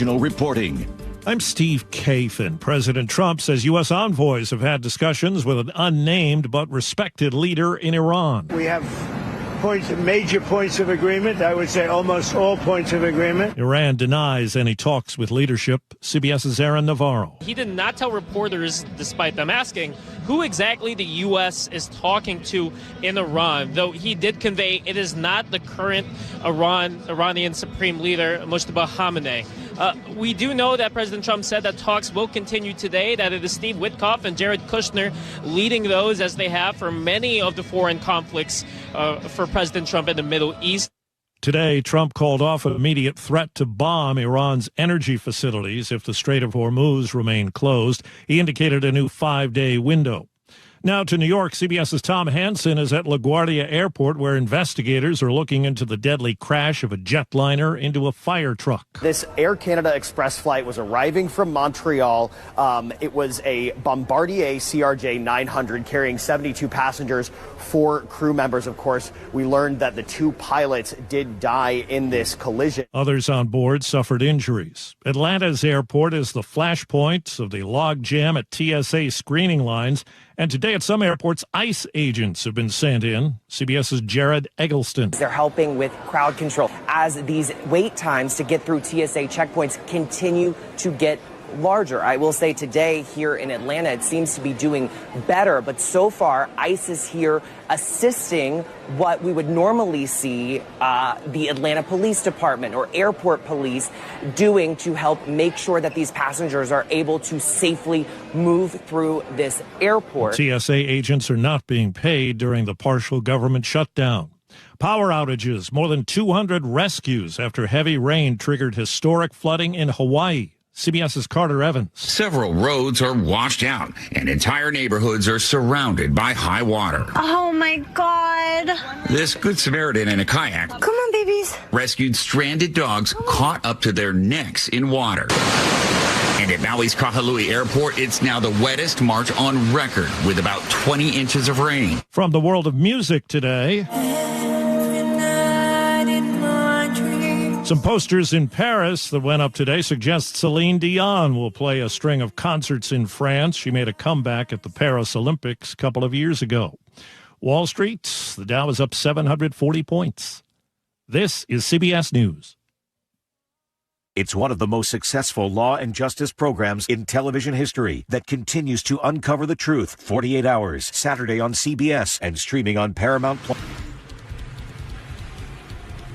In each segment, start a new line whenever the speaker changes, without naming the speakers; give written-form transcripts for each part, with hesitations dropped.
Reporting.
I'm Steve Kathan. President Trump says U.S. envoys have had discussions with an unnamed but respected leader in Iran.
We have major points of agreement. I would say almost all points of agreement.
Iran denies any talks with leadership. CBS's Aaron Navarro.
He did not tell reporters, despite them asking, who exactly the U.S. is talking to in Iran, though he did convey it is not the current Iranian Supreme Leader, Mujtaba Khamenei. We do know that President Trump said that talks will continue today, that it is Steve Witkoff and Jared Kushner leading those, as they have for many of the foreign conflicts for President Trump in the Middle East.
Today, Trump called off an immediate threat to bomb Iran's energy facilities if the Strait of Hormuz remained closed. He indicated a new 5-day window. Now to New York, CBS's Tom Hansen is at LaGuardia Airport, where investigators are looking into the deadly crash of a jetliner into a fire truck.
This Air Canada Express flight was arriving from Montreal. It was a Bombardier CRJ 900 carrying 72 passengers, 4 crew members. Of course, we learned that the 2 pilots did die in this collision.
Others on board suffered injuries. Atlanta's airport is the flashpoint of the logjam at TSA screening lines. And today at some airports, ICE agents have been sent in. CBS's Jared Eggleston.
They're helping with crowd control as these wait times to get through TSA checkpoints continue to get larger. I will say today here in Atlanta, it seems to be doing better. But so far, ICE is here assisting what we would normally see the Atlanta Police Department or airport police doing to help make sure that these passengers are able to safely move through this airport.
TSA agents are not being paid during the partial government shutdown. Power outages, more than 200 rescues after heavy rain triggered historic flooding in Hawaii. CBS's Carter Evans.
Several roads are washed out, and entire neighborhoods are surrounded by high water.
Oh, my God.
This Good Samaritan in a kayak
Come on, babies.
rescued stranded dogs caught up to their necks in water. And at Maui's Kahului Airport, it's now the wettest March on record, with about 20 inches of rain.
From the world of music today, some posters in Paris that went up today suggest Celine Dion will play a string of concerts in France. She made a comeback at the Paris Olympics a couple of years ago. Wall Street, the Dow is up 740 points. This is CBS News.
It's one of the most successful law and justice programs in television history that continues to uncover the truth. 48 Hours, Saturday on CBS and streaming on Paramount+.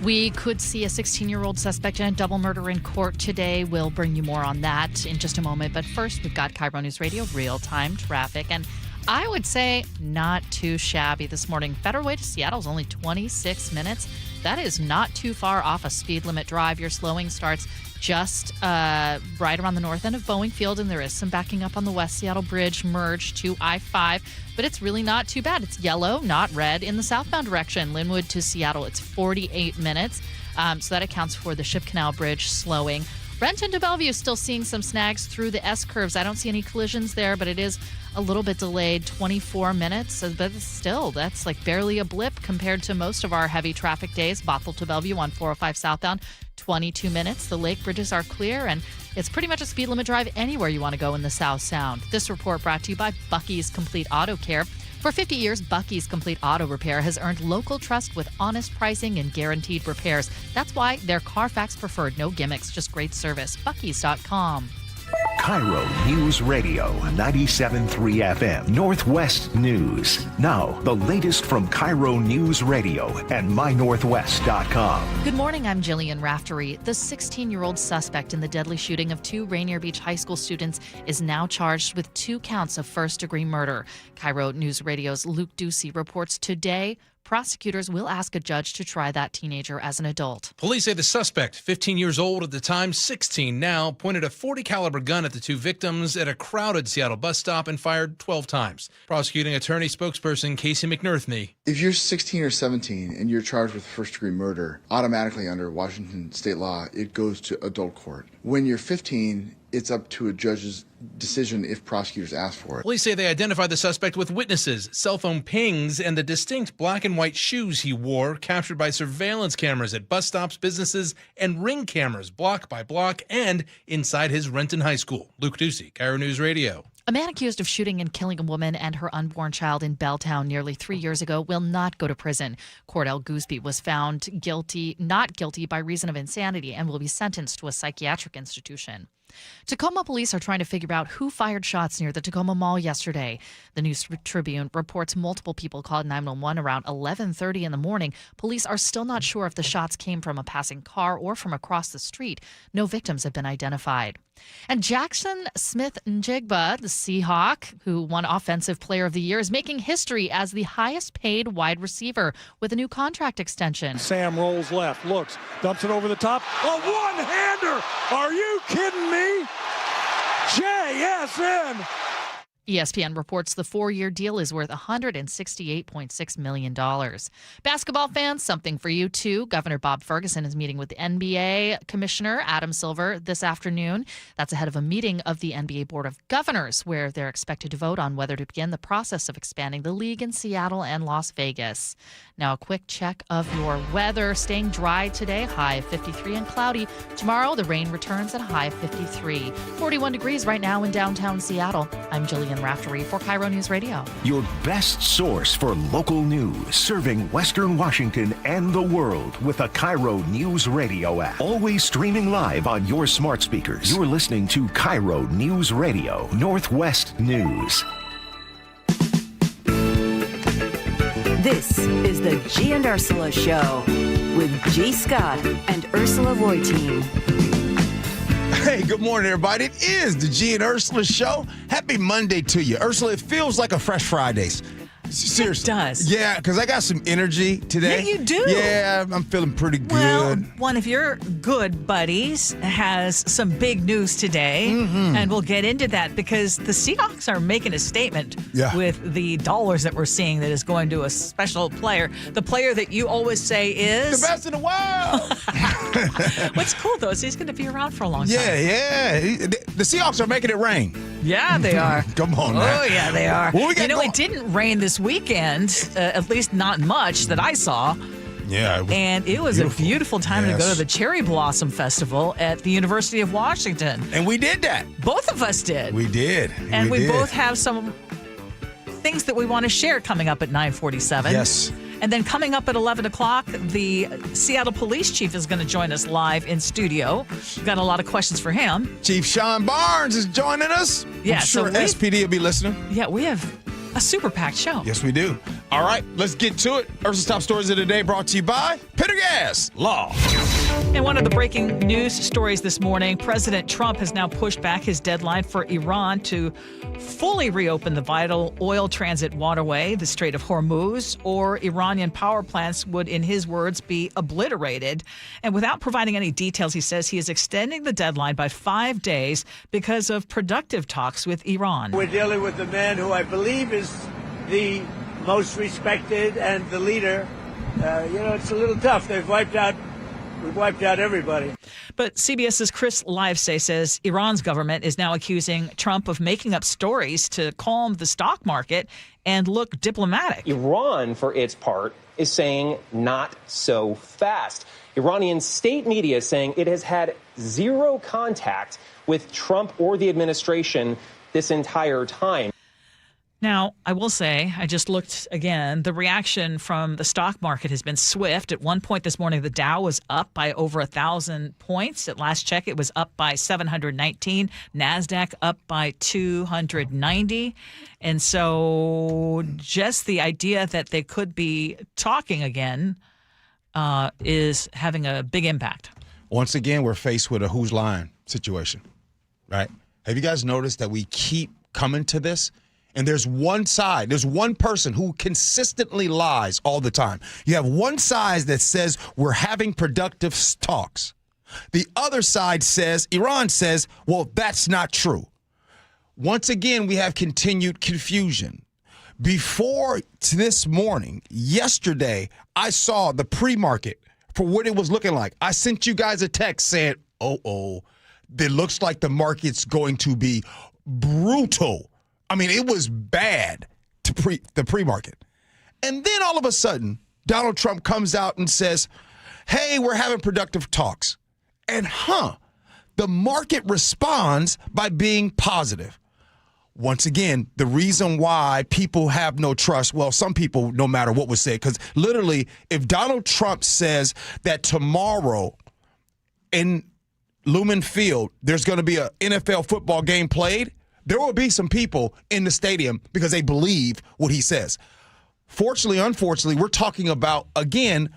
We could see a 16-year-old suspect in a double murder in court today. We'll bring you more on that in just a moment. But first, we've got KIRO Newsradio real-time traffic. And I would say not too shabby this morning. Better way to Seattle is only 26 minutes. That is not too far off a speed limit drive. Your slowing starts just right around the north end of Boeing Field, and there is some backing up on the West Seattle Bridge merge to I-5, but it's really not too bad. It's yellow, not red, in the southbound direction. Linwood to Seattle, it's 48 minutes, so that accounts for the Ship Canal Bridge slowing. Renton to Bellevue still seeing some snags through the S-curves. I don't see any collisions there, but it is a little bit delayed, 24 minutes. But still, that's like barely a blip compared to most of our heavy traffic days. Bothell to Bellevue on 405 southbound, 22 minutes. The lake bridges are clear, and it's pretty much a speed limit drive anywhere you want to go in the South Sound. This report brought to you by Bucky's Complete Auto Care. For 50 years, Bucky's Complete Auto Repair has earned local trust with honest pricing and guaranteed repairs. That's why they're Carfax preferred. No gimmicks, just great service. Bucky's.com.
KIRO Newsradio 97.3 FM Northwest News. Now, the latest from KIRO Newsradio and mynorthwest.com.
Good morning, I'm Jillian Raftery. The 16-year-old suspect in the deadly shooting of 2 Rainier Beach High School students is now charged with 2 counts of first-degree murder. KIRO Newsradio's Luke Ducey reports today prosecutors will ask a judge to try that teenager as an adult.
Police say the suspect, 15 years old at the time, 16 now, pointed a .40 caliber gun at the 2 victims at a crowded Seattle bus stop and fired 12 times. Prosecuting attorney spokesperson Casey McNerthney.
If you're 16 or 17 and you're charged with first-degree murder, automatically under Washington state law, it goes to adult court. When you're 15 it's up to a judge's decision if prosecutors ask for it.
Police say they identified the suspect with witnesses, cell phone pings, and the distinct black and white shoes he wore, captured by surveillance cameras at bus stops, businesses, and ring cameras block by block and inside his Renton High School. Luke Ducey, KIRO News Radio.
A man accused of shooting and killing a woman and her unborn child in Belltown nearly 3 years ago will not go to prison. Cordell Gooseby was found not guilty by reason of insanity and will be sentenced to a psychiatric institution. Tacoma police are trying to figure out who fired shots near the Tacoma Mall yesterday. The News Tribune reports multiple people called 911 around 11:30 in the morning. Police are still not sure if the shots came from a passing car or from across the street. No victims have been identified. And Jackson Smith-Njigba, the Seahawk, who won Offensive Player of the Year, is making history as the highest-paid wide receiver with a new contract extension.
Sam rolls left, looks, dumps it over the top. A one-hander! Are you kidding me? JSN!
ESPN reports the 4-year deal is worth $168.6 million. Basketball fans, something for you, too. Governor Bob Ferguson is meeting with the NBA Commissioner Adam Silver this afternoon. That's ahead of a meeting of the NBA Board of Governors, where they're expected to vote on whether to begin the process of expanding the league in Seattle and Las Vegas. Now, a quick check of your weather. Staying dry today, high of 53 and cloudy. Tomorrow, the rain returns at a high of 53. 41 degrees right now in downtown Seattle. I'm Jillian Raftery for KIRO News Radio.
Your best source for local news, serving Western Washington and the world with a KIRO News Radio app. Always streaming live on your smart speakers. You're listening to KIRO News Radio, Northwest News.
This is the Gee and Ursula Show with G. Scott and Ursula Reutin.
Hey, good morning, everybody. It is the Gee and Ursula Show. Happy Monday to you. Ursula, it feels like a fresh Fridays. Seriously.
It does.
Yeah, because I got some energy today.
Yeah, you do.
Yeah, I'm feeling pretty good.
Well, one of your good buddies has some big news today, and we'll get into that because the Seahawks are making a statement with the dollars that we're seeing that is going to a special player. The player that you always say is...
the best in the world!
What's cool, though, is he's going to be at for a long time.
Yeah. The Seahawks are making it rain.
Yeah, they are.
Come on, man.
Oh, yeah, they are.
Well,
it didn't rain this weekend, at least not much that I saw.
Yeah.
It was a beautiful time to go to the Cherry Blossom Festival at the University of Washington.
And we did that.
Both of us did.
We did.
And we both have some things that we want to share coming up at 9:47.
Yes.
And then coming up at 11 o'clock, the Seattle Police Chief is going to join us live in studio. We've got a lot of questions for him.
Chief Sean Barnes is joining us.
Yeah,
I'm sure SPD will be listening.
Yeah, we have a super packed show.
Yes, we do. All right, let's get to it. Ursula's Top Stories of the Day brought to you by Pendergast Law.
And one of the breaking news stories this morning, President Trump has now pushed back his deadline for Iran to fully reopen the vital oil transit waterway, the Strait of Hormuz, or Iranian power plants would, in his words, be obliterated. And without providing any details, he says he is extending the deadline by 5 days because of productive talks with Iran.
We're dealing with the man who I believe is the most respected and the leader. It's a little tough. We've wiped out everybody.
But CBS's Chris Livesay says Iran's government is now accusing Trump of making up stories to calm the stock market and look diplomatic.
Iran, for its part, is saying not so fast. Iranian state media is saying it has had zero contact with Trump or the administration this entire time.
Now, I will say, I just looked again, the reaction from the stock market has been swift. At one point this morning, the Dow was up by over 1,000 points. At last check, it was up by 719. NASDAQ up by 290. And so just the idea that they could be talking again is having a big impact.
Once again, we're faced with a who's lying situation, right? Have you guys noticed that we keep coming to this? And there's one side, there's one person who consistently lies all the time. You have one side that says we're having productive talks. The other side says, Iran says, well, that's not true. Once again, we have continued confusion. Before this morning, yesterday, I saw the pre-market for what it was looking like. I sent you guys a text saying, it looks like the market's going to be brutal. I mean, it was bad to the pre-market. And then all of a sudden, Donald Trump comes out and says, hey, we're having productive talks. And the market responds by being positive. Once again, the reason why people have no trust, well, some people, no matter what was said, because literally, if Donald Trump says that tomorrow in Lumen Field, there's going to be an NFL football game played, there will be some people in the stadium because they believe what he says. Fortunately, unfortunately, we're talking about, again,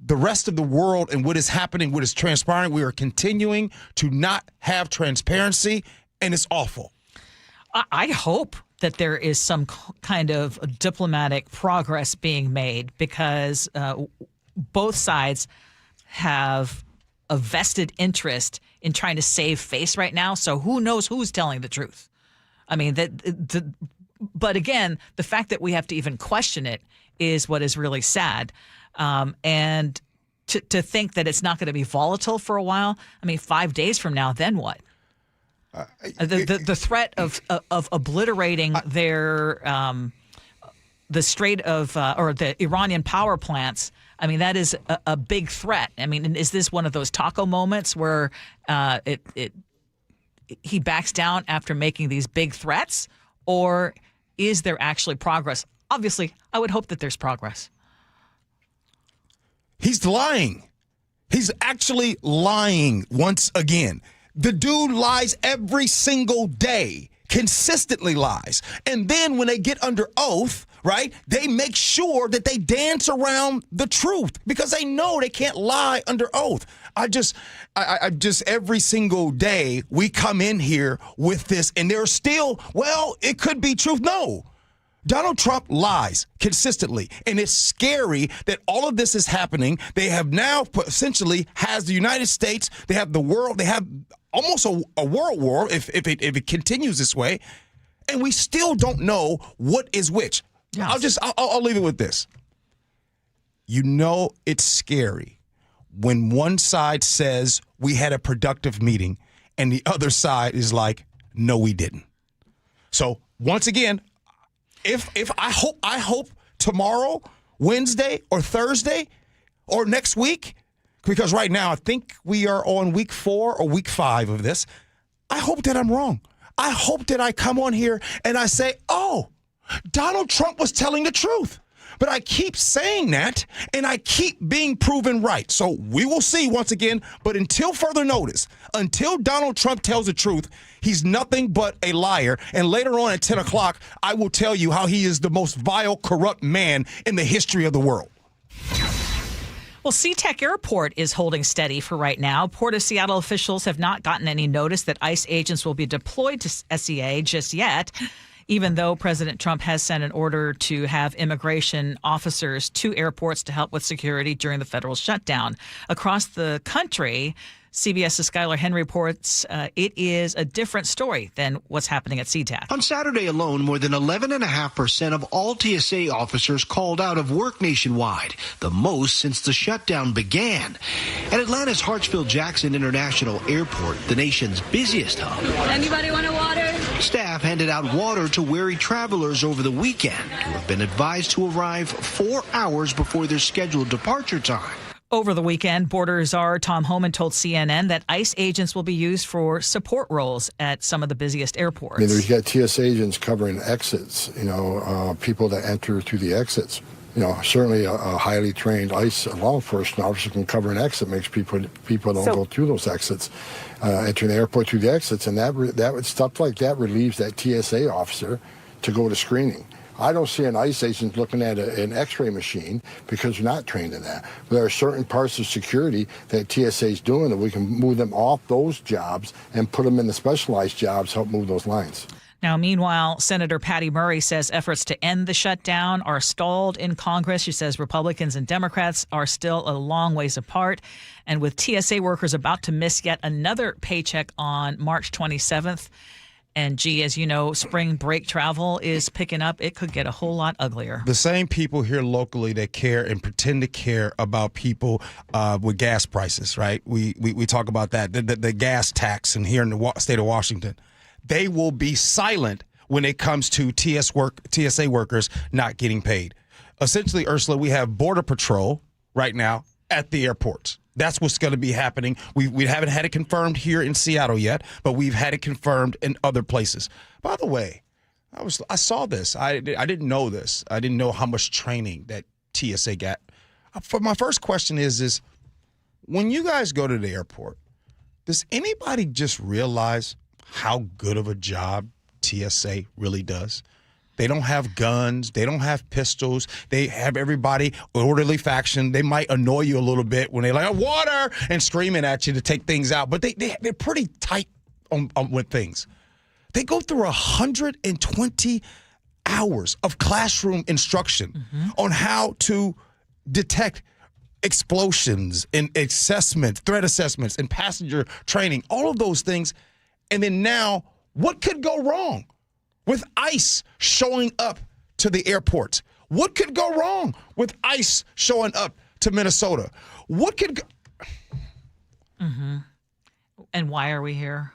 the rest of the world and what is happening, what is transpiring. We are continuing to not have transparency, and it's awful.
I hope that there is some kind of diplomatic progress being made because both sides have a vested interest in trying to save face right now. So who knows who's telling the truth? I mean, but again, the fact that we have to even question it is what is really sad. And to think that it's not going to be volatile for a while. I mean, 5 days from now, then what? The threat of obliterating their the Strait of or the Iranian power plants. I mean, that is a big threat. I mean, is this one of those taco moments where he backs down after making these big threats, or is there actually progress? Obviously, I would hope that there's progress.
He's lying. He's actually lying once again. The dude lies every single day, consistently lies. And then when they get under oath, right, they make sure that they dance around the truth because they know they can't lie under oath. I just every single day we come in here with this and there's still, well, it could be truth. No. Donald Trump lies consistently, and it's scary that all of this is happening. They have now essentially has the United States, they have the world, they have almost a world war if it continues this way, and we still don't know what is which. Yes. I'll leave it with this. You know it's scary when one side says we had a productive meeting and the other side is like, no, we didn't. So once again, If I hope tomorrow, Wednesday or Thursday or next week, because right now I think we are on week 4 or week 5 of this. I hope that I'm wrong. I hope that I come on here and I say, oh, Donald Trump was telling the truth. But I keep saying that, and I keep being proven right. So we will see once again. But until further notice, until Donald Trump tells the truth, he's nothing but a liar. And later on at 10 o'clock, I will tell you how he is the most vile, corrupt man in the history of the world.
Well, SeaTac Airport is holding steady for right now. Port of Seattle officials have not gotten any notice that ICE agents will be deployed to SEA just yet, even though President Trump has sent an order to have immigration officers to airports to help with security during the federal shutdown. Across the country, CBS's Skylar Henry reports it is a different story than what's happening at SeaTac.
On Saturday alone, more than 11.5% of all TSA officers called out of work nationwide, the most since the shutdown began. At Atlanta's Hartsfield-Jackson International Airport, the nation's busiest hub.
Anybody want a water?
Staff handed out water to weary travelers over the weekend who have been advised to arrive 4 hours before their scheduled departure time.
Over the weekend, Border Czar Tom Homan told CNN that ICE agents will be used for support roles at some of the busiest airports.
I mean, you've got TSA agents covering exits, people that enter through the exits. Certainly a highly trained ICE law enforcement officer can cover an exit, makes people don't go through those exits, entering the airport through the exits, and that stuff like that relieves that TSA officer to go to screening. I don't see an ICE agent looking at an X-ray machine because they're not trained in that. But there are certain parts of security that TSA is doing that we can move them off those jobs and put them in the specialized jobs, help move those lines.
Now, meanwhile, Senator Patty Murray says efforts to end the shutdown are stalled in Congress. She says Republicans and Democrats are still a long ways apart. And with TSA workers about to miss yet another paycheck on March 27th, And gee, as you know, spring break travel is picking up. It could get a whole lot uglier.
The same people here locally that care and pretend to care about people with gas prices, right? We talk about that, the gas tax, and here in the state of Washington, they will be silent when it comes to TSA workers not getting paid. Essentially, Ursula, we have Border Patrol right now at the airports. That's what's going to be happening. We haven't had it confirmed here in Seattle yet, but we've had it confirmed in other places. By the way, I saw this. I didn't know this. I didn't know how much training that TSA got. For my first question is when you guys go to the airport, does anybody just realize how good of a job TSA really does? They don't have guns. They don't have pistols. They have everybody orderly faction. They might annoy you a little bit when they're like, water, and screaming at you to take things out. But they're pretty tight on with things. They go through 120 hours of classroom instruction on how to detect explosions and assessments, threat assessments, and passenger training, all of those things. And then now, what could go wrong? With ICE showing up to the airport? What could go wrong with ICE showing up to Minnesota? What could go?
And why are we here?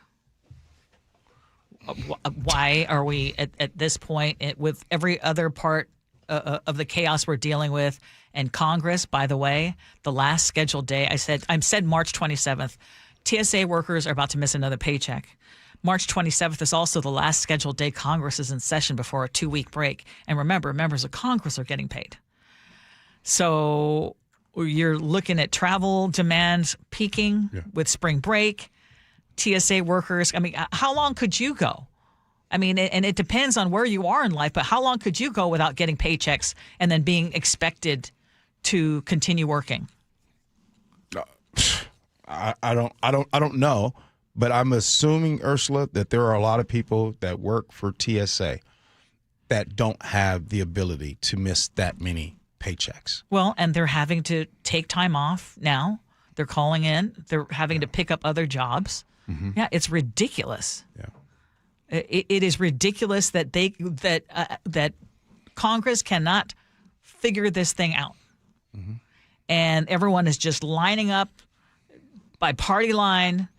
Why are we at this point with every other part of the chaos we're dealing with? And Congress, by the way, the last scheduled day, I said March 27th. TSA workers are about to miss another paycheck. March 27th is also the last scheduled day Congress is in session before a 2-week break. And remember, members of Congress are getting paid. So you're looking at travel demands peaking with spring break, TSA workers. I mean, how long could you go? I mean, and it depends on where you are in life, but how long could you go without getting paychecks and then being expected to continue working?
I don't know. But I'm assuming, Ursula, that there are a lot of people that work for TSA that don't have the ability to miss that many paychecks.
Well, and they're having to take time off now. They're calling in. They're having to pick up other jobs. Yeah, it's ridiculous. Yeah, it is ridiculous that that Congress cannot figure this thing out, and everyone is just lining up by party line,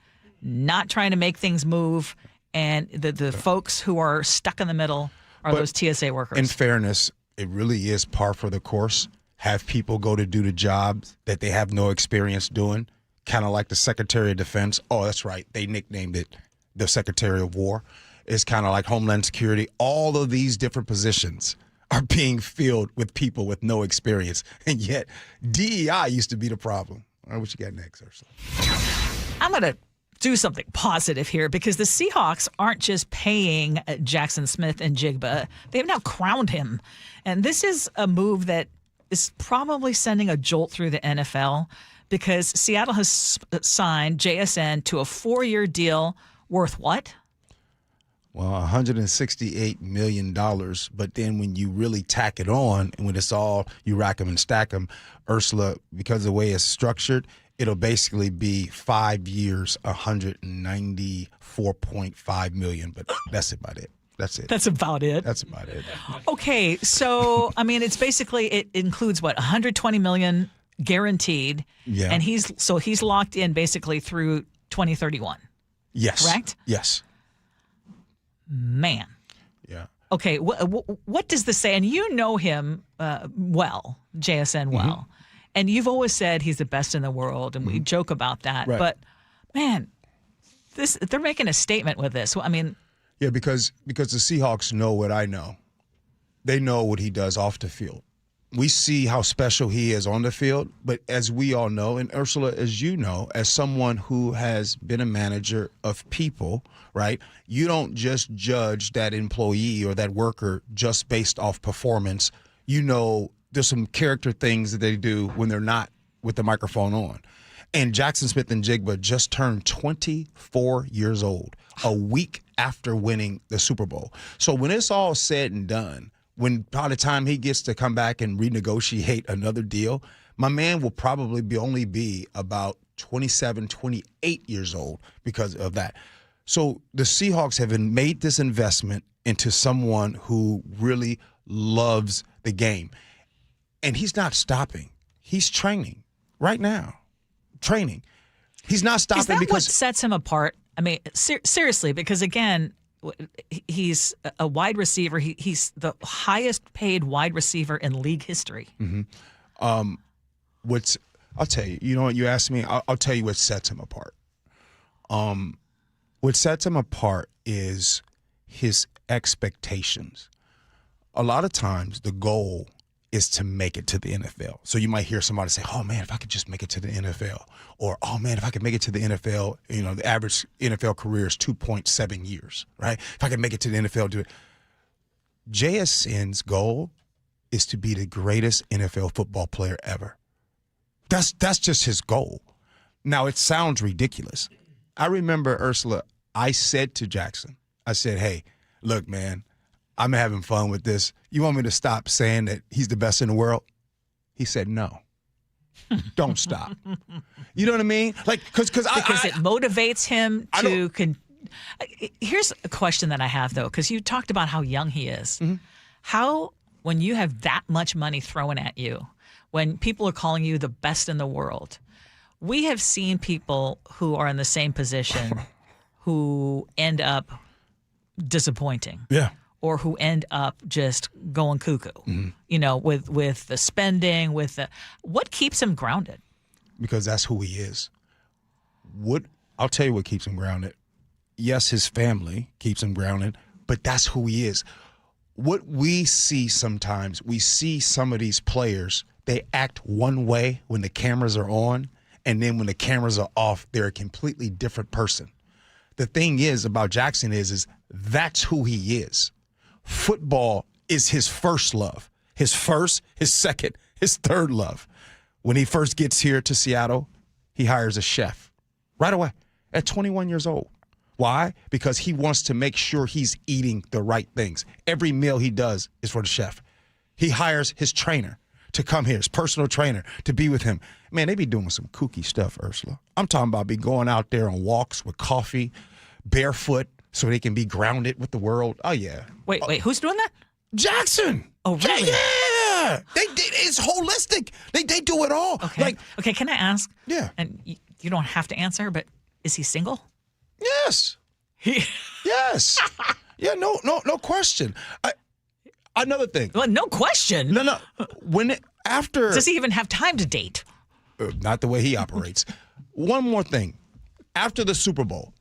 not trying to make things move, and the folks who are stuck in the middle are those TSA workers.
In fairness, it really is par for the course. Have people go to do the jobs that they have no experience doing, kind of like the Secretary of Defense. Oh, that's right. They nicknamed it the Secretary of War. It's kind of like Homeland Security. All of these different positions are being filled with people with no experience, and yet DEI used to be the problem. All right, what you got next, Ursula?
I'm going to do something positive here because the Seahawks aren't just paying Jackson Smith and Jigba. They've now crowned him. And this is a move that is probably sending a jolt through the NFL because Seattle has signed JSN to a 4-year deal worth what?
Well, $168 million. But then when you really tack it on and when it's all, you rack them and stack them, Ursula, because of the way it's structured, it'll basically be 5 years, $194.5 million. But that's about it. That's it.
That's about it.
That's about it.
Okay, so I mean, it's basically it includes what $120 million guaranteed, and he's locked in basically through 2031.
Yes.
Correct.
Yes.
Man.
Yeah.
Okay. What does this say? And you know him well, JSN well. And you've always said he's the best in the world, and we joke about that.
Right.
But, man, they're making a statement with this. I mean,
yeah, because the Seahawks know what I know. They know what he does off the field. We see how special he is on the field, but as we all know, and Ursula, as you know, as someone who has been a manager of people, right, you don't just judge that employee or that worker just based off performance. You know there's some character things that they do when they're not with the microphone on. And Jackson Smith and Jigba just turned 24 years old a week after winning the Super Bowl. So when it's all said and done, when by the time he gets to come back and renegotiate another deal, my man will probably only be about 27, 28 years old because of that. So the Seahawks have made this investment into someone who really loves the game. And he's not stopping. He's training right now. Training. He's not stopping.
Is that
because
what sets him apart? I mean, seriously, because again, he's a wide receiver. He's the highest paid wide receiver in league history.
Mm-hmm. I'll tell you, you know what you asked me? I'll tell you what sets him apart. What sets him apart is his expectations. A lot of times the goal is to make it to the NFL. So you might hear somebody say, oh man, if I could just make it to the NFL. Or, oh man, if I could make it to the NFL, you know, the average NFL career is 2.7 years, right? If I could make it to the NFL, do it. JSN's goal is to be the greatest NFL football player ever. That's just his goal. Now, it sounds ridiculous. I remember, Ursula, I said to Jackson, I said, hey, look, man, I'm having fun with this. You want me to stop saying that he's the best in the world? He said, no. Don't stop. You know what I mean? Like, because
it motivates him to. Here's a question that I have though, because you talked about how young he is. Mm-hmm. How, when you have that much money thrown at you, when people are calling you the best in the world, we have seen people who are in the same position who end up disappointing.
Yeah.
Or who end up just going cuckoo, you know, with the spending, what keeps him grounded?
Because that's who he is. I'll tell you what keeps him grounded. Yes, his family keeps him grounded, but that's who he is. What we see sometimes, we see some of these players, they act one way when the cameras are on, and then when the cameras are off, they're a completely different person. The thing is about Jackson is that's who he is. Football is his first love, his first, his second, his third love. When he first gets here to Seattle, he hires a chef right away at 21 years old. Why? Because he wants to make sure he's eating the right things. Every meal he does is for the chef. He hires his trainer to come here, his personal trainer, to be with him. Man, they be doing some kooky stuff, Ursula. I'm talking about be going out there on walks with coffee, barefoot, so they can be grounded with the world. Oh, yeah.
Wait, who's doing that?
Jackson.
Oh, really?
Yeah. It's holistic. They do it all.
Okay. Okay, can I ask?
Yeah.
And you don't have to answer, but is he single?
Yes. Yes. Yeah, no question. Another thing.
Well, no question.
No. After.
Does he even have time to date?
Not the way he operates. One more thing. After the Super Bowl,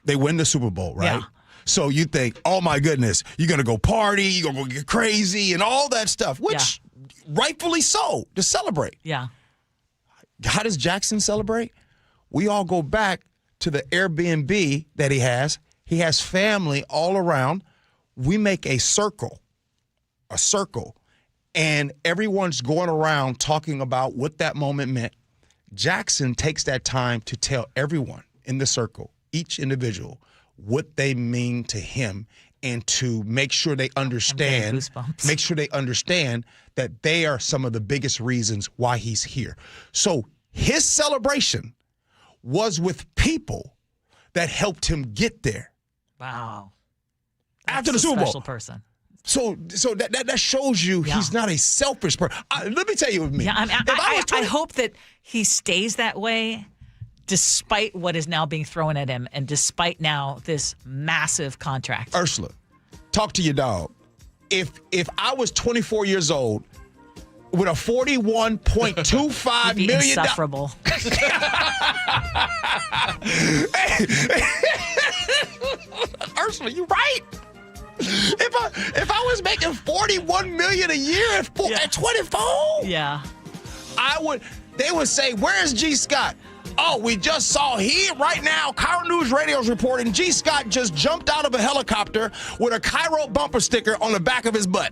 they win the Super Bowl, right?
Yeah.
So you think, oh my goodness, you're going to go party, you're going to go get crazy and all that stuff, which rightfully so, to celebrate.
Yeah.
How does Jackson celebrate? We all go back to the Airbnb that he has. He has family all around. We make a circle, and everyone's going around talking about what that moment meant. Jackson takes that time to tell everyone in the circle, each individual, what they mean to him, and to make sure they understand that they are some of the biggest reasons why he's here. So his celebration was with people that helped him get there.
Wow.
After the Super Bowl.
Special person.
So that shows you he's not a selfish person. Let me tell you with me.
Yeah, I hope that he stays that way despite what is now being thrown at him and despite now this massive contract.
Ursula, talk to your dog. If I was 24 years old with a $41.25 million,
insufferable.
Ursula, you right. If I was making $41 million a year at 24, I would. They would say, "Where's G. Scott?" Oh, we just saw here right now. KIRO Newsradio is reporting G. Scott just jumped out of a helicopter with a KIRO bumper sticker on the back of his butt.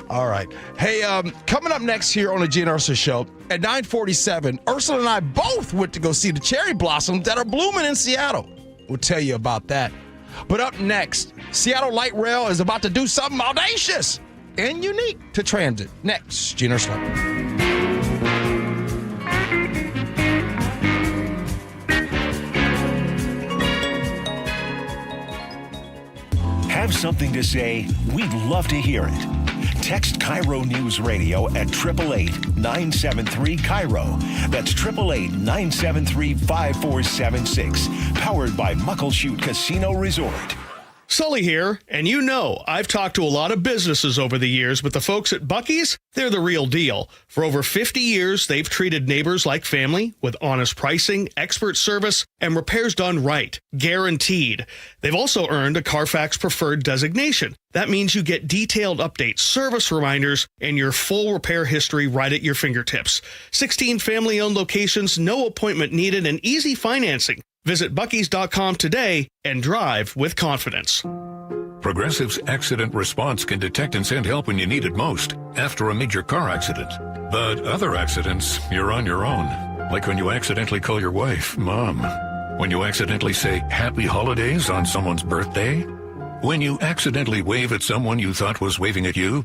All right. Hey, coming up next here on the Gee Ursula Show at 9:47, Ursula and I both went to go see the cherry blossoms that are blooming in Seattle. We'll tell you about that. But up next, Seattle Light Rail is about to do something audacious and unique to transit. Next, Gee Ursula.
have something to say, we'd love to hear it. Text KIRO News Radio at 888-973-KIRO. That's 888-973-5476. Powered by Muckleshoot Casino Resort.
Sully here, and you know I've talked to a lot of businesses over the years, but the folks at Buc-ee's, they're the real deal. For over 50 years, they've treated neighbors like family with honest pricing, expert service, and repairs done right, guaranteed. They've also earned a Carfax Preferred designation. That means you get detailed updates, service reminders, and your full repair history right at your fingertips. 16 family-owned locations, no appointment needed, and easy financing. Visit Buc-ee's.com today and drive with confidence.
Progressive's accident response can detect and send help when you need it most, after a major car accident. But other accidents, you're on your own. Like when you accidentally call your wife, Mom. When you accidentally say Happy Holidays on someone's birthday. When you accidentally wave at someone you thought was waving at you.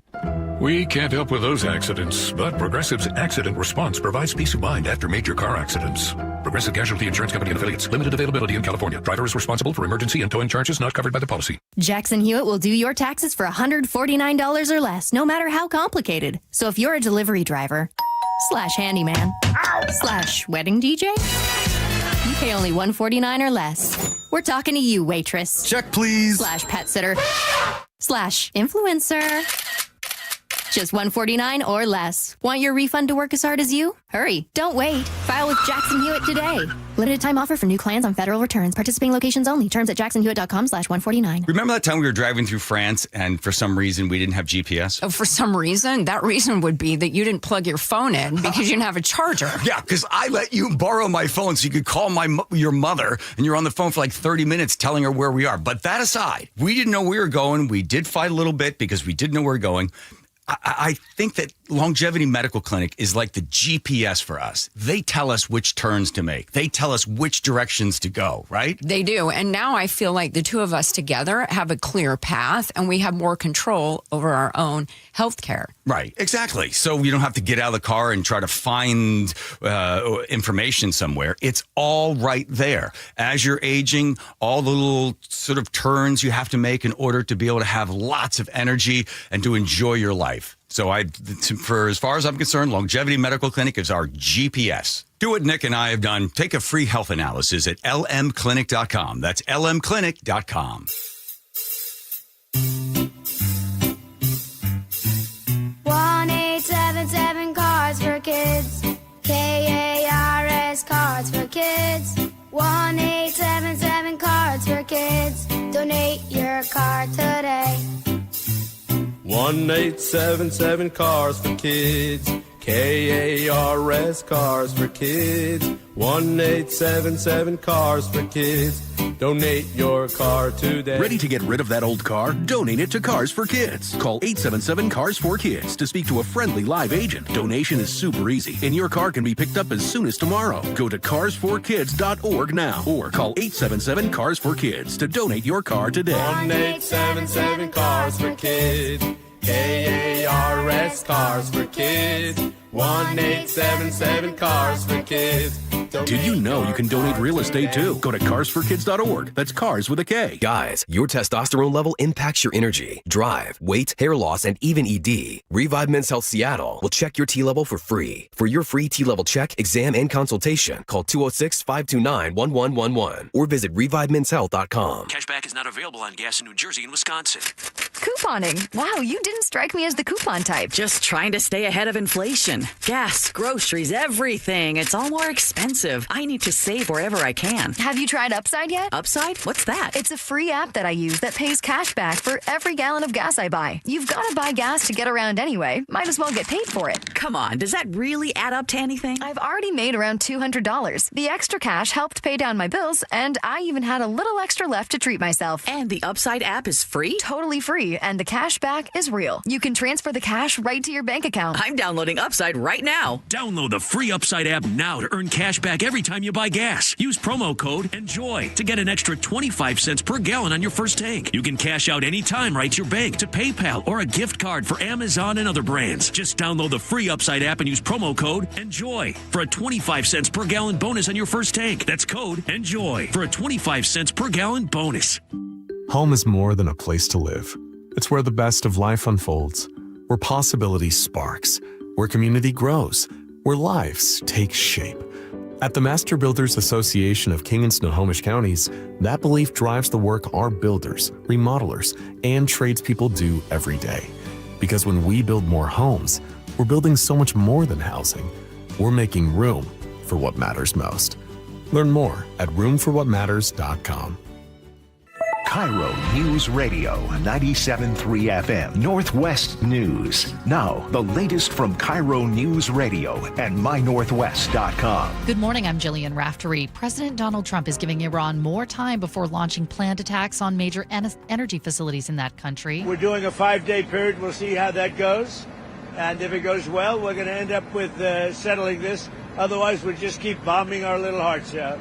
We can't help with those accidents, but Progressive's accident response provides peace of mind after major car accidents. Progressive Casualty Insurance Company and Affiliates. Limited availability in California. Driver is responsible for emergency and towing charges not covered by the policy.
Jackson Hewitt will do your taxes for $149 or less, no matter how complicated. So if you're a delivery driver, /handyman, /wedding DJ, you pay only $149 or less. We're talking to you, waitress.
Check, please.
/pet sitter, /influencer. Just $149 or less. Want your refund to work as hard as you? Hurry. Don't wait. File with Jackson Hewitt today. Limited time offer for new clients on federal returns. Participating locations only. Terms at jacksonhewitt.com/149.
Remember that time we were driving through France and for some reason we didn't have GPS?
Oh, for some reason? That reason would be that you didn't plug your phone in because you didn't have a charger.
Yeah, because I let you borrow my phone so you could call your mother, and you're on the phone for like 30 minutes telling her where we are. But that aside, we didn't know where we were going. We did fight a little bit because we didn't know where we were going. I think that Longevity Medical Clinic is like the GPS for us. They tell us which turns to make. They tell us which directions to go, right?
They do. And now I feel like the two of us together have a clear path and we have more control over our own health care.
Right, exactly. So you don't have to get out of the car and try to find information somewhere. It's all right there. As you're aging, all the little sort of turns you have to make in order to be able to have lots of energy and to enjoy your life. So for as far as I'm concerned, Longevity Medical Clinic is our GPS. Do what Nick and I have done. Take a free health analysis at lmclinic.com. That's lmclinic.com.
1-877 Cards for Kids. KARS Cards for Kids. 1-877 Cards for Kids. Donate your card today.
1-877 Cars for Kids. KARS Cars for Kids. 1-877 Cars for Kids. Donate your car today.
Ready to get rid of that old car? Donate it to Cars for Kids. Call 877 Cars for Kids to speak to a friendly live agent. Donation is super easy, and your car can be picked up as soon as tomorrow. Go to carsforkids.org now or call 877 Cars for Kids to donate your car today.
1-877 Cars for Kids. KARS Cars for Kids. 1-877 Cars for Kids.
Did you know you can donate real estate too? Go to carsforkids.org. That's cars with a K.
Guys, your testosterone level impacts your energy, drive, weight, hair loss, and even ED. Revive Men's Health Seattle will check your T level for free. For your free T level check, exam, and consultation, call 206-529-1111 or visit revivemenshealth.com.
Cashback is not available on gas in New Jersey and Wisconsin.
Couponing. Wow, you didn't strike me as the coupon type.
Just trying to stay ahead of inflation. Gas, groceries, everything. It's all more expensive. I need to save wherever I can.
Have you tried Upside yet?
Upside? What's that?
It's a free app that I use that pays cash back for every gallon of gas I buy. You've got to buy gas to get around anyway. Might as well get paid for it.
Come on, does that really add up to anything?
I've already made around $200. The extra cash helped pay down my bills, and I even had a little extra left to treat myself.
And the Upside app is free?
Totally free, and the cash back is real. You can transfer the cash right to your bank account.
I'm downloading Upside right now.
Download the free Upside app now to earn cash back every time you buy gas. Use promo code ENJOY to get an extra 25 cents per gallon on your first tank. You can cash out anytime right to your bank, to PayPal, or a gift card for Amazon and other brands. Just download the free Upside app and use promo code ENJOY for a 25 cents per gallon bonus on your first tank. That's code ENJOY for a 25 cents per gallon bonus.
Home is more than a place to live. It's where the best of life unfolds, where possibility sparks, where community grows, where lives take shape. At the Master Builders Association of King and Snohomish Counties, that belief drives the work our builders, remodelers, and tradespeople do every day. Because when we build more homes, we're building so much more than housing. We're making room for what matters most. Learn more at roomforwhatmatters.com.
KIRO News Radio 97.3 FM Northwest News. Now, the latest from KIRO News Radio and mynorthwest.com.
Good morning, I'm Jillian Raftery. President Donald Trump is giving Iran more time before launching planned attacks on major energy facilities in that country.
We're doing a 5-day period. We'll see how that goes. And if it goes well, we're going to end up with settling this. Otherwise, we'll just keep bombing our little hearts out.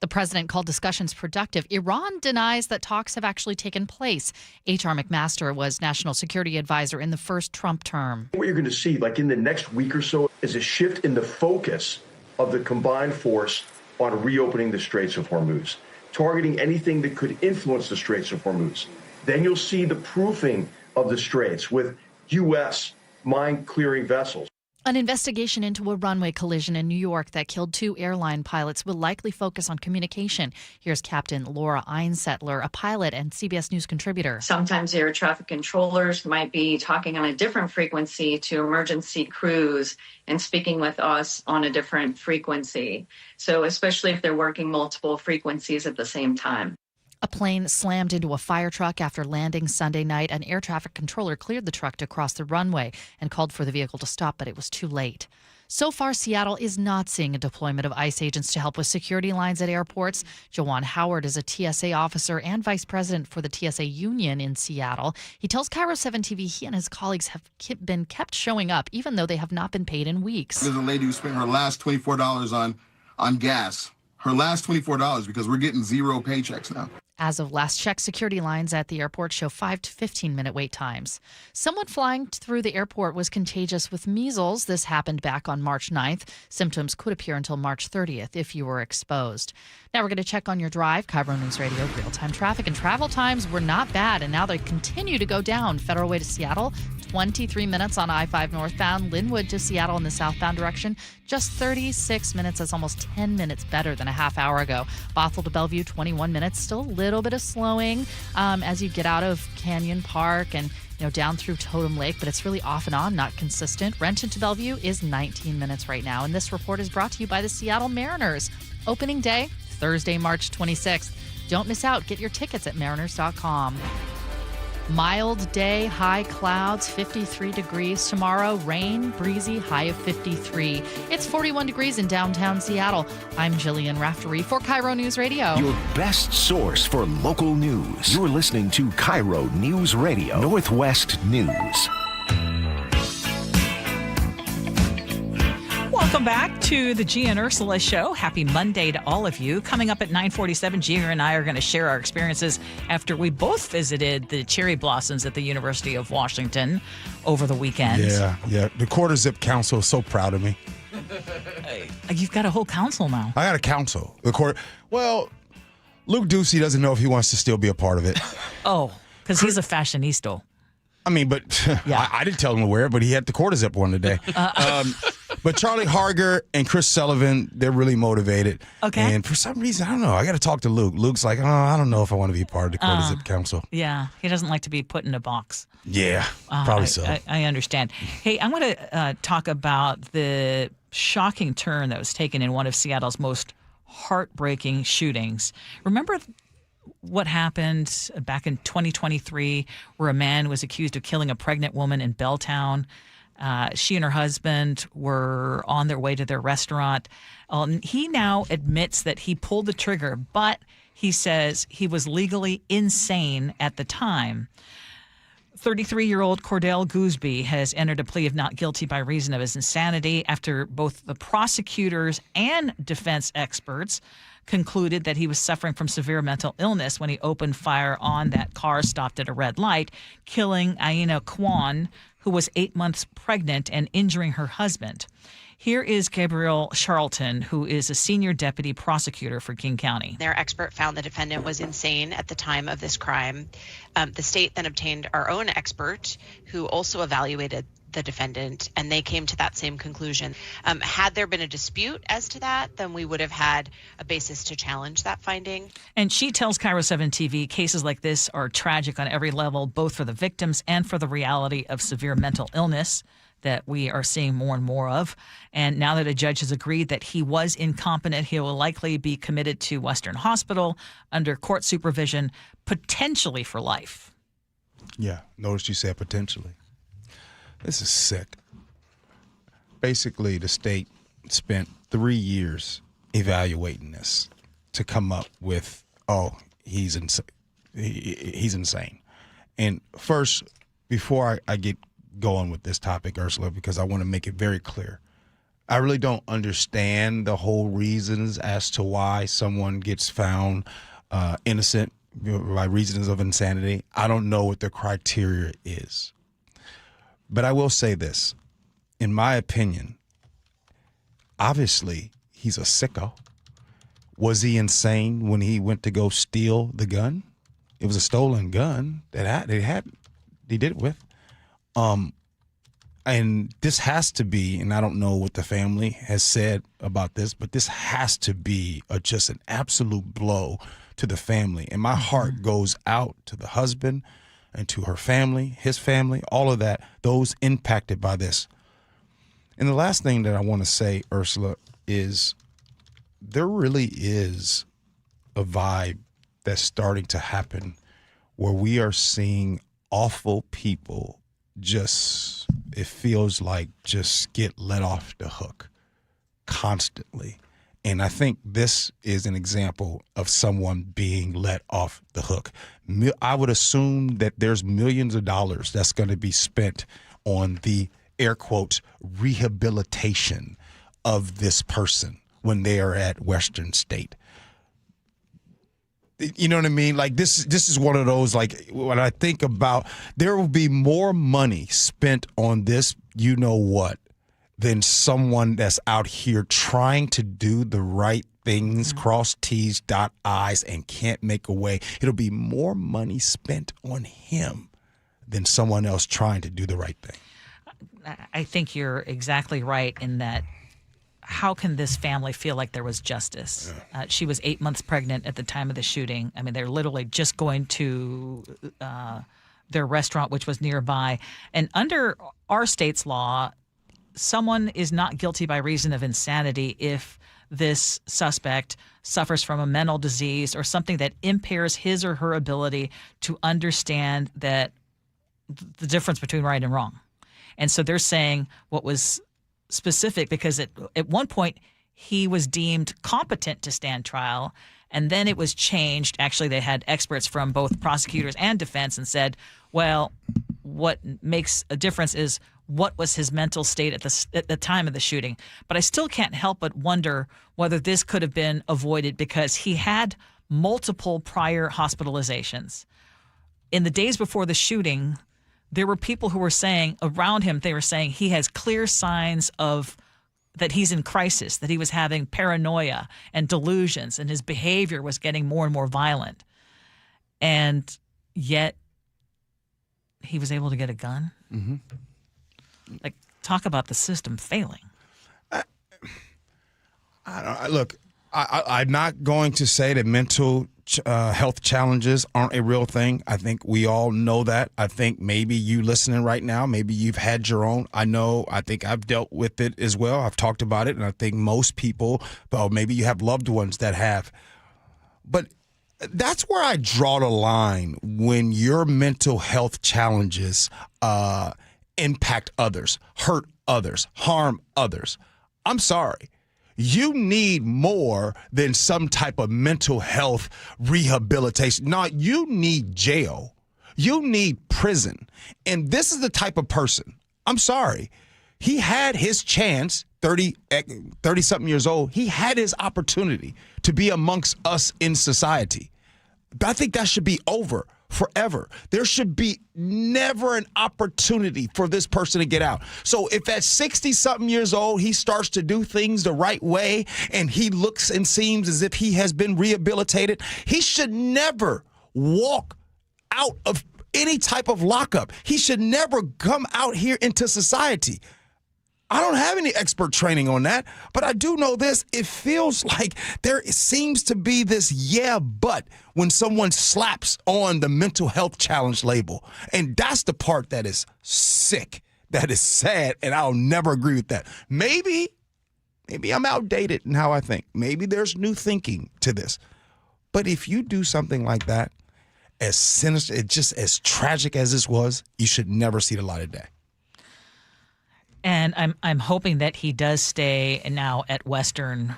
The president called discussions productive. Iran denies that talks have actually taken place. H.R. McMaster was national security advisor in the first Trump term.
What you're going to see, like in the next week or so, is a shift in the focus of the combined force on reopening the Straits of Hormuz, targeting anything that could influence the Straits of Hormuz. Then you'll see the proofing of the Straits with U.S. mine-clearing vessels.
An investigation into a runway collision in New York that killed 2 airline pilots will likely focus on communication. Here's Captain Laura Einsettler, a pilot and CBS News contributor.
Sometimes air traffic controllers might be talking on a different frequency to emergency crews and speaking with us on a different frequency. So especially if they're working multiple frequencies at the same time.
A plane slammed into a fire truck after landing Sunday night. An air traffic controller cleared the truck to cross the runway and called for the vehicle to stop, but it was too late. So far, Seattle is not seeing a deployment of ICE agents to help with security lines at airports. Jawan Howard is a TSA officer and vice president for the TSA union in Seattle. He tells KIRO 7 TV he and his colleagues have been kept showing up, even though they have not been paid in weeks.
There's a lady who spent her last $24 on gas. Her last $24 because we're getting 0 paychecks now.
As of last check, security lines at the airport show 5 to 15-minute wait times. Someone flying through the airport was contagious with measles. This happened back on March 9th. Symptoms could appear until March 30th if you were exposed. Now we're going to check on your drive. KIRO News Radio real-time traffic and travel times were not bad, and now they continue to go down. Federal Way to Seattle, 23 minutes on I-5 northbound. Linwood to Seattle in the southbound direction, just 36 minutes. That's almost 10 minutes better than a half hour ago. Bothell to Bellevue, 21 minutes. Still a little bit of slowing as you get out of Canyon Park and down through Totem Lake, but it's really off and on, not consistent. Renton to Bellevue is 19 minutes right now. And this report is brought to you by the Seattle Mariners. Opening day, Thursday, March 26th. Don't miss out. Get your tickets at mariners.com. Mild day, high clouds, 53 degrees tomorrow. Rain, breezy, high of 53. It's 41 degrees in downtown Seattle. I'm Jillian Raftery for KIRO News Radio.
Your best source for local news. You're listening to KIRO News Radio Northwest News.
Welcome back to the Gee and Ursula Show. Happy Monday to all of you. Coming up at 9:47, Gee and I are going to share our experiences after we both visited the cherry blossoms at the University of Washington over the weekend.
Yeah. The Quarter Zip Council is so proud of me.
You've got a whole council now.
I got a council. Well, Luke Ducey doesn't know if he wants to still be a part of it.
Oh, because he's a fashionista.
I mean, but yeah. I didn't tell him to wear it, but he had the Quarter Zip one today. But Charlie Harger and Chris Sullivan, they're really motivated.
Okay.
And for some reason, I don't know. I got to talk to Luke. Luke's like, I don't know if I want to be part of the Quarter Zip Council.
Yeah. He doesn't like to be put in a box.
Yeah, probably so.
I understand. Hey, I want to talk about the shocking turn that was taken in one of Seattle's most heartbreaking shootings. Remember what happened back in 2023 where a man was accused of killing a pregnant woman in Belltown? She and her husband were on their way to their restaurant. He now admits that he pulled the trigger, but he says he was legally insane at the time. 33-year-old Cordell Gooseby has entered a plea of not guilty by reason of his insanity after both the prosecutors and defense experts concluded that he was suffering from severe mental illness when he opened fire on that car stopped at a red light, killing Aina Kwan, who was 8 months pregnant, and injuring her husband. Here is Gabrielle Charlton, who is a senior deputy prosecutor for King County.
Their expert found the defendant was insane at the time of this crime. The state then obtained our own expert who also evaluated the defendant, and they came to that same conclusion. Had there been a dispute as to that, then we would have had a basis to challenge that finding.
And she tells KIRO 7 TV cases like this are tragic on every level, both for the victims and for the reality of severe mental illness that we are seeing more and more of. And now that a judge has agreed that he was incompetent, he will likely be committed to Western Hospital under court supervision, potentially for life.
Yeah, notice you said potentially. This is sick. Basically, the state spent 3 years evaluating this to come up with, he's insane. And first, before I get going with this topic, Ursula, because I want to make it very clear, I really don't understand the whole reasons as to why someone gets found innocent by reasons of insanity. I don't know what the criteria is. But I will say this, in my opinion, obviously he's a sicko. Was he insane when he went to go steal the gun? It was a stolen gun that he did it with. And this has to be, and I don't know what the family has said about this, but this has to be just an absolute blow to the family. And my heart goes out to the husband and to her family, his family, all of that, those impacted by this. And the last thing that I want to say, Ursula, is there really is a vibe that's starting to happen where we are seeing awful people just, it feels like, just get let off the hook constantly. And I think this is an example of someone being let off the hook. I would assume that there's millions of dollars that's going to be spent on the, air quotes, rehabilitation of this person when they are at Western State. You know what I mean? Like this is one of those, like, when I think about, there will be more money spent on this, you know what, than someone that's out here trying to do the right things, cross T's, dot I's, and can't make a way. It'll be more money spent on him than someone else trying to do the right thing.
I think you're exactly right in that. How can this family feel like there was justice? She was 8 months pregnant at the time of the shooting. I mean, they're literally just going to their restaurant, which was nearby. And under our state's law, someone is not guilty by reason of insanity if this suspect suffers from a mental disease or something that impairs his or her ability to understand that the difference between right and wrong. And so they're saying what was specific, because at one point he was deemed competent to stand trial, and then it was changed. Actually, they had experts from both prosecutors and defense and said, well, what makes a difference is what was his mental state at the time of the shooting. But I still can't help but wonder whether this could have been avoided, because he had multiple prior hospitalizations. In the days before the shooting, there were people who were saying around him, they were saying he has clear signs of that he's in crisis, that he was having paranoia and delusions, and his behavior was getting more and more violent. And yet he was able to get a gun.
Mm-hmm.
Like, talk about the system failing.
I'm not going to say that mental health challenges aren't a real thing. I think we all know that. I think maybe you listening right now, maybe you've had your own. I think I've dealt with it as well. I've talked about it, and I think most people, well, maybe you have loved ones that have. But that's where I draw the line when your mental health challenges impact others, hurt others, harm others. I'm sorry. You need more than some type of mental health rehabilitation. No, you need jail. You need prison. And this is the type of person, I'm sorry, he had his chance, 30-something years old. He had his opportunity to be amongst us in society. I think that should be over forever. There should be never an opportunity for this person to get out. So if at 60-something years old, he starts to do things the right way and he looks and seems as if he has been rehabilitated, he should never walk out of any type of lockup. He should never come out here into society. I don't have any expert training on that, but I do know this. It feels like there seems to be this but when someone slaps on the mental health challenge label. And that's the part that is sick, that is sad, and I'll never agree with that. Maybe I'm outdated in how I think. Maybe there's new thinking to this. But if you do something like that, as sinister, just as tragic as this was, you should never see the light of day.
And I'm hoping that he does stay now at Western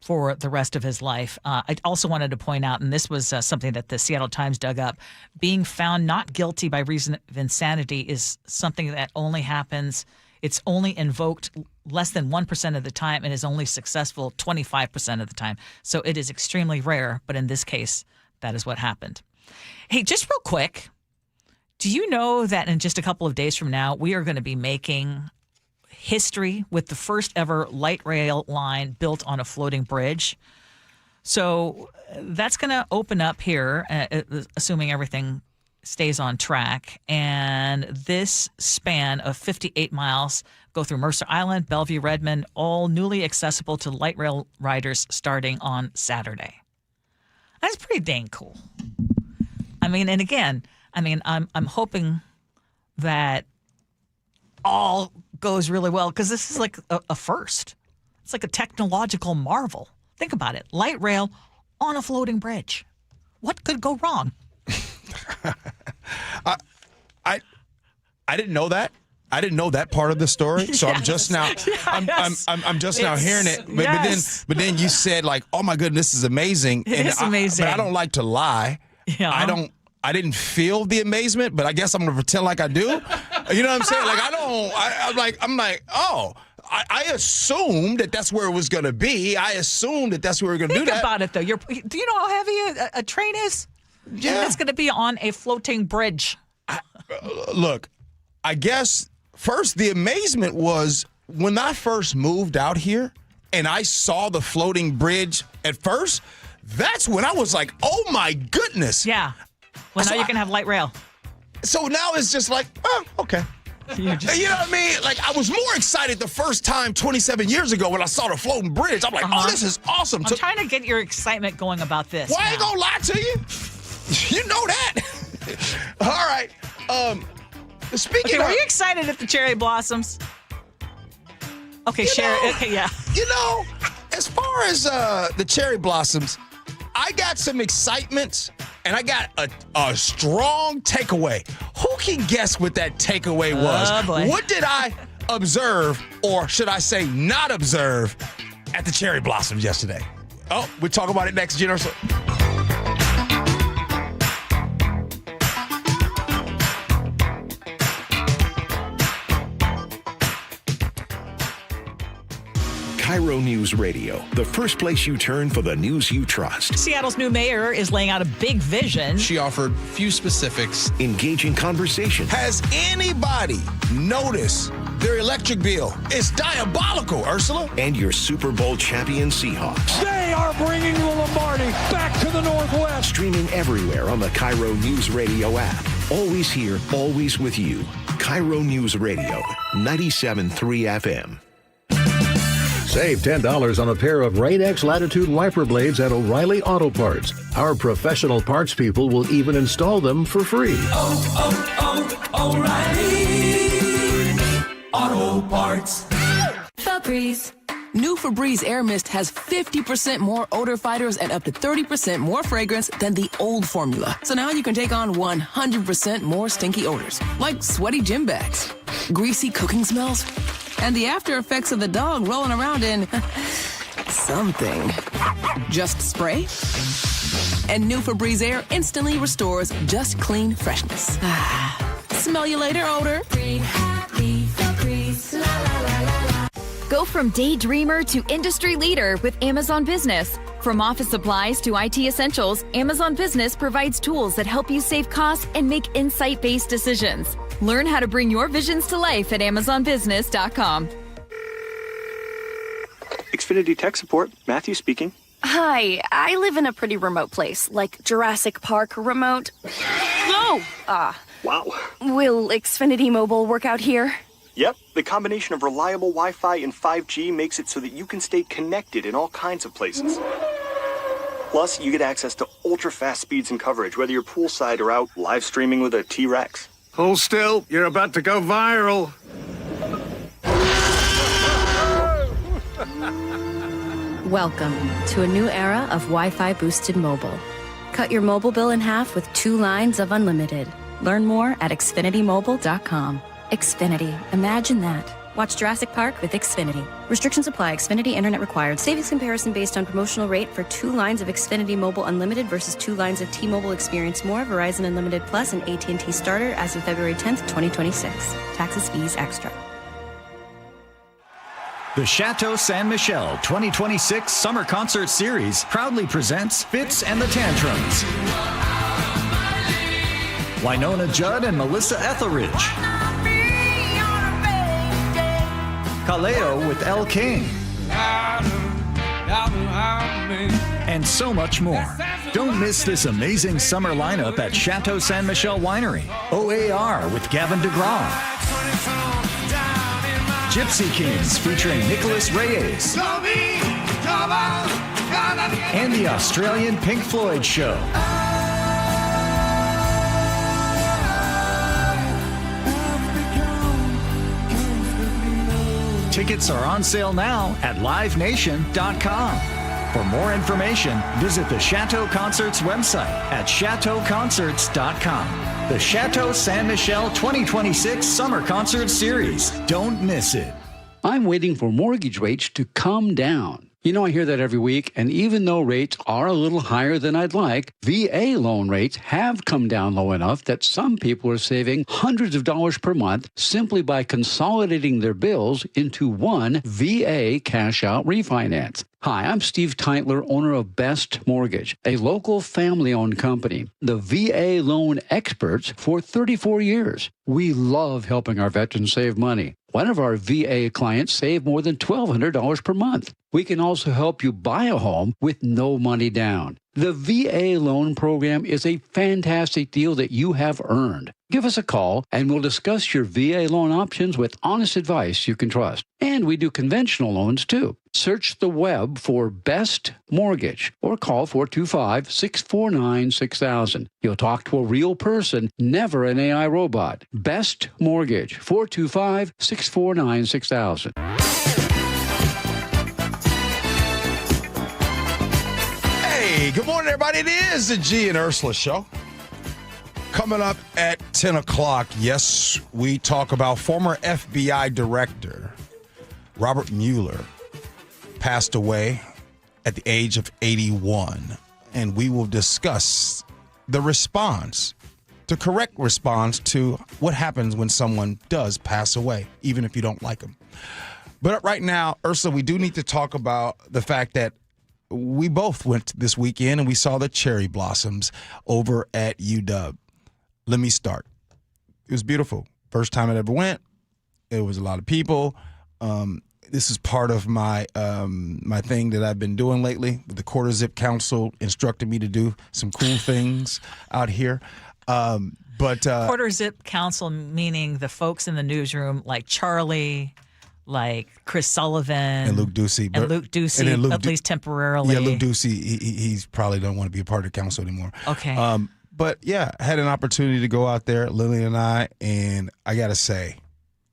for the rest of his life. I also wanted to point out, and this was something that the Seattle Times dug up, being found not guilty by reason of insanity is something that only happens. It's only invoked less than 1% of the time and is only successful 25% of the time. So it is extremely rare, but in this case, that is what happened. Hey, just real quick, do you know that in just a couple of days from now, we are going to be making history with the first ever light rail line built on a floating bridge? So that's going to open up here, assuming everything stays on track. And this span of 58 miles go through Mercer Island, Bellevue, Redmond, all newly accessible to light rail riders starting on Saturday. That's pretty dang cool. I mean, and again, I'm hoping that all goes really well because this is like a first. It's like a technological marvel. Think about it. Light rail on a floating bridge. What could go wrong?
I didn't know that. I didn't know that part of the story, so I'm just now. I'm just now hearing it. But then you said like, "Oh my goodness, this is amazing."
It's amazing.
But I don't like to lie.
Yeah.
I didn't feel the amazement, but I guess I'm gonna pretend like I do. You know what I'm saying? Like I'm like, oh. I assumed that that's where it was going to be. I assumed that that's where we were going to do that.
Think about it, though. Do you know how heavy a train is?
Yeah.
It's going to be on a floating bridge.
Look, I guess first the amazement was when I first moved out here and I saw the floating bridge at first, that's when I was like, oh, my goodness.
Yeah. Well, now you can have light rail.
So now it's just like, oh, okay. You know what I mean? Like, I was more excited the first time 27 years ago when I saw the floating bridge. I'm like, oh, this is awesome.
I'm trying to get your excitement going about this.
Well, I ain't gonna lie to you. You know that. All right. Speaking of...
were you excited at the cherry blossoms? Okay, share it. Okay, yeah.
You know, as far as the cherry blossoms, I got some excitement and I got a strong takeaway. Who can guess what that takeaway was?
Oh, boy.
What did I observe, or should I say not observe, at the cherry blossoms yesterday? Oh, we'll talk about it next, Gee Ursula.
KIRO Newsradio, the first place you turn for the news you trust.
Seattle's new mayor is laying out a big vision.
She offered few specifics.
Engaging conversation.
Has anybody noticed their electric bill? It's diabolical, Ursula.
And your Super Bowl champion Seahawks.
They are bringing the Lombardi back to the Northwest.
Streaming everywhere on the KIRO Newsradio app. Always here, always with you. KIRO Newsradio, 97.3 FM.
Save $10 on a pair of Rain-X Latitude wiper blades at O'Reilly Auto Parts. Our professional parts people will even install them for free.
O'Reilly Auto Parts.
Febreze. New Febreze Air Mist has 50% more odor fighters and up to 30% more fragrance than the old formula. So now you can take on 100% more stinky odors, like sweaty gym bags, greasy cooking smells, and the after effects of the dog rolling around in something. Just spray, and new Febreze Air instantly restores just clean freshness. Smell you later, odor.
Breathe happy, Febreze, la la la la la.
Go from daydreamer to industry leader with Amazon Business.
From office supplies to IT essentials, Amazon Business provides tools that help you save costs and make insight-based decisions. Learn how to bring your visions to life at AmazonBusiness.com.
Xfinity Tech Support, Matthew speaking.
Hi, I live in a pretty remote place, like Jurassic Park remote. No!
Wow.
Will Xfinity Mobile work out here?
Yep, the combination of reliable Wi-Fi and 5G makes it so that you can stay connected in all kinds of places. Plus, you get access to ultra-fast speeds and coverage, whether you're poolside or out live streaming with a T-Rex.
Hold still, you're about to go viral.
Welcome to a new era of Wi-Fi boosted mobile. Cut your mobile bill in half with 2 lines of unlimited. Learn more at xfinitymobile.com. Xfinity. Imagine that. Watch Jurassic Park with Xfinity. Restrictions apply. Xfinity Internet required. Savings comparison based on promotional rate for 2 lines of Xfinity Mobile Unlimited versus 2 lines of T-Mobile Experience More, Verizon Unlimited Plus, and AT&T Starter as of February 10th, 2026. Taxes, fees, extra.
The Chateau San Michel 2026 Summer Concert Series proudly presents Fitz and the Tantrums, Winona Judd and Melissa Etheridge, Kaleo with Elle King, and so much more. Don't miss this amazing summer lineup at Chateau San Michel Winery. OAR with Gavin DeGrom, Gypsy Kings featuring Nicholas Reyes, and the Australian Pink Floyd Show. Tickets are on sale now at livenation.com. For more information, visit the Chateau Concerts website at chateauconcerts.com. The Chateau San Michel 2026 Summer Concert Series. Don't miss it.
I'm waiting for mortgage rates to come down. You know, I hear that every week, and even though rates are a little higher than I'd like, VA loan rates have come down low enough that some people are saving hundreds of dollars per month simply by consolidating their bills into one VA cash-out refinance. Hi, I'm Steve Teitler, owner of Best Mortgage, a local family-owned company, the VA loan experts for 34 years. We love helping our veterans save money. One of our VA clients saved more than $1,200 per month. We can also help you buy a home with no money down. The VA loan program is a fantastic deal that you have earned. Give us a call and we'll discuss your VA loan options with honest advice you can trust. And we do conventional loans too. Search the web for Best Mortgage or call 425-649-6000. You'll talk to a real person, never an AI robot. Best Mortgage, 425-649-6000.
Hey, good morning, everybody. It is the Gee and Ursula Show. Coming up at 10 o'clock, yes, we talk about former FBI Director Robert Mueller passed away at the age of 81. And we will discuss the response, the correct response to what happens when someone does pass away, even if you don't like them. But right now, Ursula, we do need to talk about the fact that we both went this weekend and we saw the cherry blossoms over at UW. Let me start. It was beautiful. First time I ever went. It was a lot of people. This is part of my my thing that I've been doing lately. The Quarter Zip Council instructed me to do some cool things out here.
Quarter Zip Council meaning the folks in the newsroom like Charlie, like Chris Sullivan
and Luke Ducey,
at least temporarily.
Yeah, Luke Ducey, he's probably don't want to be a part of the council anymore.
Okay.
But yeah, I had an opportunity to go out there, Lily and I gotta say,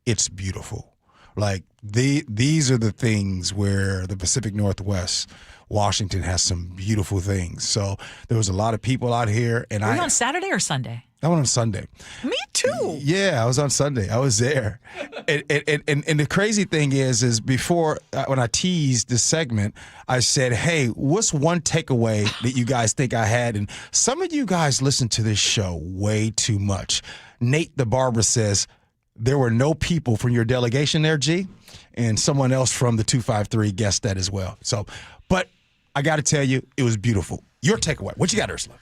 it's beautiful. Like these are the things where the Pacific Northwest, Washington has some beautiful things. So there was a lot of people out here, and
Were you on Saturday or Sunday?
I went on Sunday.
Me too.
Yeah, I was on Sunday. I was there. And the crazy thing is before, when I teased this segment, I said, hey, what's one takeaway that you guys think I had? And some of you guys listen to this show way too much. Nate the barber says, there were no people from your delegation there, G. And someone else from the 253 guessed that as well. So, but I got to tell you, it was beautiful. Your takeaway. What you got, Ursula?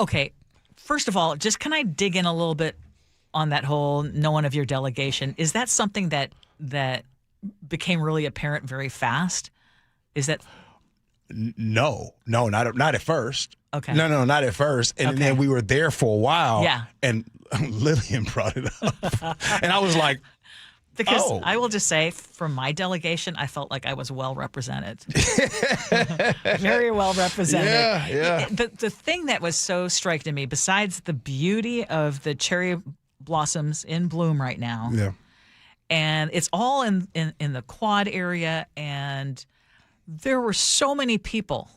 Okay. First of all, just can I dig in a little bit on that whole no one of your delegation? Is that something that became really apparent very fast? Is that...
No, not at first.
Okay.
No, not at first. And then we were there for a while.
Yeah.
And Lillian brought it up. And I was like,
because I will just say, from my delegation, I felt like I was well represented. Very well represented.
Yeah.
The thing that was so striking to me, besides the beauty of the cherry blossoms in bloom right now, and it's all in the quad area, and there were so many people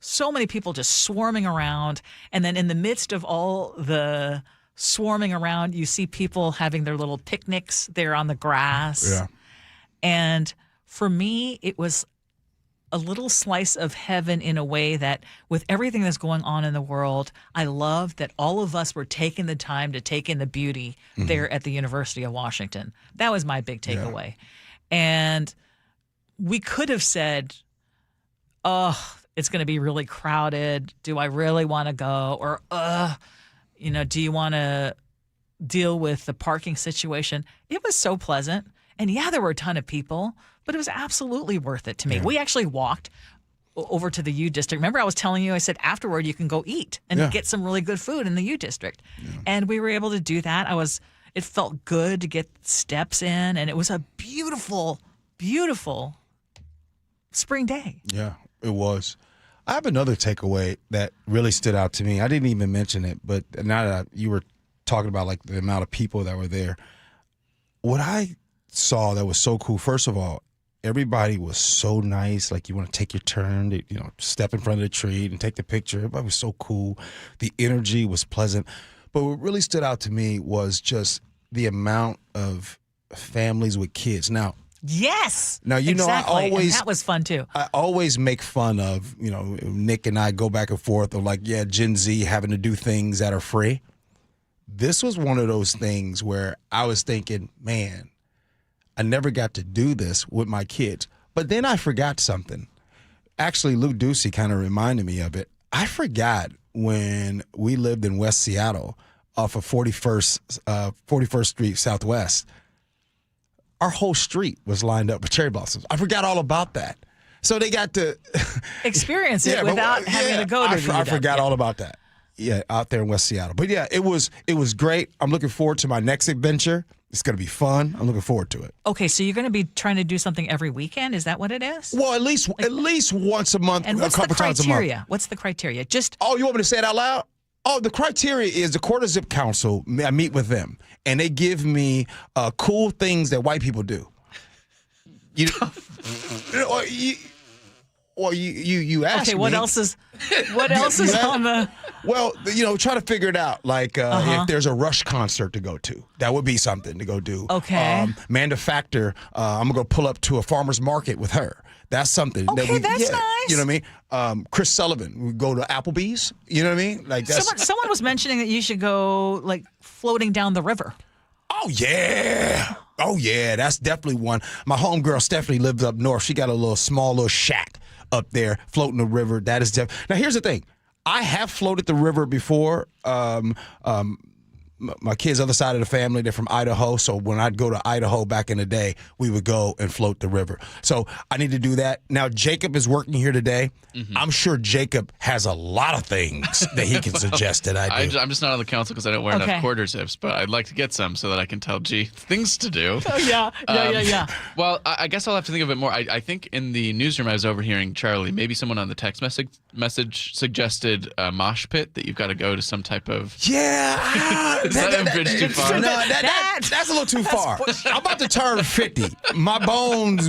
just swarming around. And then in the midst of all the swarming around, you see people having their little picnics there on the grass.
Yeah.
And for me, it was a little slice of heaven in a way that with everything that's going on in the world, I love that all of us were taking the time to take in the beauty there at the University of Washington. That was my big takeaway. And we could have said, oh, it's going to be really crowded. Do I really want to go? Or, do you want to deal with the parking situation? It was so pleasant. And yeah, there were a ton of people, but it was absolutely worth it to me. We actually walked over to the U District. Remember I was telling you, I said afterward you can go eat and get some really good food in the U District. And we were able to do that. It felt good to get steps in, and it was a beautiful, beautiful spring day.
Yeah, it was. I have another takeaway that really stood out to me. I didn't even mention it, but now that you were talking about like the amount of people that were there, what I saw that was so cool, first of all, everybody was so nice. Like you want to take your turn, to, step in front of the tree and take the picture. Everybody was so cool. The energy was pleasant. But what really stood out to me was just the amount of families with kids. Now,
yes.
Now,
exactly. And that was fun too.
I always make fun of, Nick and I go back and forth of like, Gen Z having to do things that are free. This was one of those things where I was thinking, man, I never got to do this with my kids. But then I forgot something. Actually, Luke Ducey kind of reminded me of it. I forgot when we lived in West Seattle off of 41st Street Southwest. Our whole street was lined up with cherry blossoms. I forgot all about that. So they got to
experience it without having to go to
I forgot all about that. Yeah, out there in West Seattle. But yeah, it was great. I'm looking forward to my next adventure. It's going to be fun. I'm looking forward to it.
Okay, so you're going to be trying to do something every weekend? Is that what it is?
Well, at least once a month,
and
a couple times a month.
What's the criteria?
Oh, you want me to say it out loud? Oh, the criteria is the Quarter Zip Council. I meet with them, and they give me cool things that white people do. You asked me.
Okay, what else is on the...
Well, try to figure it out. Like if there's a Rush concert to go to, that would be something to go do.
Okay.
Manda Factor, I'm going to go pull up to a farmer's market with her. That's something.
Okay, that's nice.
You know what I mean? Chris Sullivan, we go to Applebee's. You know what I mean? Like that's...
Someone was mentioning that you should go like floating down the river.
Oh, yeah. That's definitely one. My homegirl, Stephanie, lives up north. She got a small little shack up there floating the river. That is definitely. Now, here's the thing. I have floated the river before. My kids' other side of the family, they're from Idaho. So when I'd go to Idaho back in the day, we would go and float the river. So I need to do that. Now, Jacob is working here today. Mm-hmm. I'm sure Jacob has a lot of things that he can suggest that I do.
I'm just not on the council because I don't wear enough quarter zips, but I'd like to get some so that I can tell G things to do.
Oh, yeah.
Well, I guess I'll have to think of it more. I think in the newsroom I was overhearing Charlie, maybe someone on the text message suggested a mosh pit that you've got to go to some type of...
Yeah.
Is that bridge too far?
No, that's a little too far. I'm about to turn 50. My bones,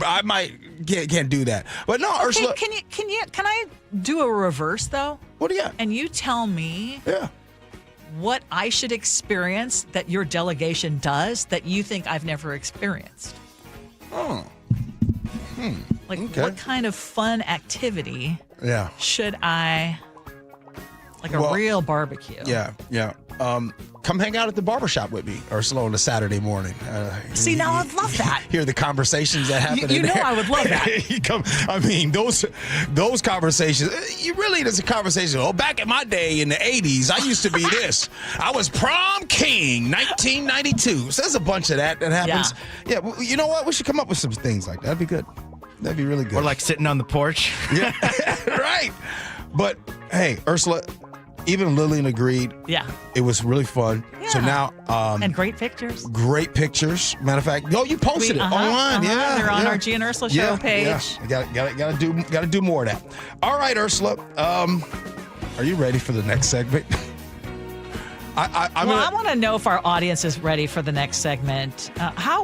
I might can't do that. But no,
okay,
Ursula.
Can I do a reverse though?
What do you got?
And you tell me what I should experience that your delegation does that you think I've never experienced.
Oh.
Like what kind of fun activity should I... Like a real barbecue.
Yeah. come hang out at the barbershop with me, Ursula, on a Saturday morning.
See, now I'd love that.
Hear the conversations that happen
You
in
know
there.
I would love that.
Those conversations, there's a conversation. Oh, back in my day in the 80s, I used to be this. I was prom king, 1992. So there's a bunch of that happens. Yeah, well, you know what? We should come up with some things like that. That'd be good. That'd be really good.
Or like sitting on the porch.
Yeah, right. But, hey, Ursula, even Lillian agreed.
Yeah.
It was really fun.
Yeah.
So now.
And great pictures.
Great pictures. Matter of fact, you posted it online. Yeah.
They're on our Gee and Ursula Show page.
Yeah. Gotta do more of that. All right, Ursula. Are you ready for the next segment?
I want to know if our audience is ready for the next segment.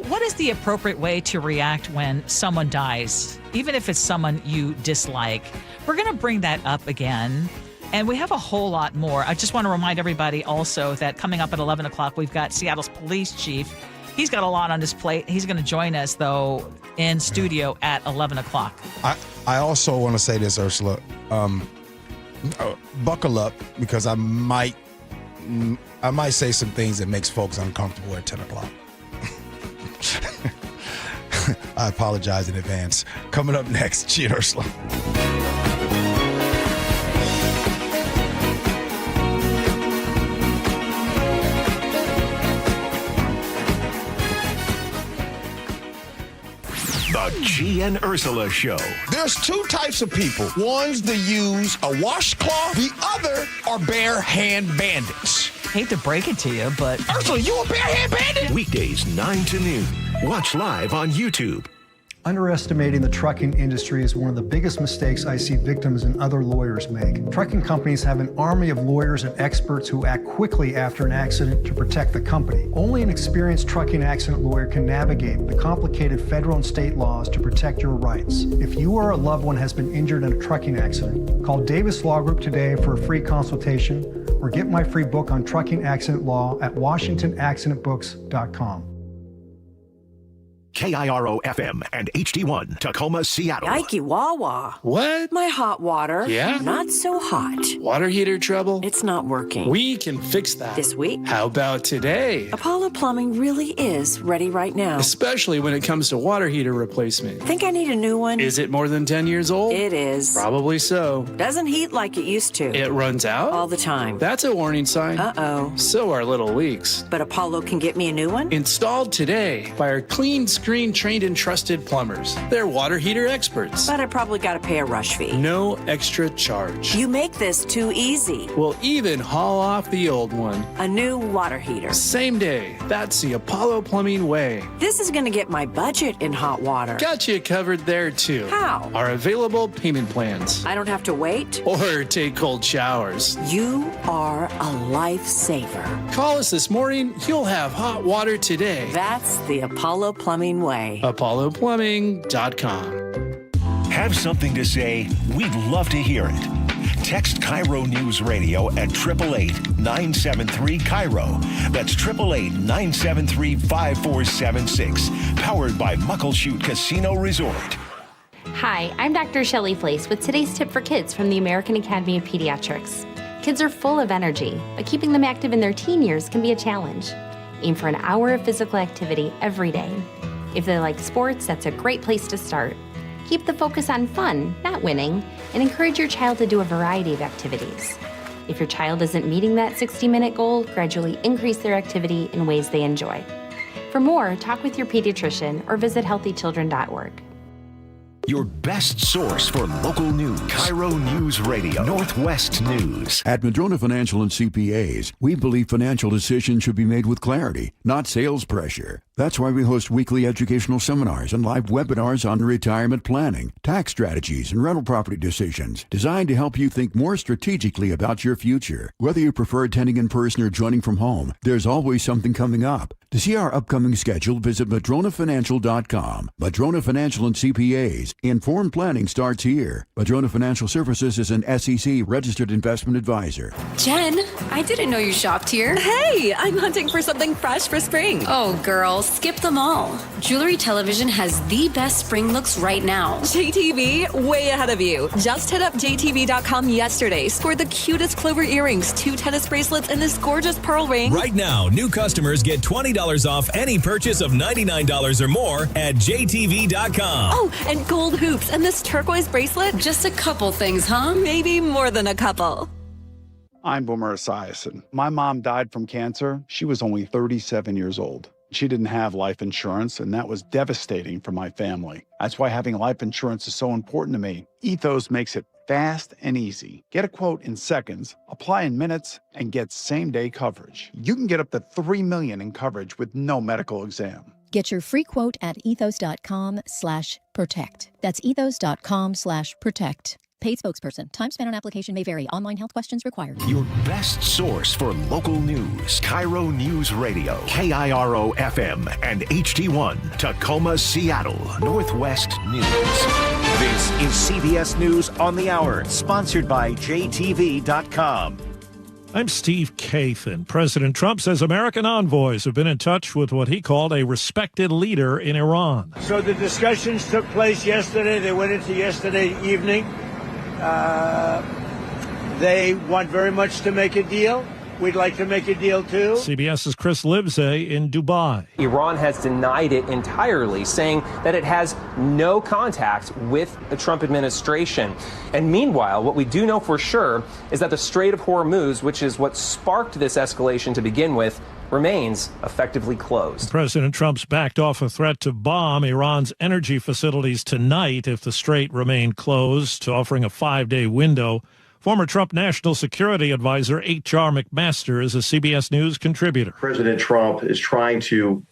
What is the appropriate way to react when someone dies, even if it's someone you dislike? We're going to bring that up again. And we have a whole lot more. I just want to remind everybody also that coming up at 11 o'clock, we've got Seattle's police chief. He's got a lot on his plate. He's going to join us, though, in studio at 11 o'clock.
I also want to say this, Ursula. Buckle up, because I might say some things that makes folks uncomfortable at 10 o'clock. I apologize in advance. Coming up next, Gee and Ursula.
The Gee and Ursula Show.
There's two types of people. One's that use a washcloth. The other are bare hand bandits.
Hate to break it to you, but
Ursula, you a bare hand bandit?
Weekdays 9 to noon. Watch live on YouTube.
Underestimating the trucking industry is one of the biggest mistakes I see victims and other lawyers make. Trucking companies have an army of lawyers and experts who act quickly after an accident to protect the company. Only an experienced trucking accident lawyer can navigate the complicated federal and state laws to protect your rights. If you or a loved one has been injured in a trucking accident, call Davis Law Group today for a free consultation or get my free book on trucking accident law at WashingtonAccidentBooks.com.
KIRO FM and HD1 Tacoma, Seattle.
Yikey Wawa.
What?
My hot water.
Yeah?
Not so hot.
Water heater trouble?
It's not working.
We can fix that.
This week?
How about today?
Apollo Plumbing really is ready right now.
Especially when it comes to water heater replacement.
Think I need a new one?
Is it more than 10 years old?
It is.
Probably so.
Doesn't heat like it used to.
It runs out?
All the time.
That's a warning sign.
Uh-oh.
So are little leaks.
But Apollo can get me a new one?
Installed today by our clean screen trained and trusted plumbers. They're water heater experts.
But I probably got to pay a rush fee.
No extra charge.
You make this too easy.
We'll even haul off the old one.
A new water heater.
Same day. That's the Apollo Plumbing way.
This is going to get my budget in hot water.
Got you covered there too.
How?
Our available payment plans.
I don't have to wait?
Or take cold showers.
You are a lifesaver.
Call us this morning. You'll have hot water today.
That's the Apollo Plumbing way.
ApolloPlumbing.com.
Have something to say? We'd love to hear it. Text KIRO News Radio at 888-973-KIRO. That's 888-973-5476. Powered by Muckleshoot Casino Resort.
Hi, I'm Dr. Shelley Flace with today's tip for kids from the American Academy of Pediatrics. Kids are full of energy, but keeping them active in their teen years can be a challenge. Aim for an hour of physical activity every day. If they like sports, that's a great place to start. Keep the focus on fun, not winning, and encourage your child to do a variety of activities. If your child isn't meeting that 60-minute goal, gradually increase their activity in ways they enjoy. For more, talk with your pediatrician or visit healthychildren.org.
Your best source for local news. KIRO News Radio. Northwest News.
At Madrona Financial and CPAs, we believe financial decisions should be made with clarity, not sales pressure. That's why we host weekly educational seminars and live webinars on retirement planning, tax strategies, and rental property decisions, designed to help you think more strategically about your future. Whether you prefer attending in person or joining from home, there's always something coming up. To see our upcoming schedule, visit MadronaFinancial.com. Madrona Financial and CPAs. Informed planning starts here. Madrona Financial Services is an SEC registered investment advisor.
Jen, I didn't know you shopped here.
Hey, I'm hunting for something fresh for spring.
Oh, girl, skip them all. Jewelry Television has the best spring looks right now.
JTV, way ahead of you. Just hit up JTV.com yesterday. Scored the cutest clover earrings, 2 tennis bracelets, and this gorgeous pearl ring.
Right now, new customers get $20 off any purchase of $99 or more at JTV.com.
Oh, and gold hoops and this turquoise bracelet.
Just a couple things, huh?
Maybe more than a couple.
I'm Boomer Esiason. My mom died from cancer. She was only 37 years old. She didn't have life insurance, and that was devastating for my family. That's why having life insurance is so important to me. Ethos makes it fast and easy. Get a quote in seconds, apply in minutes, and get same-day coverage. You can get up to $3 million in coverage with no medical exam.
Get your free quote at ethos.com/protect. That's ethos.com/protect. Paid spokesperson. Time spent on application may vary. Online health questions required.
Your best source for local news. KIRO News Radio. KIRO FM and HD1. Tacoma, Seattle. Northwest News.
This is CBS News on the Hour, sponsored by JTV.com.
I'm Steve Kathan. President Trump says American envoys have been in touch with what he called a respected leader in Iran.
So the discussions took place yesterday. They went into yesterday evening. They want very much to make a deal. We'd like to make a deal, too.
CBS's Chris Livesay in Dubai.
Iran has denied it entirely, saying that it has no contact with the Trump administration. And meanwhile, what we do know for sure is that the Strait of Hormuz, which is what sparked this escalation to begin with, remains effectively closed.
President Trump's backed off a threat to bomb Iran's energy facilities tonight if the strait remained closed, offering a 5-day window. Former Trump National Security Advisor H.R. McMaster is a CBS News contributor.
President Trump is trying to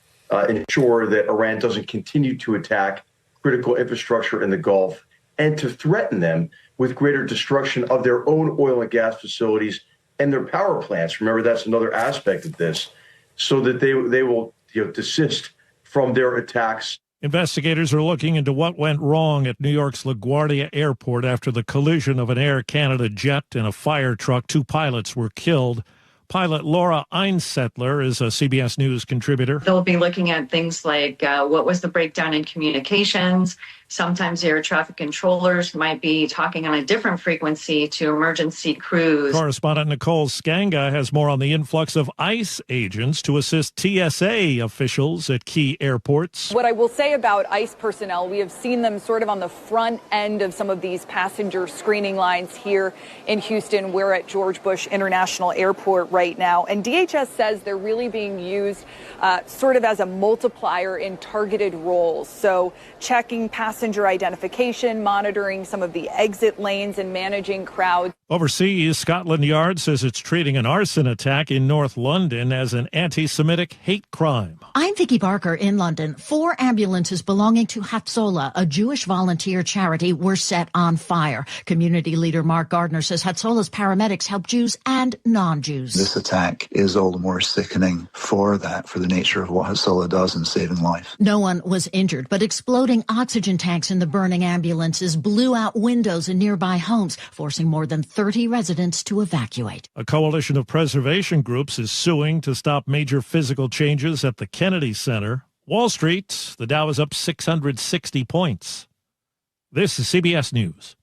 ensure that Iran doesn't continue to attack critical infrastructure in the Gulf and to threaten them with greater destruction of their own oil and gas facilities and their power plants. Remember, that's another aspect of this, so that they will desist from their attacks.
Investigators are looking into what went wrong at New York's LaGuardia Airport after the collision of an Air Canada jet and a fire truck. 2 pilots were killed. Pilot Laura Einsettler is a CBS News contributor.
They'll be looking at things like what was the breakdown in communications. Sometimes air traffic controllers might be talking on a different frequency to emergency crews.
Correspondent Nicole Skanga has more on the influx of ICE agents to assist TSA officials at key airports.
What I will say about ICE personnel, we have seen them sort of on the front end of some of these passenger screening lines here in Houston. We're at George Bush International Airport right now. And DHS says they're really being used sort of as a multiplier in targeted roles. So checking passenger identification, monitoring some of the exit lanes, and managing crowds.
Overseas, Scotland Yard says it's treating an arson attack in North London as an anti-Semitic hate crime.
I'm Vicky Barker in London. 4 ambulances belonging to Hatzolah, a Jewish volunteer charity, were set on fire. Community leader Mark Gardner says Hatzolah's paramedics help Jews and non-Jews.
This attack is all the more sickening for the nature of what Hatzolah does in saving life.
No one was injured, but exploding oxygen tanks in the burning ambulances blew out windows in nearby homes, forcing more than 30 residents to evacuate.
A coalition of preservation groups is suing to stop major physical changes at the Kennedy Center. Wall Street, the Dow is up 660 points. This is CBS News.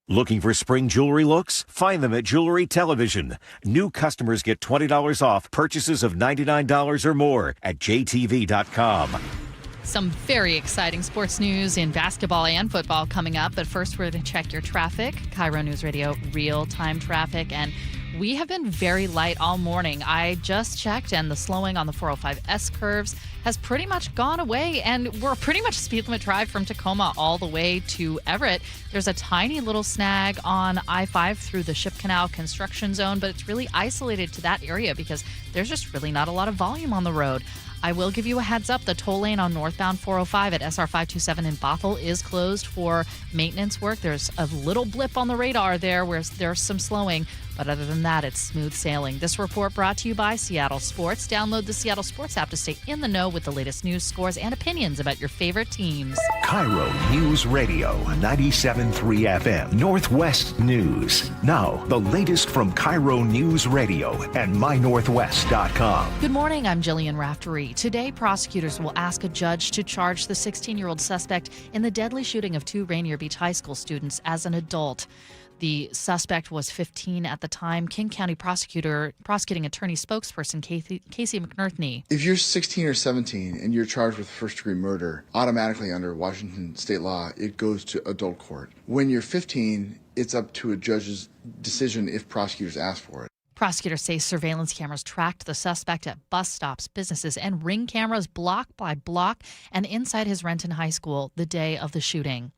Looking for spring jewelry looks? Find them at Jewelry Television. New customers get $20 off purchases of $99 or more at JTV.com.
Some very exciting sports news in basketball and football coming up. But first, we're going to check your traffic. KIRO News Radio real-time traffic. And we have been very light all morning. I just checked, and the slowing on the 405S curves has pretty much gone away. And we're pretty much speed limit drive from Tacoma all the way to Everett. There's a tiny little snag on I-5 through the Ship Canal construction zone, but it's really isolated to that area because there's just really not a lot of volume on the road. I will give you a heads up. The toll lane on northbound 405 at SR 527 in Bothell is closed for maintenance work. There's a little blip on the radar there where there's some slowing. But other than that, it's smooth sailing. This report brought to you by Seattle Sports. Download the Seattle Sports app to stay in the know with the latest news, scores, and opinions about your favorite teams.
KIRO News Radio 97.3 FM Northwest News. Now, the latest from KIRO News Radio and mynorthwest.com.
Good morning, I'm Jillian Raftery. Today, prosecutors will ask a judge to charge the 16-year-old suspect in the deadly shooting of 2 Rainier Beach High School students as an adult. The suspect was 15 at the time. King County prosecuting attorney spokesperson Casey McNerney.
If you're 16 or 17 and you're charged with first-degree murder, automatically under Washington state law, it goes to adult court. When you're 15, it's up to a judge's decision if prosecutors ask for it.
Prosecutors say surveillance cameras tracked the suspect at bus stops, businesses, and ring cameras block by block and inside his Renton High School the day of the shooting.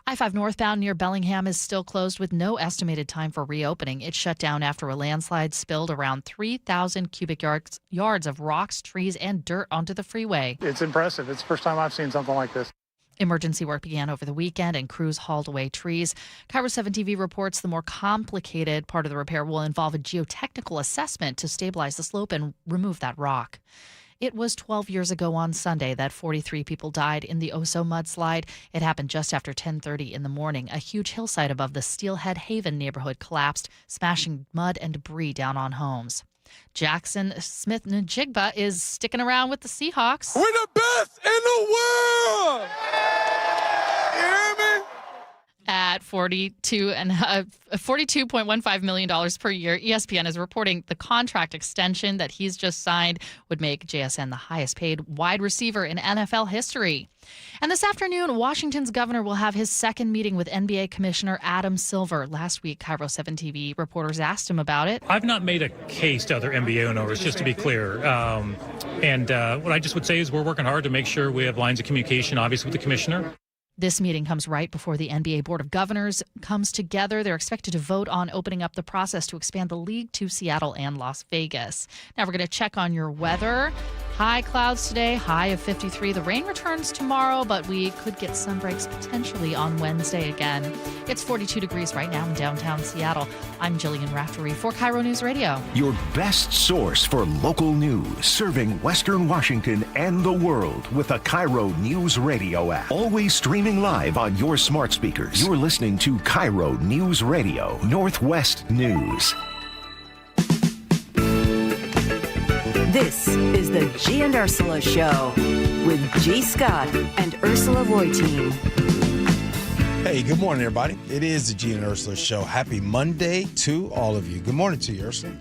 I-5 northbound near Bellingham is still closed with no estimated time for reopening. It shut down after a landslide spilled around 3,000 cubic yards of rocks, trees, and dirt onto the freeway.
It's impressive. It's the first time I've seen something like this.
Emergency work began over the weekend and crews hauled away trees. KIRO 7 TV reports the more complicated part of the repair will involve a geotechnical assessment to stabilize the slope and remove that rock. It was 12 years ago on Sunday that 43 people died in the Oso mudslide. It happened just after 10:30 in the morning. A huge hillside above the Steelhead Haven neighborhood collapsed, smashing mud and debris down on homes. Jackson Smith-Njigba is sticking around with the Seahawks.
We're the best in the world! You hear me?
At $42.15 million per year, ESPN is reporting the contract extension that he's just signed would make JSN the highest paid wide receiver in NFL history. And this afternoon, Washington's governor will have his second meeting with NBA Commissioner Adam Silver. Last week, KIRO 7 TV reporters asked him about it.
I've not made a case to other NBA owners, just to be clear. What I just would say is we're working hard to make sure we have lines of communication, obviously, with the commissioner.
This meeting comes right before the NBA Board of Governors comes together. They're expected to vote on opening up the process to expand the league to Seattle and Las Vegas. Now we're going to check on your weather. High clouds today, high of 53. The rain returns tomorrow, but we could get sun breaks potentially on Wednesday again. It's 42 degrees right now in downtown Seattle. I'm Jillian Raftery for KIRO News Radio.
Your best source for local news, serving Western Washington and the world with the KIRO News Radio app. Always streaming live on your smart speakers. You're listening to KIRO News Radio, Northwest News.
This is the Gee and Ursula Show with G. Scott and Ursula Reutin.
Hey, good morning, everybody. It is the Gee and Ursula Show. Happy Monday to all of you. Good morning to you, Ursula.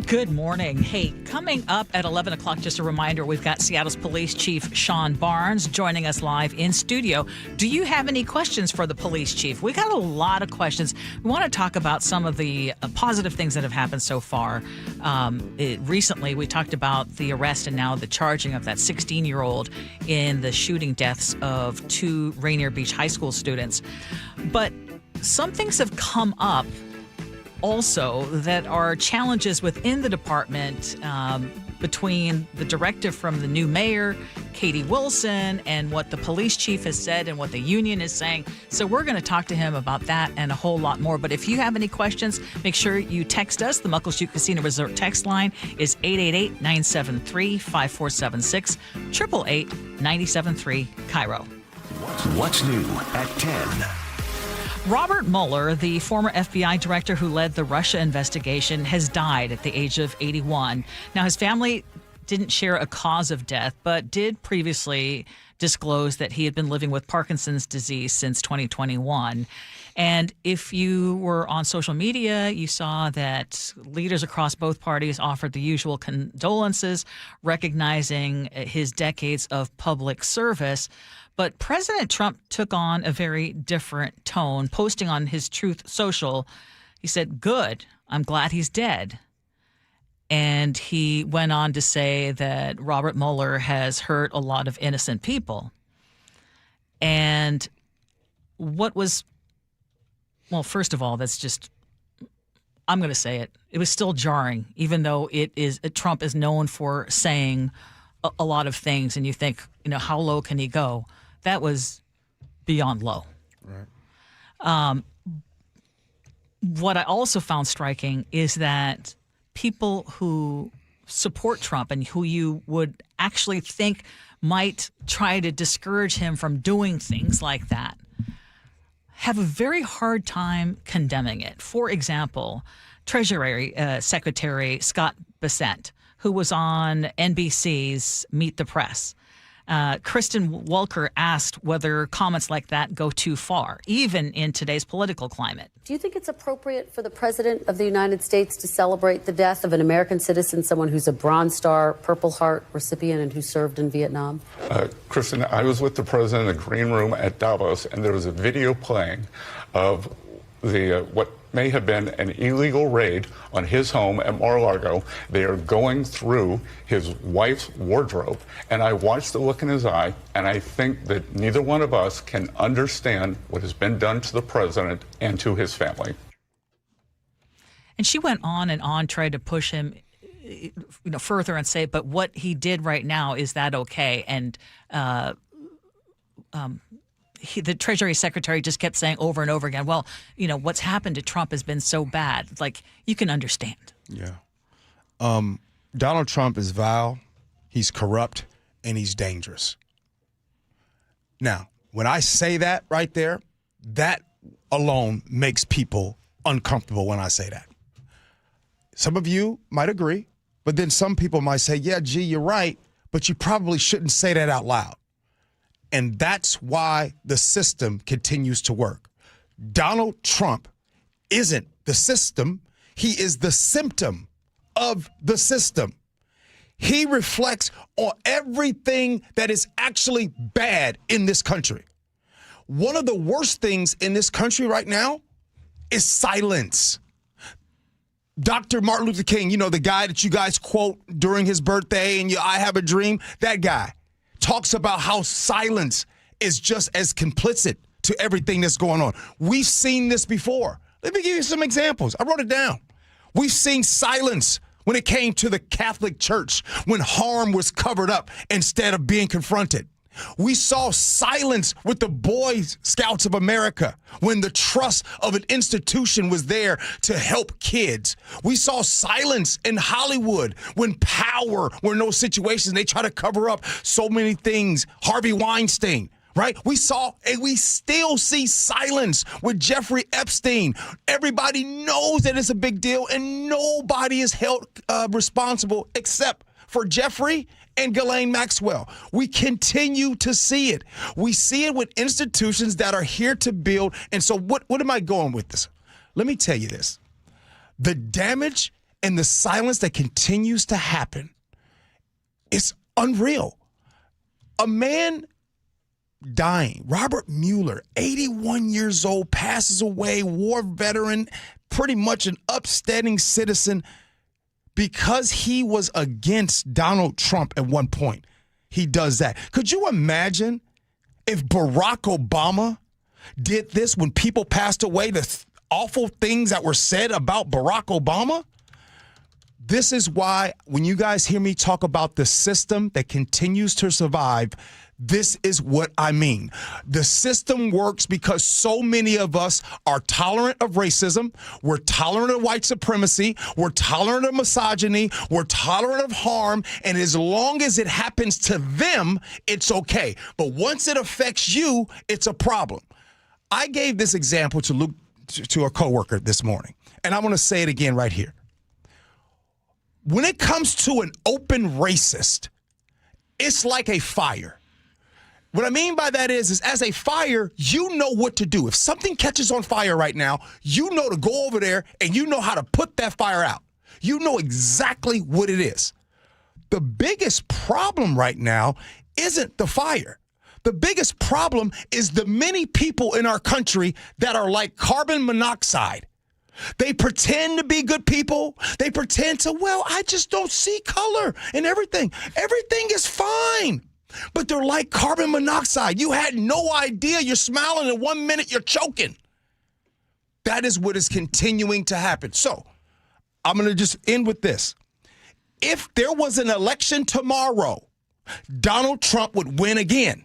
Good morning. Hey, coming up at 11 o'clock, just a reminder, we've got Seattle's Police Chief Sean Barnes joining us live in studio. Do you have any questions for the police chief? We got a lot of questions. We want to talk about some of the positive things that have happened so far. Recently, we talked about the arrest and now the charging of that 16-year-old in the shooting deaths of 2 Rainier Beach High School students. But some things have come up also that are challenges within the department between the directive from the new mayor, Katie Wilson, and what the police chief has said and what the union is saying. So we're going to talk to him about that and a whole lot more. But if you have any questions, make sure you text us. The Muckleshoot Casino Resort text line is 888-973-5476, 888-973 KIRO.
What's new at 10?
Robert Mueller, the former FBI director who led the Russia investigation, has died at the age of 81. Now, his family didn't share a cause of death, but did previously disclose that he had been living with Parkinson's disease since 2021. And if you were on social media, you saw that leaders across both parties offered the usual condolences, recognizing his decades of public service. But President Trump took on a very different tone, posting on his Truth Social. He said, "Good, I'm glad he's dead." And he went on to say that Robert Mueller has hurt a lot of innocent people. And what was, well, first of all, that's just, I'm going to say it. It was still jarring, even though Trump is known for saying a lot of things, and you think, how low can he go? That was beyond low.
Right.
What I also found striking is that people who support Trump and who you would actually think might try to discourage him from doing things like that have a very hard time condemning it. For example, Treasury Secretary Scott Bessent, who was on NBC's Meet the Press. Kristen Welker asked whether comments like that go too far, even in today's political climate.
Do you think it's appropriate for the President of the United States to celebrate the death of an American citizen, someone who's a Bronze Star, Purple Heart recipient and who served in Vietnam?
Kristen, I was with the President in the green room at Davos, and there was a video playing of what may have been an illegal raid on his home at Mar-a-Lago. They are going through his wife's wardrobe, and I watched the look in his eye, and I think that neither one of us can understand what has been done to the president and to his family.
And she went on and on, tried to push him further and say, but what he did right now, is that okay? And the Treasury Secretary just kept saying over and over again, well, what's happened to Trump has been so bad. Like, you can understand.
Yeah. Donald Trump is vile, he's corrupt, and he's dangerous. Now, when I say that right there, that alone makes people uncomfortable when I say that. Some of you might agree, but then some people might say, yeah, gee, you're right, but you probably shouldn't say that out loud. And that's why the system continues to work. Donald Trump isn't the system. He is the symptom of the system. He reflects on everything that is actually bad in this country. One of the worst things in this country right now is silence. Dr. Martin Luther King, the guy that you guys quote during his birthday and I Have a Dream, that guy talks about how silence is just as complicit to everything that's going on. We've seen this before. Let me give you some examples. I wrote it down. We've seen silence when it came to the Catholic Church, when harm was covered up instead of being confronted. We saw silence with the Boy Scouts of America when the trust of an institution was there to help kids. We saw silence in Hollywood when power were no situations. They try to cover up so many things. Harvey Weinstein, right? We saw and we still see silence with Jeffrey Epstein. Everybody knows that it's a big deal and nobody is held responsible except for Jeffrey and Ghislaine Maxwell. We continue to see it. We see it with institutions that are here to build. And so what am I going with this? Let me tell you this. The damage and the silence that continues to happen is unreal. A man dying, Robert Mueller, 81 years old, passes away, war veteran, pretty much an upstanding citizen, because he was against Donald Trump at one point. He does that. Could you imagine if Barack Obama did this when people passed away, the awful things that were said about Barack Obama? This is why when you guys hear me talk about the system that continues to survive, this is what I mean. The system works because so many of us are tolerant of racism. We're tolerant of white supremacy. We're tolerant of misogyny. We're tolerant of harm. And as long as it happens to them, it's okay. But once it affects you, it's a problem. I gave this example to Luke, to a coworker this morning, and I want to say it again right here. When it comes to an open racist, it's like a fire. What I mean by that is as a fire, you know what to do. If something catches on fire right now, you know to go over there and you know how to put that fire out. You know exactly what it is. The biggest problem right now isn't the fire. The biggest problem is the many people in our country that are like carbon monoxide. They pretend to be good people. They pretend to, I just don't see color in everything. Everything is fine. But they're like carbon monoxide. You had no idea. You're smiling, and 1 minute you're choking. That is what is continuing to happen. So I'm going to just end with this. If there was an election tomorrow Donald Trump would win again.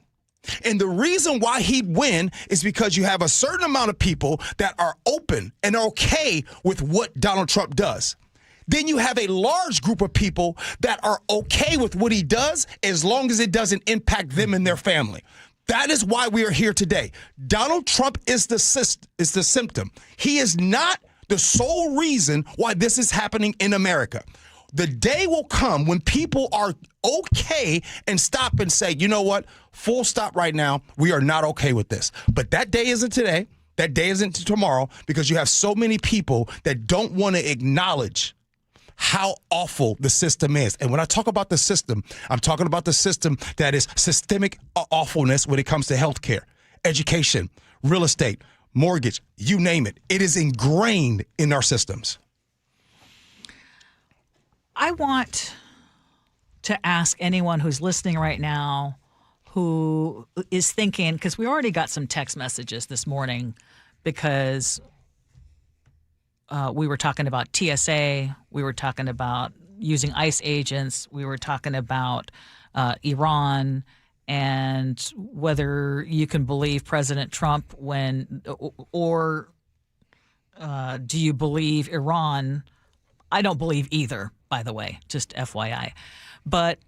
And the reason why he'd win is because you have a certain amount of people that are open and are okay with what Donald Trump does. Then you have a large group of people that are okay with what he does as long as it doesn't impact them and their family. That is why we are here today. Donald Trump is the symptom. He is not the sole reason why this is happening in America. The day will come when people are okay and stop and say, you know what, full stop right now. We are not okay with this. But that day isn't today. That day isn't tomorrow because you have so many people that don't want to acknowledge how awful the system is. And when I talk about the system, I'm talking about the system that is systemic awfulness when it comes to healthcare, education, real estate, mortgage, you name it. It is ingrained in our systems.
I want to ask anyone who's listening right now who is thinking, because we already got some text messages this morning because we were talking about TSA, we were talking about using ICE agents, we were talking about Iran, and whether you can believe President Trump or do you believe Iran? I don't believe either, by the way, just FYI. But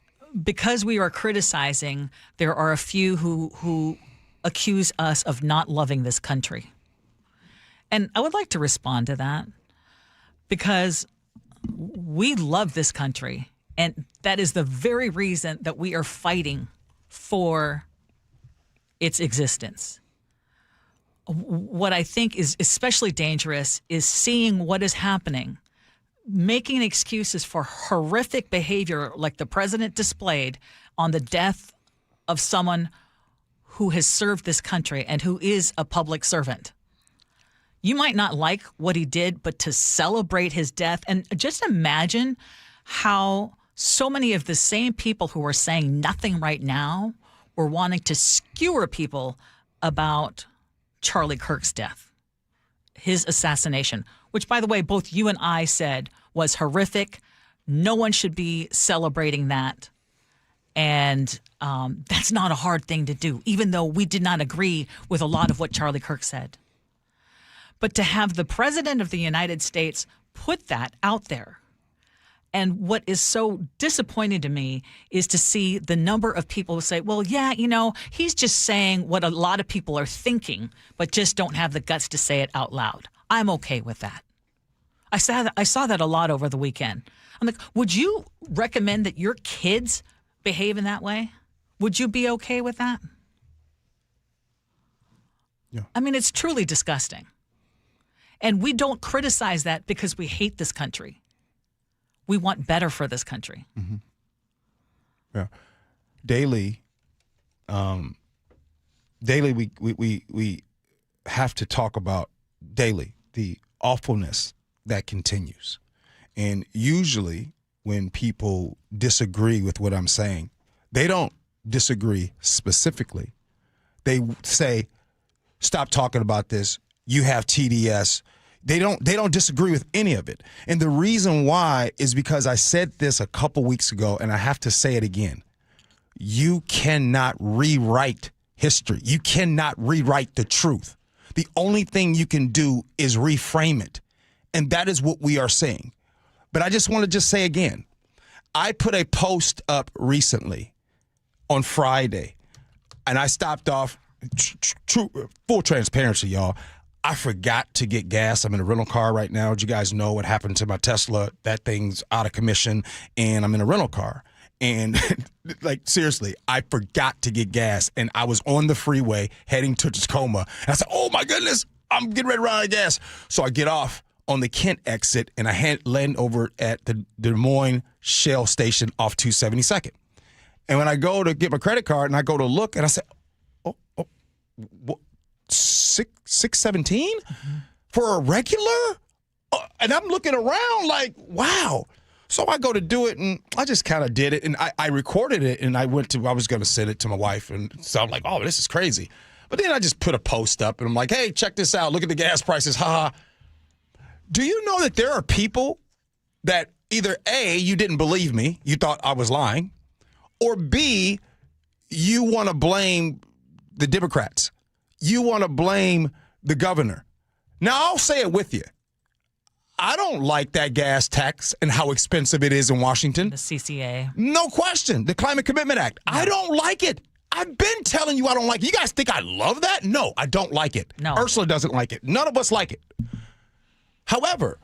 because we are criticizing, there are a few who accuse us of not loving this country. And I would like to respond to that because we love this country. And that is the very reason that we are fighting for its existence. What I think is especially dangerous is seeing what is happening, making excuses for horrific behavior like the president displayed on the death of someone who has served this country and who is a public servant. You might not like what he did, but to celebrate his death, and just imagine how so many of the same people who are saying nothing right now were wanting to skewer people about Charlie Kirk's death, his assassination, which, by the way, both you and I said was horrific. No one should be celebrating that. And that's not a hard thing to do, even though we did not agree with a lot of what Charlie Kirk said. But to have the president of the United States put that out there. And what is so disappointing to me is to see the number of people who say, well, yeah, he's just saying what a lot of people are thinking, but just don't have the guts to say it out loud. I'm okay with that. I saw that a lot over the weekend. I'm like, would you recommend that your kids behave in that way? Would you be okay with that?
Yeah.
I mean, it's truly disgusting. And we don't criticize that because we hate this country. We want better for this country.
Mm-hmm. Yeah. Daily, we have to talk about daily the awfulness that continues. And usually when people disagree with what I'm saying, they don't disagree specifically. They say, stop talking about this. You have TDS. They don't disagree with any of it. And the reason why is because I said this a couple weeks ago, and I have to say it again. You cannot rewrite history. You cannot rewrite the truth. The only thing you can do is reframe it. And that is what we are saying. But I just want to say again, I put a post up recently on Friday, and I stopped off, full transparency, y'all. I forgot to get gas. I'm in a rental car right now. Did you guys know what happened to my Tesla? That thing's out of commission, and I'm in a rental car. And, seriously, I forgot to get gas, and I was on the freeway heading to Tacoma. And I said, oh, my goodness, I'm getting ready to run out of gas. So I get off on the Kent exit, and I land over at the Des Moines Shell station off 272nd. And when I go to get my credit card, and I go to look, and I say, what? 617 for a regular? And I'm looking around like, wow. So I go to do it, and I just kind of did it, and I recorded it, and I was going to send it to my wife, and so I'm like, oh, this is crazy. But then I just put a post up, and I'm like, hey, check this out. Look at the gas prices. Ha. Do you know that there are people that either A, you didn't believe me, you thought I was lying, Or B, you want to blame the Democrats. You want to blame the governor. Now, I'll say it with you. I don't like that gas tax and how expensive it is in Washington.
The CCA.
No question. The Climate Commitment Act. I don't like it. I've been telling you I don't like it. You guys think I love that? No, I don't like it.
No.
Ursula doesn't like it. None of us like it. However,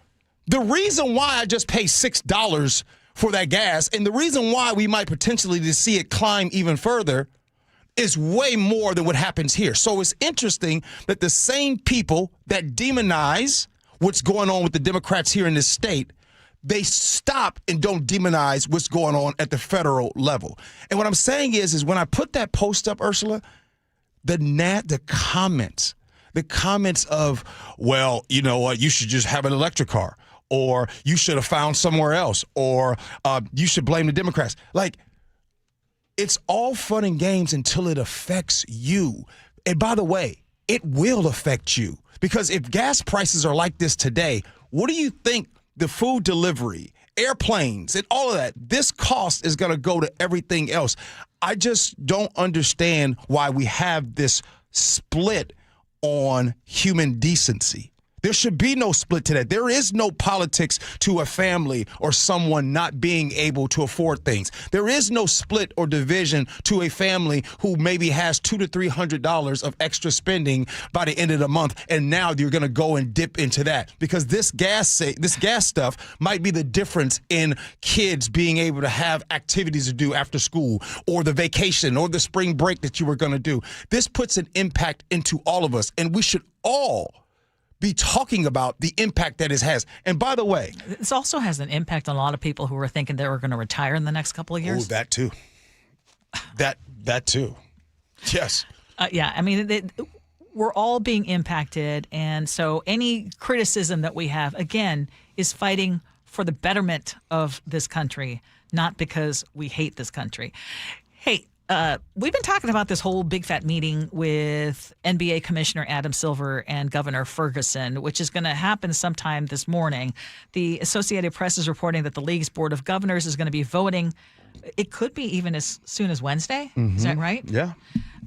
the reason why I just pay $6 for that gas and the reason why we might potentially see it climb even further is way more than what happens here. So it's interesting that the same people that demonize what's going on with the Democrats here in this state, they stop and don't demonize what's going on at the federal level. And what I'm saying is when I put that post up, Ursula, the comments of, well, you know what, you should just have an electric car, or you should have found somewhere else, or you should blame the Democrats. Like, it's all fun and games until it affects you. And by the way, it will affect you. Because if gas prices are like this today, what do you think the food delivery, airplanes, and all of that, this cost is going to go to everything else. I just don't understand why we have this split on human decency. There should be no split to that. There is no politics to a family or someone not being able to afford things. There is no split or division to a family who maybe has $200 to $300 of extra spending by the end of the month, and now you're going to go and dip into that because this gas stuff might be the difference in kids being able to have activities to do after school, or the vacation, or the spring break that you were going to do. This puts an impact into all of us, and we should all be talking about the impact that it has. And by the way,
this also has an impact on a lot of people who are thinking they were going to retire in the next couple of years.
Oh, that too. That too. Yes.
Yeah, I mean, we're all being impacted. And so any criticism that we have, again, is fighting for the betterment of this country, not because we hate this country. Hey, we've been talking about this whole big fat meeting with NBA Commissioner Adam Silver and Governor Ferguson, which is going to happen sometime this morning. The Associated Press is reporting that the league's Board of Governors is going to be voting. It could be even as soon as Wednesday. Mm-hmm. Is that right?
Yeah.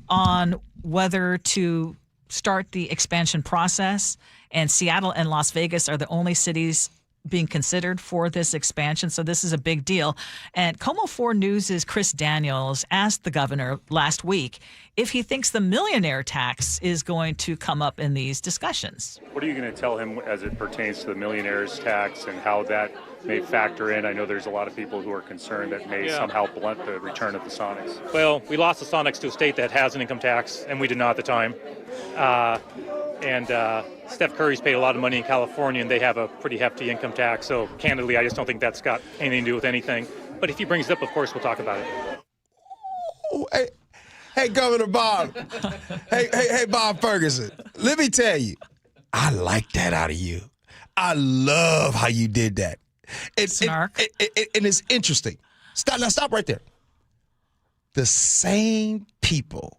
On whether to start the expansion process. And Seattle and Las Vegas are the only cities being considered for this expansion. So this is a big deal. And Como 4 News' Chris Daniels asked the governor last week if he thinks the millionaire tax is going to come up in these discussions.
What are you going to tell him as it pertains to the millionaire's tax and how that may factor in? I know there's a lot of people who are concerned that may somehow blunt the return of the Sonics.
Well, we lost the Sonics to a state that has an income tax, and we did not at the time. And Steph Curry's paid a lot of money in California, and they have a pretty hefty income tax. So, candidly, I just don't think that's got anything to do with anything. But if he brings it up, of course, we'll talk about it.
Oh, hey, Governor Bob. hey, Bob Ferguson. Let me tell you, I like that out of you. I love how you did that.
Snark.
And it's interesting. Stop right there. The same people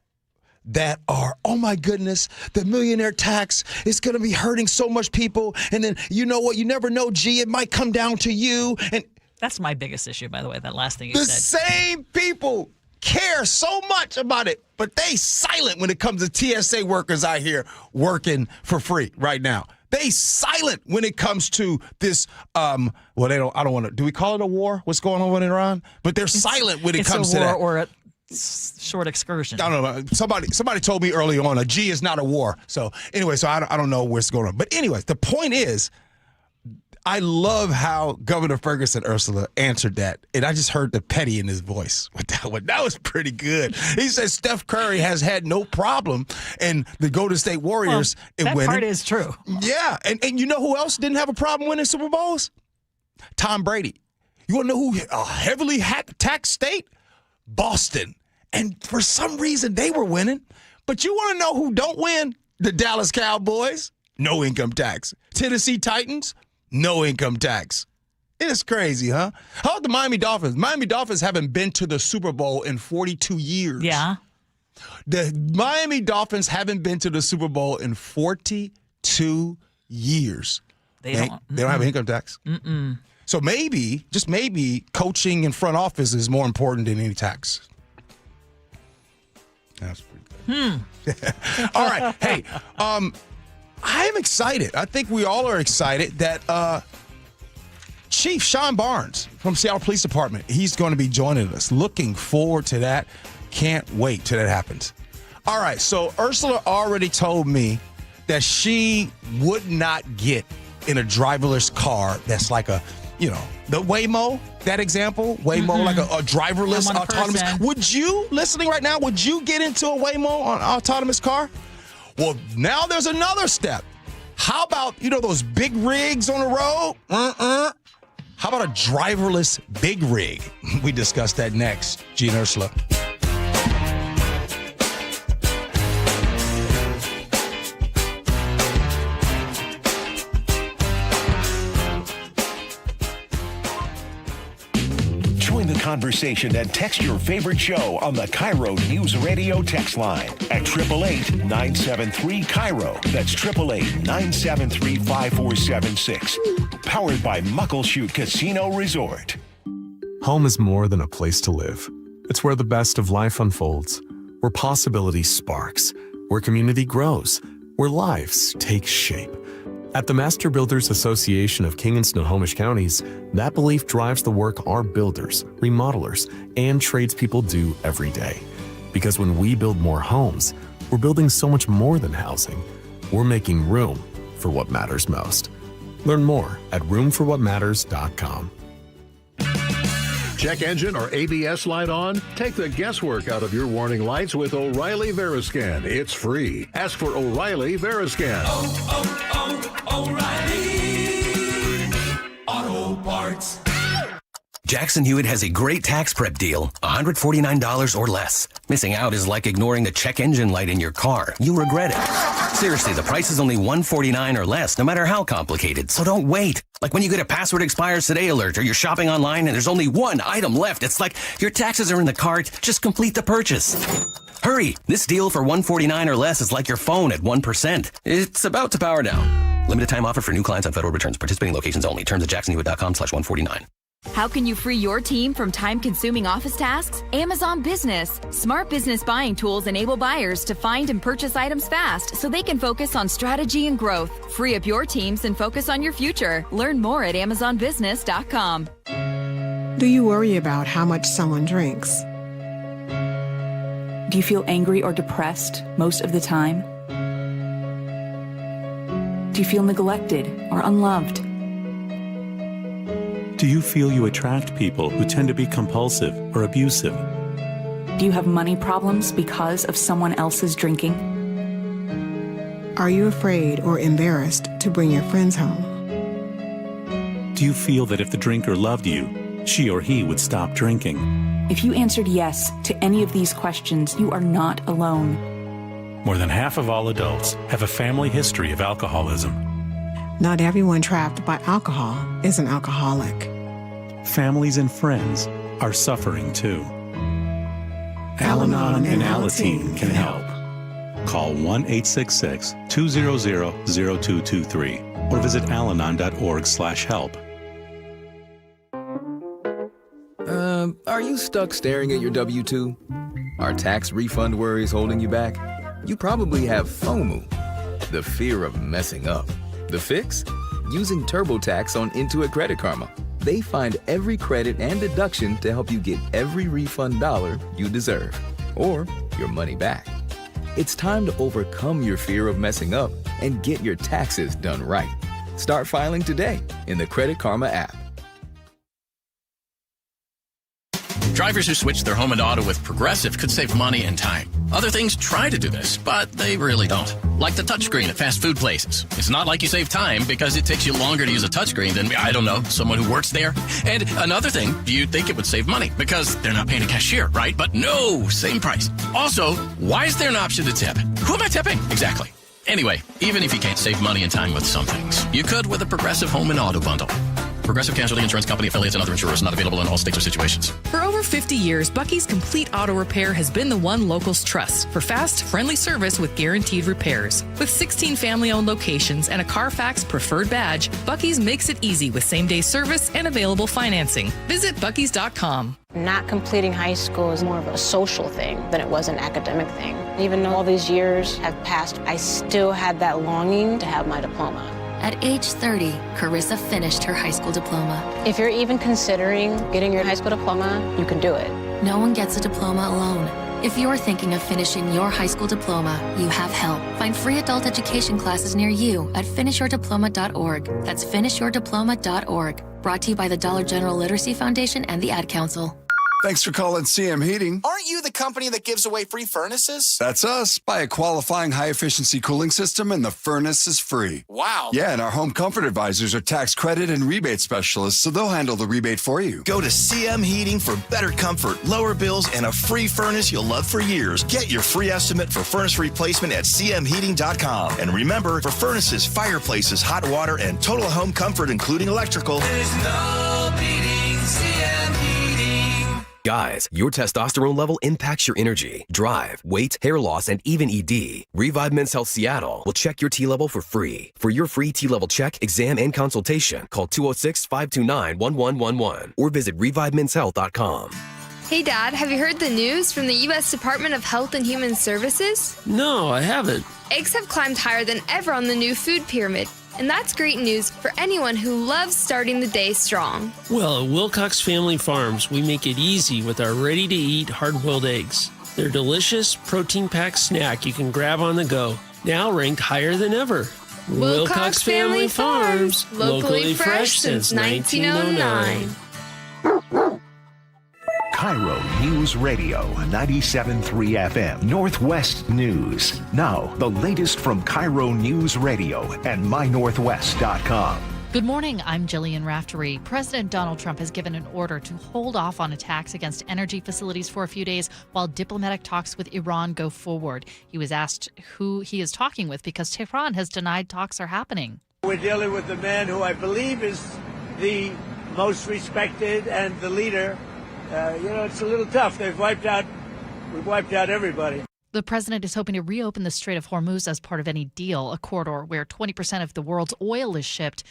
that are, oh my goodness, the millionaire tax is going to be hurting so much people. And then, you know what, you never know, G, it might come down to you. And
that's my biggest issue, by the way, that last thing you
said. The same people care so much about it, but they silent when it comes to TSA workers out here working for free right now. They silent when it comes to this. Well, they don't. I don't want to. Do we call it a war? What's going on in Iran? But they're silent when it comes to that.
Or a short excursion.
I don't know. Somebody told me early on a G is not a war. So anyway, I don't know what's going on. But anyways, the point is, I love how Governor Ferguson, Ursula, answered that. And I just heard the petty in his voice with that one. That was pretty good. He said Steph Curry has had no problem and the Golden State Warriors in winning.
That part is true.
Yeah. And you know who else didn't have a problem winning Super Bowls? Tom Brady. You want to know who a heavily taxed state? Boston. And for some reason, they were winning. But you want to know who don't win? The Dallas Cowboys. No income tax. Tennessee Titans. No income tax. It is crazy, huh? How about the Miami Dolphins? Miami Dolphins haven't been to the Super Bowl in 42 years.
Yeah.
The Miami Dolphins haven't been to the Super Bowl in 42 years. They don't have an income tax.
Mm-mm.
So maybe, just maybe, coaching in front office is more important than any tax. That's pretty good. All right. Hey, I am excited. I think we all are excited that Chief Sean Barnes from Seattle Police Department, he's going to be joining us. Looking forward to that. Can't wait till that happens. All right. So Ursula already told me that she would not get in a driverless car that's like a, you know, the Waymo, that example, Waymo, like a driverless autonomous. Would you, listening right now, would you get into a Waymo on an autonomous car? Well, now there's another step. How about, you know, those big rigs on the road? How about a driverless big rig? We discuss that next. Gee and Ursula.
Join the conversation and text your favorite show on the KIRO Newsradio text line at 888-973-KIRO. That's 888-973-5476. Powered by Muckleshoot Casino Resort.
Home is more than a place to live. It's where the best of life unfolds, where possibility sparks, where community grows, where lives take shape. At the Master Builders Association of King and Snohomish Counties, that belief drives the work our builders, remodelers, and tradespeople do every day. Because when we build more homes, we're building so much more than housing. We're making room for what matters most. Learn more at roomforwhatmatters.com.
Check engine or ABS light on? Take the guesswork out of your warning lights with O'Reilly Veriscan. It's free. Ask for O'Reilly Veriscan.
O'Reilly Auto Parts.
Jackson Hewitt has a great tax prep deal, $149 or less. Missing out is like ignoring the check engine light in your car. You'll regret it. Seriously, the price is only $149 or less, no matter how complicated, so don't wait. Like when you get a password expires today alert or you're shopping online and there's only one item left. It's like your taxes are in the cart, just complete the purchase. Hurry, this deal for $149 or less is like your phone at 1%. It's about to power down. Limited time offer for new clients on federal returns. Participating locations only. Terms at jacksonhewitt.com/149.
How can you free your team from time-consuming office tasks? Amazon Business. Smart business buying tools enable buyers to find and purchase items fast so they can focus on strategy and growth. Free up your teams and focus on your future. Learn more at amazonbusiness.com.
Do you worry about how much someone drinks?
Do you feel angry or depressed most of the time? Do you feel neglected or unloved?
Do you feel you attract people who tend to be compulsive or abusive?
Do you have money problems because of someone else's drinking?
Are you afraid or embarrassed to bring your friends home?
Do you feel that if the drinker loved you, she or he would stop drinking?
If you answered yes to any of these questions, you are not alone.
More than half of all adults have a family history of alcoholism.
Not everyone trapped by alcohol is an alcoholic.
Families and friends are suffering too. Al-Anon and Alateen can help. Call 1-866-200-0223 or visit alanon.org/help.
Are you stuck staring at your W-2? Are tax refund worries holding you back? You probably have FOMO, the fear of messing up. The fix? Using TurboTax on Intuit Credit Karma. They find every credit and deduction to help you get every refund dollar you deserve, or your money back. It's time to overcome your fear of messing up and get your taxes done right. Start filing today in the Credit Karma app.
Drivers who switch their home and auto with Progressive could save money and time. Other things try to do this, but they really don't. Like the touchscreen at fast food places. It's not like you save time because it takes you longer to use a touchscreen than, I don't know, someone who works there. And another thing, you'd think it would save money because they're not paying a cashier, right? But no, same price. Also, why is there an option to tip? Who am I tipping? Exactly. Anyway, even if you can't save money and time with some things, you could with a Progressive home and auto bundle. Progressive Casualty Insurance Company, affiliates, and other insurers. Not available in all states or situations.
For over 50 years, Bucky's Complete Auto Repair has been the one locals trust for fast, friendly service with guaranteed repairs. With 16 family-owned locations and a Carfax preferred badge, Bucky's makes it easy with same-day service and available financing. Visit buckys.com.
Not completing high school is more of a social thing than it was an academic thing. Even though all these years have passed, I still had that longing to have my diploma.
At age 30, Carissa finished her high school diploma.
If you're even considering getting your high school diploma, you can do it.
No one gets a diploma alone. If you're thinking of finishing your high school diploma, you have help. Find free adult education classes near you at finishyourdiploma.org. That's finishyourdiploma.org. Brought to you by the Dollar General Literacy Foundation and the Ad Council.
Thanks for calling CM Heating.
Aren't you the company that gives away free furnaces?
That's us. Buy a qualifying high-efficiency cooling system and the furnace is free.
Wow.
Yeah, and our home comfort advisors are tax credit and rebate specialists, so they'll handle the rebate for you.
Go to CM Heating for better comfort, lower bills, and a free furnace you'll love for years. Get your free estimate for furnace replacement at cmheating.com. And remember, for furnaces, fireplaces, hot water, and total home comfort, including electrical,
There's no beating CM Heating.
Guys, your testosterone level impacts your energy, drive, weight, hair loss, and even ED. Revive Men's Health Seattle will check your T level for free. For your free T level check, exam, and consultation, call 206-529-1111 or visit revivemenshealth.com.
Hey, Dad, have you heard the news from the U.S. Department of Health and Human Services?
No, I haven't.
Eggs have climbed higher than ever on the new food pyramid. And that's great news for anyone who loves starting the day strong.
Well, at Wilcox Family Farms, we make it easy with our ready-to-eat hard-boiled eggs. They're a delicious, protein-packed snack you can grab on the go. Now ranked higher than ever.
Wilcox Family Farms, locally fresh since 1909.
KIRO News Radio 97.3 FM, Northwest News. Now, the latest from KIRO News Radio and mynorthwest.com.
Good morning, I'm Jillian Raftery. President Donald Trump has given an order to hold off on attacks against energy facilities for a few days while diplomatic talks with Iran go forward. He was asked who he is talking with because Tehran has denied talks are happening.
We're dealing with the man who I believe is the most respected and the leader. It's a little tough. We've wiped out everybody.
The president is hoping to reopen the Strait of Hormuz as part of any deal, a corridor where 20% of the world's oil is shipped.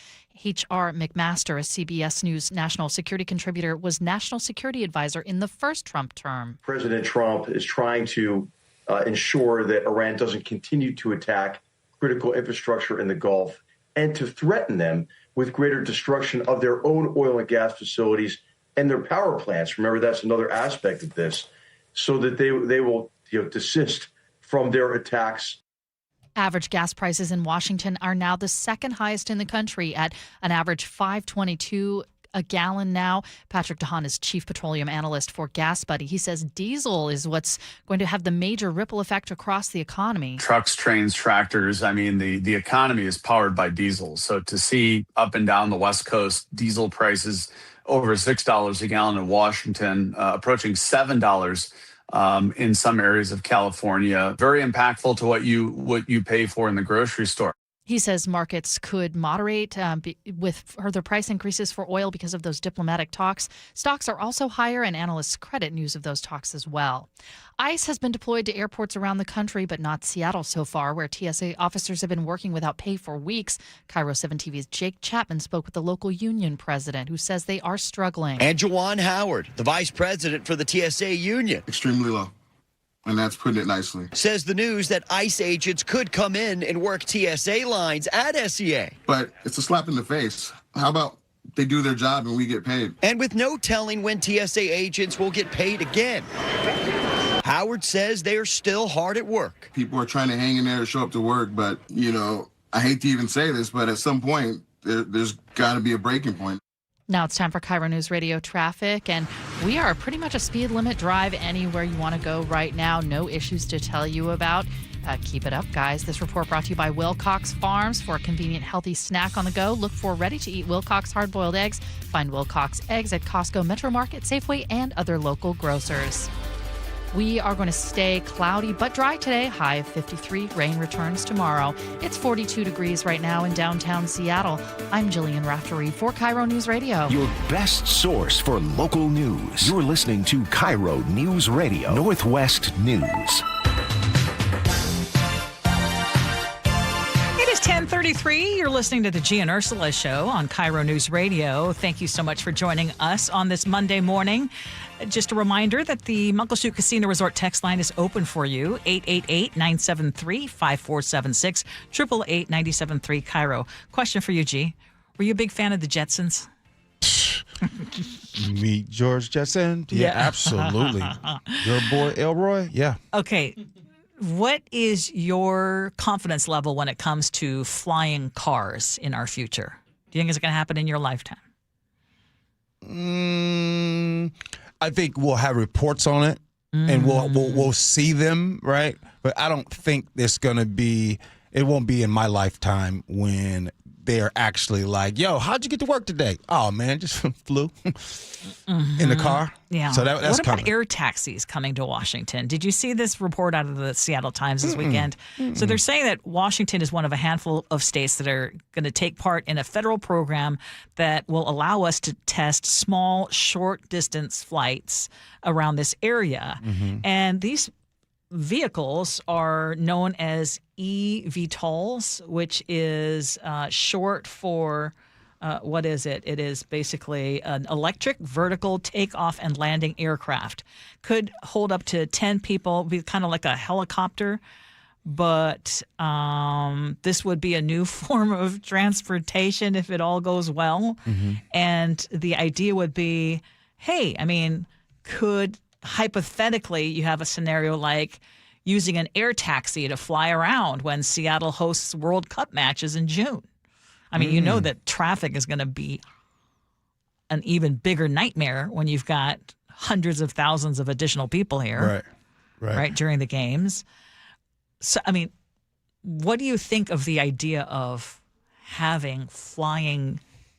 H.R. McMaster, a CBS News national security contributor, was national security advisor in the first Trump term.
President Trump is trying to ensure that Iran doesn't continue to attack critical infrastructure in the Gulf and to threaten them with greater destruction of their own oil and gas facilities and their power plants. Remember, that's another aspect of this, so that they will desist from their attacks.
Average gas prices in Washington are now the second highest in the country at an average $5.22 a gallon now. Patrick DeHaan is chief petroleum analyst for Gas Buddy. He says diesel is what's going to have the major ripple effect across the economy.
Trucks, trains, tractors. I mean, the economy is powered by diesel. So to see up and down the West Coast diesel prices over $6 a gallon in Washington, approaching $7 in some areas of California, very impactful to what you pay for in the grocery store.
He says markets could moderate with further price increases for oil because of those diplomatic talks. Stocks are also higher, and analysts credit news of those talks as well. ICE has been deployed to airports around the country, but not Seattle so far, where TSA officers have been working without pay for weeks. KIRO 7 TV's Jake Chapman spoke with the local union president, who says they are struggling.
And Jawan Howard, the vice president for the TSA union.
Extremely low. And that's putting it nicely.
Says the news that ICE agents could come in and work TSA lines at SEA.
But it's a slap in the face. How about they do their job and we get paid?
And with no telling when TSA agents will get paid again. Howard says they are still hard at work.
People are trying to hang in there to show up to work, but, I hate to even say this, but at some point, there's got to be a breaking point.
Now it's time for KIRO News Radio traffic, and we are pretty much a speed limit drive anywhere you want to go right now. No issues to tell you about. Keep it up, guys. This report brought to you by Wilcox Farms. For a convenient, healthy snack on the go, look for ready-to-eat Wilcox hard-boiled eggs. Find Wilcox eggs at Costco, Metro Market, Safeway, and other local grocers. We are going to stay cloudy but dry today. High of 53. Rain returns tomorrow. It's 42 degrees right now in downtown Seattle. I'm Jillian Raftery for KIRO News Radio.
Your best source for local news. You're listening to KIRO News Radio, Northwest News.
It is 10:33. You're listening to the Gee and Ursula Show on KIRO News Radio. Thank you so much for joining us on this Monday morning. Just a reminder that the Muckleshoot Casino Resort text line is open for you, 888-973-5476, 888-973 KIRO. Question for you, G. Were you a big fan of the Jetsons?
Meet George Jetson? Yeah, absolutely. Your boy Elroy? Yeah.
Okay. What is your confidence level when it comes to flying cars in our future? Do you think it's going to happen in your lifetime?
I think we'll have reports on it, and we'll see them, right? But I don't think there's going to be. It won't be in my lifetime when they're actually like, "Yo, how'd you get to work today?" "Oh man, just flew in the car."
Yeah.
So that's
what about
coming.
air taxis coming to Washington? Did you see this report out of the Seattle Times this weekend? So they're saying that Washington is one of a handful of states that are going to take part in a federal program that will allow us to test small, short-distance flights around this area. And these vehicles are known as eVTOLs, which is short for what is it? It is basically an electric vertical takeoff and landing aircraft. Could hold up to 10 people, be kind of like a helicopter, but this would be a new form of transportation if it all goes well. And the idea would be, hey, I mean, could hypothetically you have a scenario like using an air taxi to fly around when Seattle hosts World Cup matches in June. I mean, you know that traffic is going to be an even bigger nightmare when you've got hundreds of thousands of additional people here. Right, during the games. So, I mean, what do you think of the idea of having flying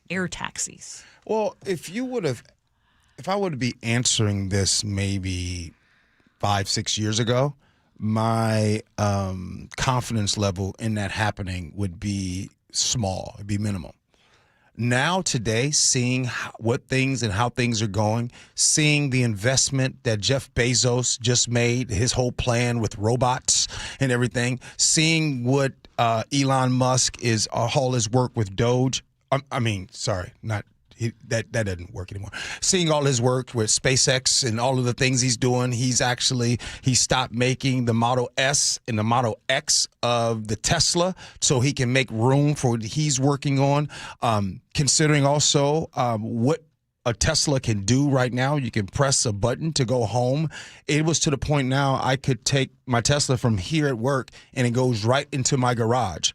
air taxis?
Well, if I would be answering this maybe 5-6 years ago, my confidence level in that happening would be small. It'd be minimal. Now, today, seeing what things and how things are going, seeing the investment that Jeff Bezos just made, his whole plan with robots and everything, seeing what Elon Musk is, all his work with Doge. That doesn't work anymore. Seeing all his work with SpaceX and all of the things he's doing, he stopped making the Model S and the Model X of the Tesla so he can make room for what he's working on. Considering also what a Tesla can do right now, you can press a button to go home. It was to the point now I could take my Tesla from here at work and it goes right into my garage.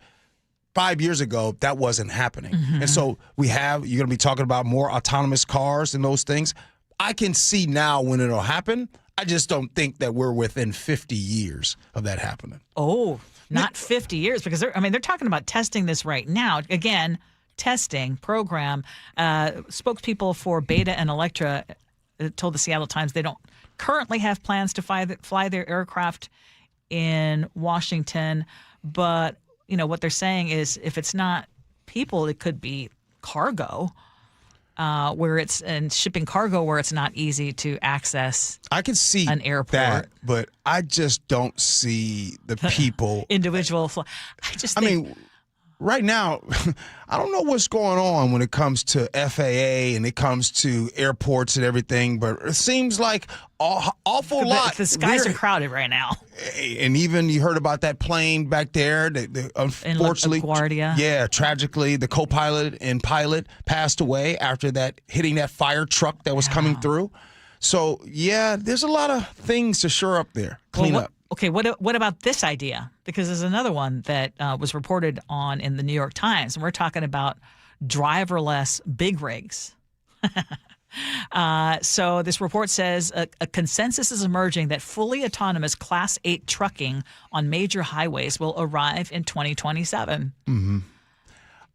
5 years ago, that wasn't happening. And so you're going to be talking about more autonomous cars and those things. I can see now when it'll happen. I just don't think that we're within 50 years of that happening.
Oh, not 50 years, because they're talking about testing this right now. Again, testing program. Spokespeople for Beta and Electra told the Seattle Times they don't currently have plans to fly their aircraft in Washington, but what they're saying is if it's not people, it could be cargo, shipping cargo where it's not easy to access.
I can see
an airport,
that, but I just don't see the people.
Individual
right now, I don't know what's going on when it comes to FAA and it comes to airports and everything, but it seems like awful lot.
The skies are crowded right now.
And even you heard about that plane back there. Unfortunately,
in LaGuardia.
Yeah, tragically, the co-pilot and pilot passed away after that hitting that fire truck that was coming through. So, yeah, there's a lot of things to shore up there, clean up.
Okay, what about this idea? Because there's another one that was reported on in the New York Times, and we're talking about driverless big rigs. So this report says a consensus is emerging that fully autonomous Class 8 trucking on major highways will arrive in 2027.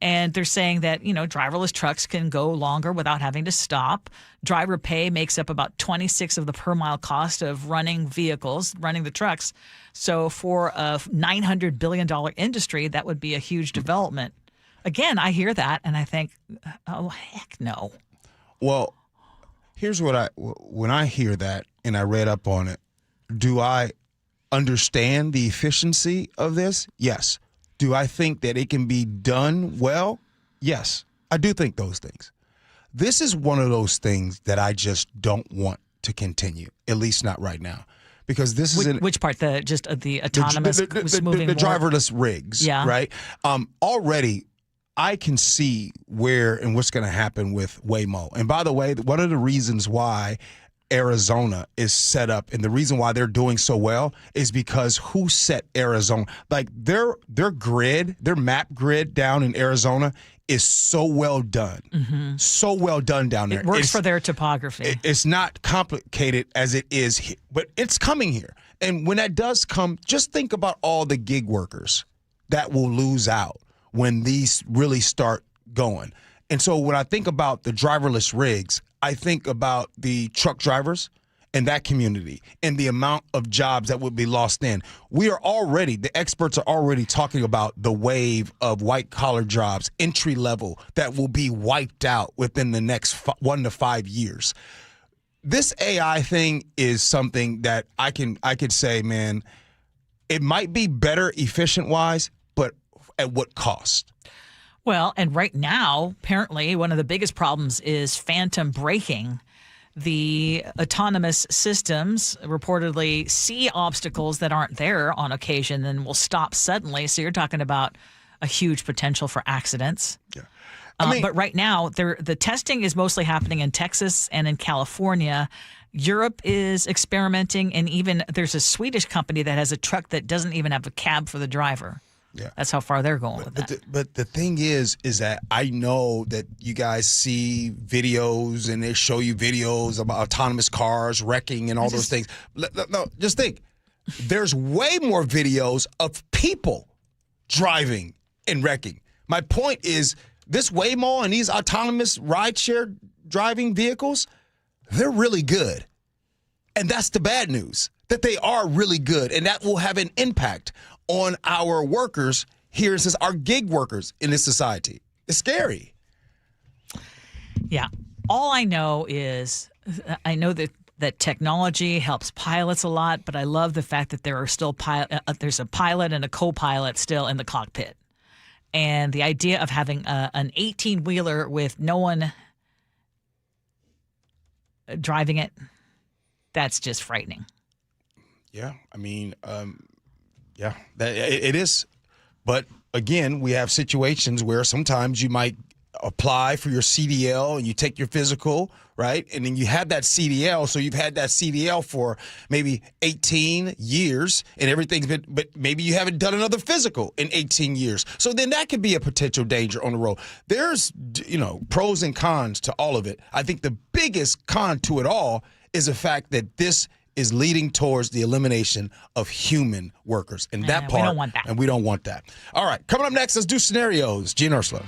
And they're saying that, driverless trucks can go longer without having to stop. Driver pay makes up about 26 of the per mile cost of running the trucks. So for a $900 billion industry, that would be a huge development. Again, I hear that and I think, oh, heck no.
Well, here's when I hear that and I read up on it, do I understand the efficiency of this? Yes. Do I think that it can be done well? Yes, I do think those things. This is one of those things that I just don't want to continue, at least not right now. Because this is
which part? The autonomous moving
the driverless rigs,
yeah.
Right? Already, I can see where and what's going to happen with Waymo. And by the way, one of the reasons why Arizona is set up and the reason why they're doing so well is because who set Arizona? Like their grid, their map grid down in Arizona is so well done. Mm-hmm. So well done down there.
It works for their topography.
It's not complicated as it is here, but it's coming here. And when that does come, just think about all the gig workers that will lose out when these really start going. And so when I think about the driverless rigs, I think about the truck drivers and that community and the amount of jobs that would be lost in. The experts are already talking about the wave of white-collar jobs, entry level, that will be wiped out within the next 1 to 5 years. This AI thing is something that I could say, man, it might be better efficient-wise, but at what cost?
Well, and right now, apparently, one of the biggest problems is phantom braking. The autonomous systems reportedly see obstacles that aren't there on occasion and will stop suddenly. So you're talking about a huge potential for accidents.
Yeah.
But right now, the testing is mostly happening in Texas and in California. Europe is experimenting, and even there's a Swedish company that has a truck that doesn't even have a cab for the driver.
Yeah.
That's how far they're going with that.
But the thing is that I know that you guys see videos and they show you videos about autonomous cars wrecking and all those things. No, just think. There's way more videos of people driving and wrecking. My point is this Waymo and these autonomous rideshare driving vehicles, they're really good. And that's the bad news, that they are really good, and that will have an impact on our workers here, our gig workers in this society. It's scary.
Yeah. All I know is I know that technology helps pilots a lot, but I love the fact that there are still there's a pilot and a co-pilot still in the cockpit. And the idea of having an 18-wheeler with no one driving it, that's just frightening.
Yeah, I mean, yeah, it is. But again, we have situations where sometimes you might apply for your CDL and you take your physical, right? And then you have that CDL. So you've had that CDL for maybe 18 years and everything's been, but maybe you haven't done another physical in 18 years. So then that could be a potential danger on the road. There's, pros and cons to all of it. I think the biggest con to it all is the fact that this is leading towards the elimination of human workers. And that part,
we don't want that.
And we don't want that. All right, coming up next, let's do scenarios. Gee and Ursula.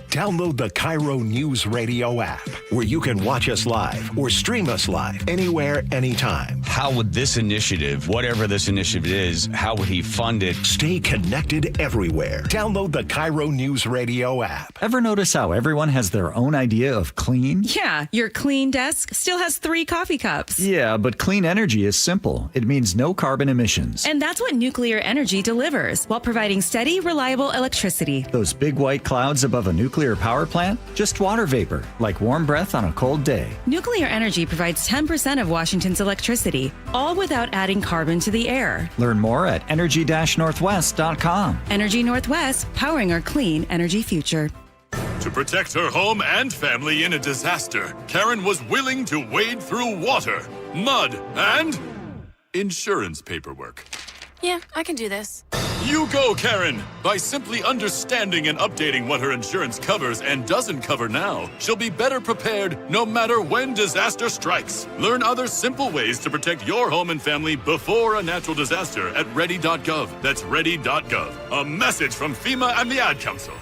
Download the KIRO Newsradio app, where you can watch us live or stream us live anywhere, anytime.
How would this initiative, whatever this initiative is, how would he fund it?
Stay connected everywhere. Download the KIRO Newsradio app.
Ever notice how everyone has their own idea of clean?
Yeah, your clean desk still has 3 coffee cups.
Yeah, but clean energy is simple. It means no carbon emissions.
And that's what nuclear energy delivers, while providing steady, reliable electricity.
Those big white clouds above a nuclear power plant? Just water vapor, like warm breath on a cold day.
Nuclear energy provides 10% of Washington's electricity, all without adding carbon to the air.
Learn more at energy-northwest.com.
Energy Northwest, powering our clean energy future.
To protect her home and family in a disaster, Karen was willing to wade through water, mud, and insurance paperwork.
Yeah, I can do this.
You go, Karen! By simply understanding and updating what her insurance covers and doesn't cover now, she'll be better prepared no matter when disaster strikes. Learn other simple ways to protect your home and family before a natural disaster at ready.gov. That's ready.gov. A message from FEMA and the Ad Council.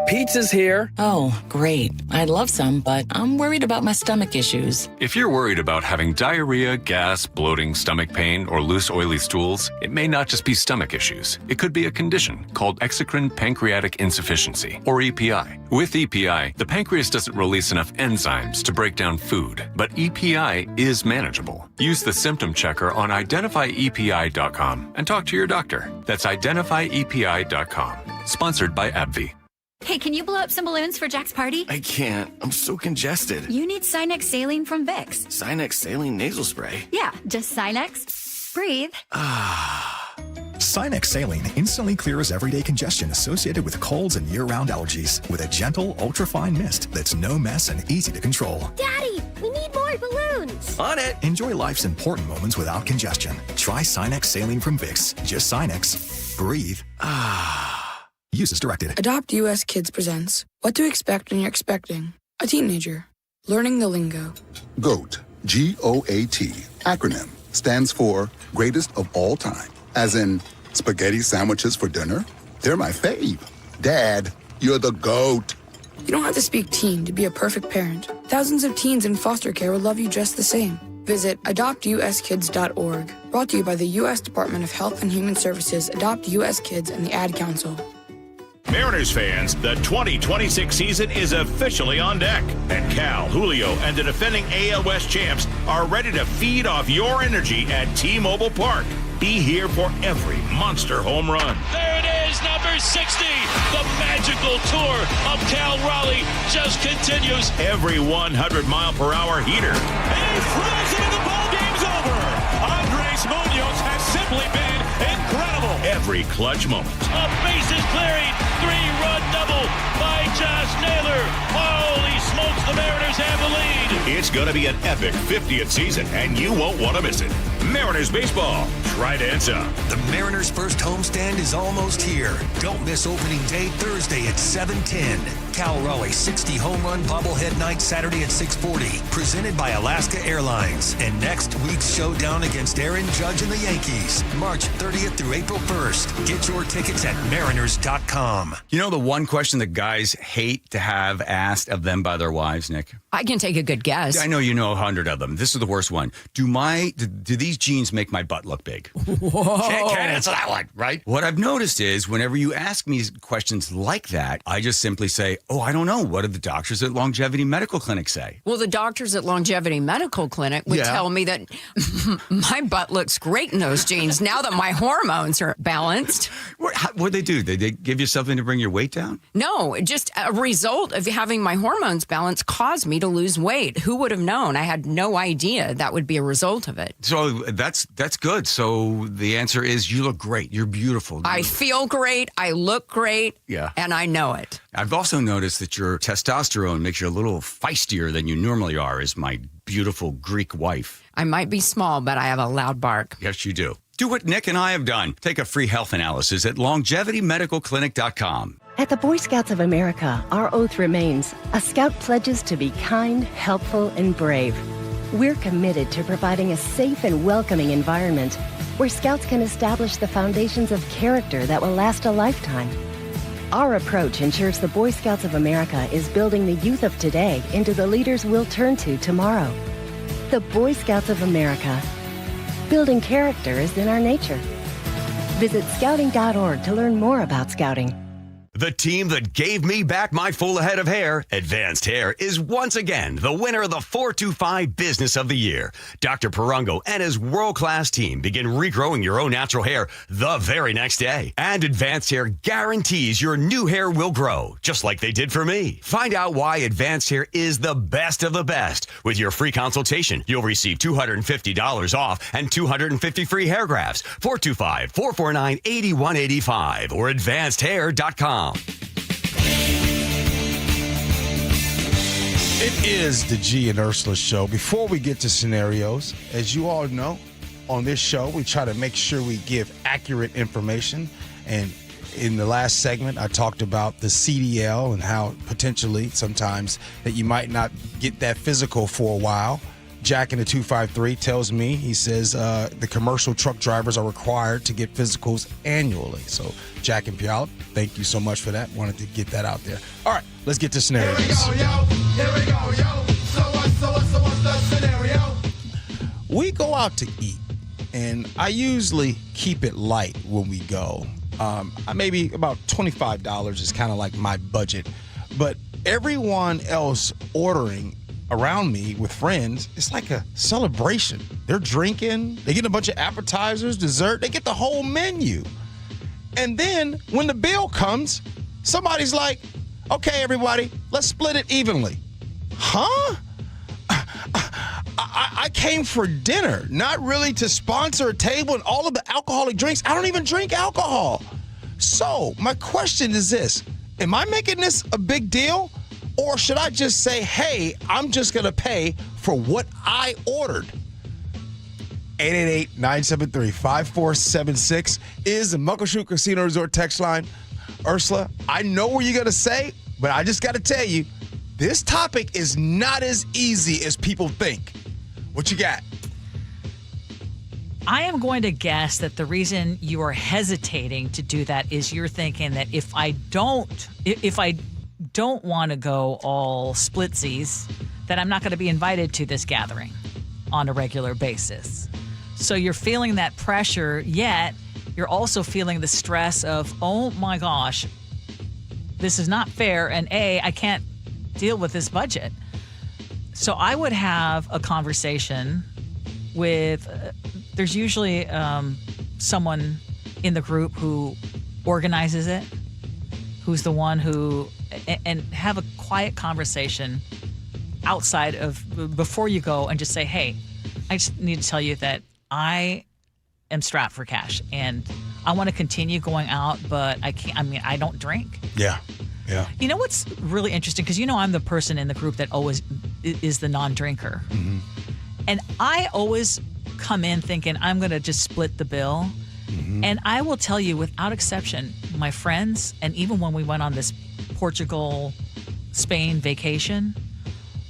Pizza's here. Oh, great. I'd love some, but I'm worried about my stomach issues.
If you're worried about having diarrhea, gas, bloating, stomach pain, or loose, oily stools, it may not just be stomach issues. It could be a condition called exocrine pancreatic insufficiency, or EPI. With EPI, the pancreas doesn't release enough enzymes to break down food, but EPI is manageable. Use the symptom checker on identifyepi.com and talk to your doctor. That's identifyepi.com. Sponsored by AbbVie.
Hey, can you blow up some balloons for Jack's party?
I can't. I'm so congested.
You need Sinex Saline from Vicks.
Sinex Saline Nasal Spray?
Yeah, just Sinex. Breathe.
Sinex Saline instantly clears everyday congestion associated with colds and year-round allergies with a gentle, ultra-fine mist that's no mess and easy to control.
Daddy, we need more balloons.
On it.
Enjoy life's important moments without congestion. Try Sinex Saline from Vicks. Just Sinex. Breathe. Use as directed.
Adopt US Kids presents What to Expect When You're Expecting a Teenager. Learning the Lingo.
GOAT, G-O-A-T, acronym, stands for Greatest of All Time. As in, spaghetti sandwiches for dinner? They're my fave. Dad, you're the GOAT.
You don't have to speak teen to be a perfect parent. Thousands of teens in foster care will love you just the same. Visit adoptuskids.org. Brought to you by the U.S. Department of Health and Human Services, Adopt U.S. Kids, and the Ad Council.
Mariners fans, the 2026 season is officially on deck. And Cal, Julio, and the defending AL West champs are ready to feed off your energy at T-Mobile Park. Be here for every monster home run.
There it is, number 60. The magical tour of Cal Raleigh just continues.
Every 100-mile-per-hour heater.
He throws it and the ball game's over. Andres Munoz has simply been incredible.
Every clutch moment.
A bases clearing, 3-run double by Josh Naylor. Holy smokes, the Mariners have the lead.
It's going to be an epic 50th season, and you won't want to miss it. Mariners baseball. Try to answer.
The Mariners' first homestand is almost here. Don't miss opening day Thursday at 7:10. Cal Raleigh 60 home run bobblehead night Saturday at 6:40. Presented by Alaska Airlines. And next week's showdown against Aaron Judge and the Yankees. March 30th through April 1st. Get your tickets at mariners.com.
You know the one question that guys hate to have asked of them by their wives, Nick?
I can take a good guess.
I know you know 100 of them. This is the worst one. Do these jeans make my butt look big?
Whoa.
Can't answer that one, right? What I've noticed is whenever you ask me questions like that, I just simply say, oh, I don't know. What did the doctors at Longevity Medical Clinic say?
Well, the doctors at Longevity Medical Clinic would tell me that my butt looks great in those jeans now that my hormones are balanced.
What'd they do? Did they give you something to bring your weight down?
No, just a result of having my hormones balanced caused me to lose weight. Who would have known? I had no idea that would be a result of it.
So that's good. So the answer is you look great. You're beautiful.
I feel great. I look great.
Yeah.
And I know it.
I've also noticed that your testosterone makes you a little feistier than you normally are as my beautiful Greek wife.
I might be small, but I have a loud bark.
Yes, you do. Do what Nick and I have done. Take a free health analysis at longevitymedicalclinic.com.
At the Boy Scouts of America, our oath remains. A scout pledges to be kind, helpful, and brave. We're committed to providing a safe and welcoming environment where scouts can establish the foundations of character that will last a lifetime. Our approach ensures the Boy Scouts of America is building the youth of today into the leaders we'll turn to tomorrow. The Boy Scouts of America. Building character is in our nature. Visit scouting.org to learn more about scouting.
The team that gave me back my full head of hair, Advanced Hair, is once again the winner of the 425 Business of the Year. Dr. Perungo and his world-class team begin regrowing your own natural hair the very next day. And Advanced Hair guarantees your new hair will grow, just like they did for me. Find out why Advanced Hair is the best of the best. With your free consultation, you'll receive $250 off and 250 free hair grafts. 425-449-8185 or advancedhair.com.
It is the Gee and Ursula Show. Before we get to scenarios, as you all know, on this show, we try to make sure we give accurate information. And in the last segment, I talked about the CDL and how potentially sometimes that you might not get that physical for a while. Jack in the 253 tells me, he says the commercial truck drivers are required to get physicals annually. So Jack and Puyallup, thank you so much for that. Wanted to get that out there. All right, let's get to scenarios.
Here we go, yo. Here we go, yo. So what's the scenario?
We go out to eat, and I usually keep it light when we go. Maybe about $25 is kind of like my budget. But everyone else ordering around me with friends, it's like a celebration. They're drinking, they get a bunch of appetizers, dessert, they get the whole menu. And then when the bill comes, somebody's like, okay, everybody, let's split it evenly. Huh? I came for dinner, not really to sponsor a table and all of the alcoholic drinks. I don't even drink alcohol. So my question is this, am I making this a big deal? Or should I just say, hey, I'm just going to pay for what I ordered? 888-973-5476 is the Muckleshoot Casino Resort text line. Ursula, I know what you're going to say, but I just got to tell you, this topic is not as easy as people think. What you got?
I am going to guess that the reason you are hesitating to do that is you're thinking that if I don't want to go all splitsies, that I'm not going to be invited to this gathering on a regular basis. So you're feeling that pressure, yet you're also feeling the stress of, oh my gosh, this is not fair, and I can't deal with this budget. So I would have a conversation with, there's usually someone in the group who organizes it, who's the one who, and have a quiet conversation outside of, before you go, and just say, hey, I just need to tell you that I am strapped for cash and I want to continue going out, but I can't, I don't drink.
Yeah. Yeah.
You know what's really interesting? Because I'm the person in the group that always is the non-drinker.
Mm-hmm.
And I always come in thinking I'm going to just split the bill. Mm-hmm. And I will tell you, without exception, my friends, and even when we went on this Portugal, Spain vacation,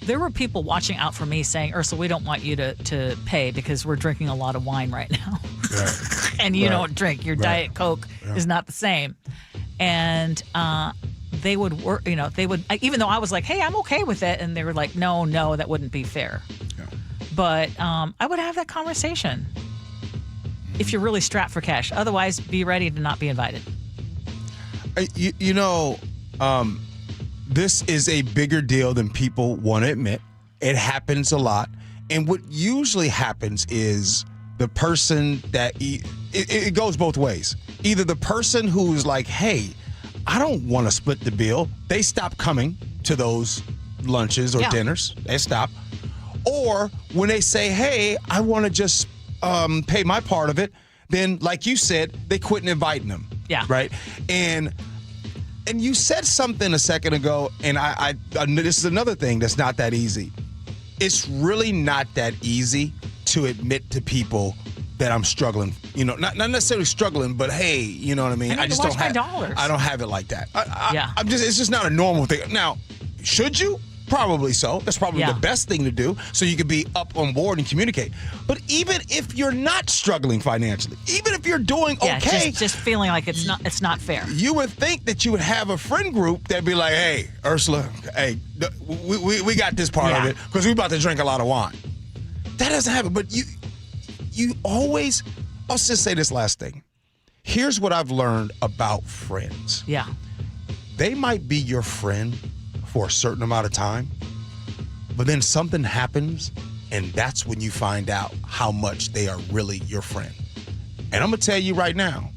there were people watching out for me saying, Ursula, we don't want you to pay because we're drinking a lot of wine right now.
Right.
And you don't drink. Your Diet Coke is not the same. And they would work, they would, even though I was like, hey, I'm okay with it. And they were like, no, that wouldn't be fair. Yeah. But I would have that conversation if you're really strapped for cash. Otherwise, be ready to not be invited.
This is a bigger deal than people want to admit. It happens a lot. And what usually happens is the person that, it goes both ways. Either the person who's like, hey, I don't want to split the bill. They stop coming to those lunches or dinners. They stop. Or when they say, hey, I want to just pay my part of it, then like you said, they quit inviting them.
Yeah.
Right? And you said something a second ago, and I this is another thing that's not that easy. It's really not that easy to admit to people that I'm struggling. Not necessarily struggling, but hey, you know what I mean?
I just don't have dollars.
I don't have it like that. It's just not a normal thing. Now, should you? Probably so. That's probably the best thing to do, so you can be up on board and communicate. But even if you're not struggling financially, even if you're doing okay,
just feeling like it's not fair.
You would think that you would have a friend group that'd be like, hey, Ursula, hey, we got this part of it because we're about to drink a lot of wine. That doesn't happen. But you always, I'll just say this last thing. Here's what I've learned about friends.
Yeah.
They might be your friend for a certain amount of time, but then something happens, and that's when you find out how much they are really your friend. And I'm gonna tell you right now,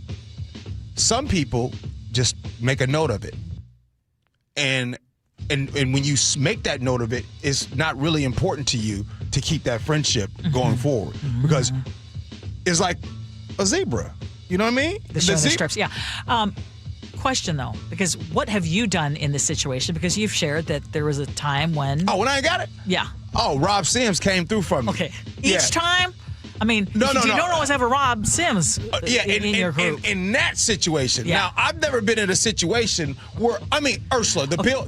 some people just make a note of it, and when you make that note of it, it's not really important to you to keep that friendship going forward, because it's like a zebra. You know what I mean?
The strips, yeah. Question though, because what have you done in this situation? Because you've shared that there was a time when...
Oh, when I got it?
Yeah.
Oh, Rob Sims came through for me.
Okay. Each time, I mean, you don't always have a Rob Sims in your group.
In that situation.
Yeah.
Now, I've never been in a situation where, Ursula, the bill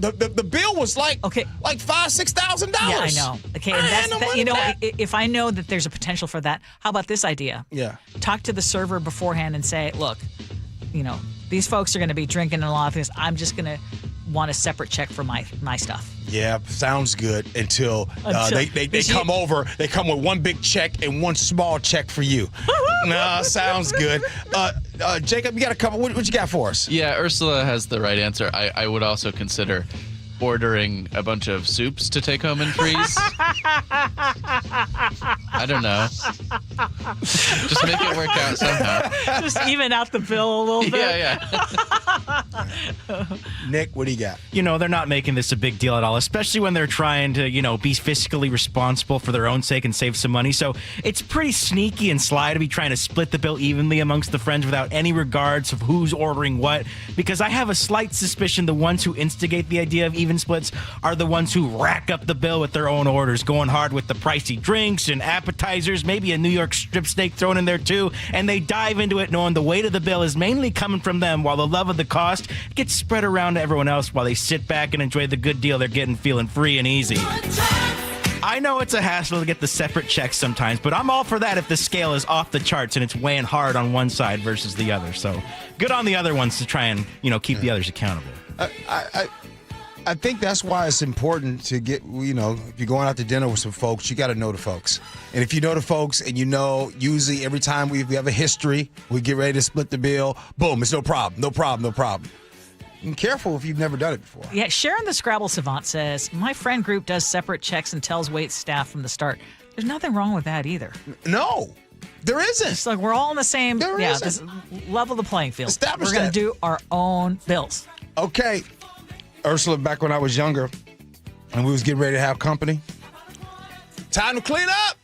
was like $5,000-$6,000.
Yeah, I know. Okay, and if I know that there's a potential for that, how about this idea?
Yeah.
Talk to the server beforehand and say, look, these folks are going to be drinking and a lot of things. I'm just going to want a separate check for my stuff.
Yeah, sounds good until they come over. They come with one big check and one small check for you. No, sounds good. Jacob, you got a couple. What you got for us?
Yeah, Ursula has the right answer. I would also consider ordering a bunch of soups to take home and freeze. I don't know. Just make it work out somehow.
Just even out the bill a little bit.
Yeah.
Nick, what do you got?
They're not making this a big deal at all, especially when they're trying to, be fiscally responsible for their own sake and save some money. So it's pretty sneaky and sly to be trying to split the bill evenly amongst the friends without any regards of who's ordering what. Because I have a slight suspicion the ones who instigate the idea of even splits are the ones who rack up the bill with their own orders, going hard with the pricey drinks and appetizers, maybe a New York strip steak thrown in there too, and they dive into it knowing the weight of the bill is mainly coming from them while the love of the cost gets spread around to everyone else while they sit back and enjoy the good deal they're getting, feeling free and easy. I know it's a hassle to get the separate checks sometimes, but I'm all for that if the scale is off the charts and it's weighing hard on one side versus the other. So good on the other ones to try and, keep the others accountable.
I think that's why it's important to get, if you're going out to dinner with some folks, you got to know the folks. And if you know the folks and usually every time we have a history, we get ready to split the bill, boom, it's no problem. And careful if you've never done it before.
Yeah, Sharon the Scrabble Savant says, my friend group does separate checks and tells wait staff from the start. There's nothing wrong with that either.
No, there isn't.
It's like we're all in the same, this level the playing field. We're going to do our own bills.
Okay. Ursula, back when I was younger and we was getting ready to have company, time to clean up.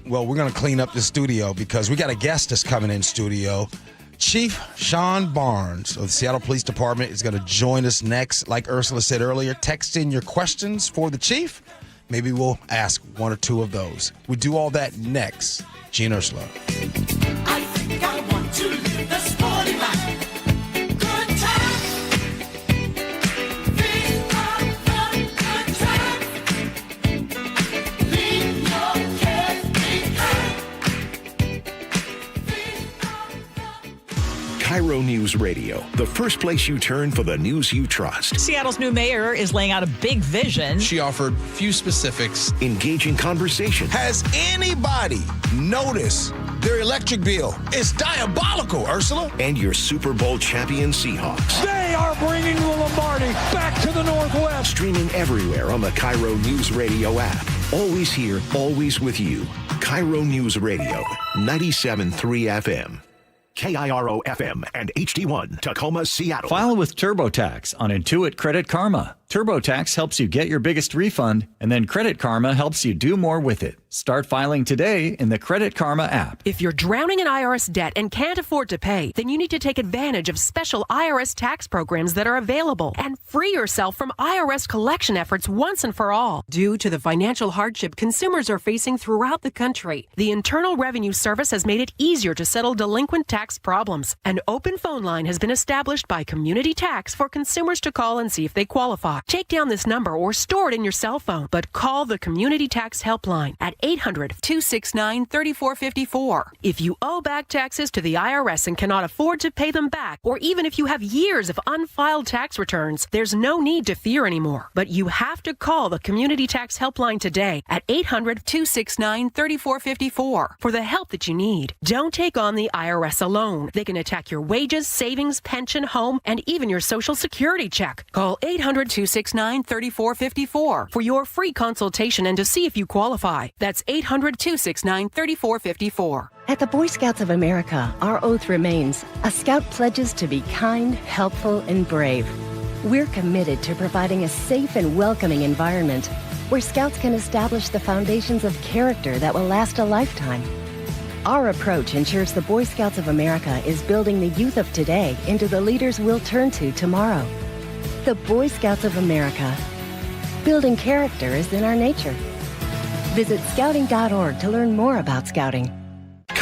Well, we're going to clean up the studio because we got a guest that's coming in studio. Chief Sean Barnes of the Seattle Police Department is going to join us next. Like Ursula said earlier, text in your questions for the chief. Maybe we'll ask one or two of those. We do all that next. Gee and Ursula.
I think I want to live the sporty life. Good time. Things are fun. Good time. Leave your cares behind.
KIRO Newsradio, the first place you turn for the news you trust.
Seattle's new mayor is laying out a big vision.
She offered few specifics. Engaging conversation.
Has anybody noticed their electric bill? It's diabolical, Ursula.
And your Super Bowl champion Seahawks.
They are bringing the Lombardi back to the Northwest.
Streaming everywhere on the KIRO Newsradio app. Always here, always with you. KIRO Newsradio, 97.3 FM. KIRO FM and HD1, Tacoma, Seattle.
File with TurboTax on Intuit Credit Karma. TurboTax helps you get your biggest refund, and then Credit Karma helps you do more with it. Start filing today in the Credit Karma app.
If you're drowning in IRS debt and can't afford to pay, then you need to take advantage of special IRS tax programs that are available and free yourself from IRS collection efforts once and for all. Due to the financial hardship consumers are facing throughout the country, the Internal Revenue Service has made it easier to settle delinquent tax problems. An open phone line has been established by Community Tax for consumers to call and see if they qualify. Take down this number or store it in your cell phone, but call the Community Tax Helpline at 800-269-3454. If you owe back taxes to the IRS and cannot afford to pay them back, or even if you have years of unfiled tax returns, there's no need to fear anymore. But you have to call the Community Tax Helpline today at 800-269-3454 for the help that you need. Don't take on the IRS alone. They can attack your wages, savings, pension, home, and even your Social Security check. Call 800-269-3454 for your free consultation and to see if you qualify. That's 800-269-3454.
At the Boy Scouts of America, our oath remains. A Scout pledges to be kind, helpful, and brave. We're committed to providing a safe and welcoming environment where Scouts can establish the foundations of character that will last a lifetime. Our approach ensures the Boy Scouts of America is building the youth of today into the leaders we'll turn to tomorrow. The Boy Scouts of America. Building character is in our nature. Visit scouting.org to learn more about Scouting.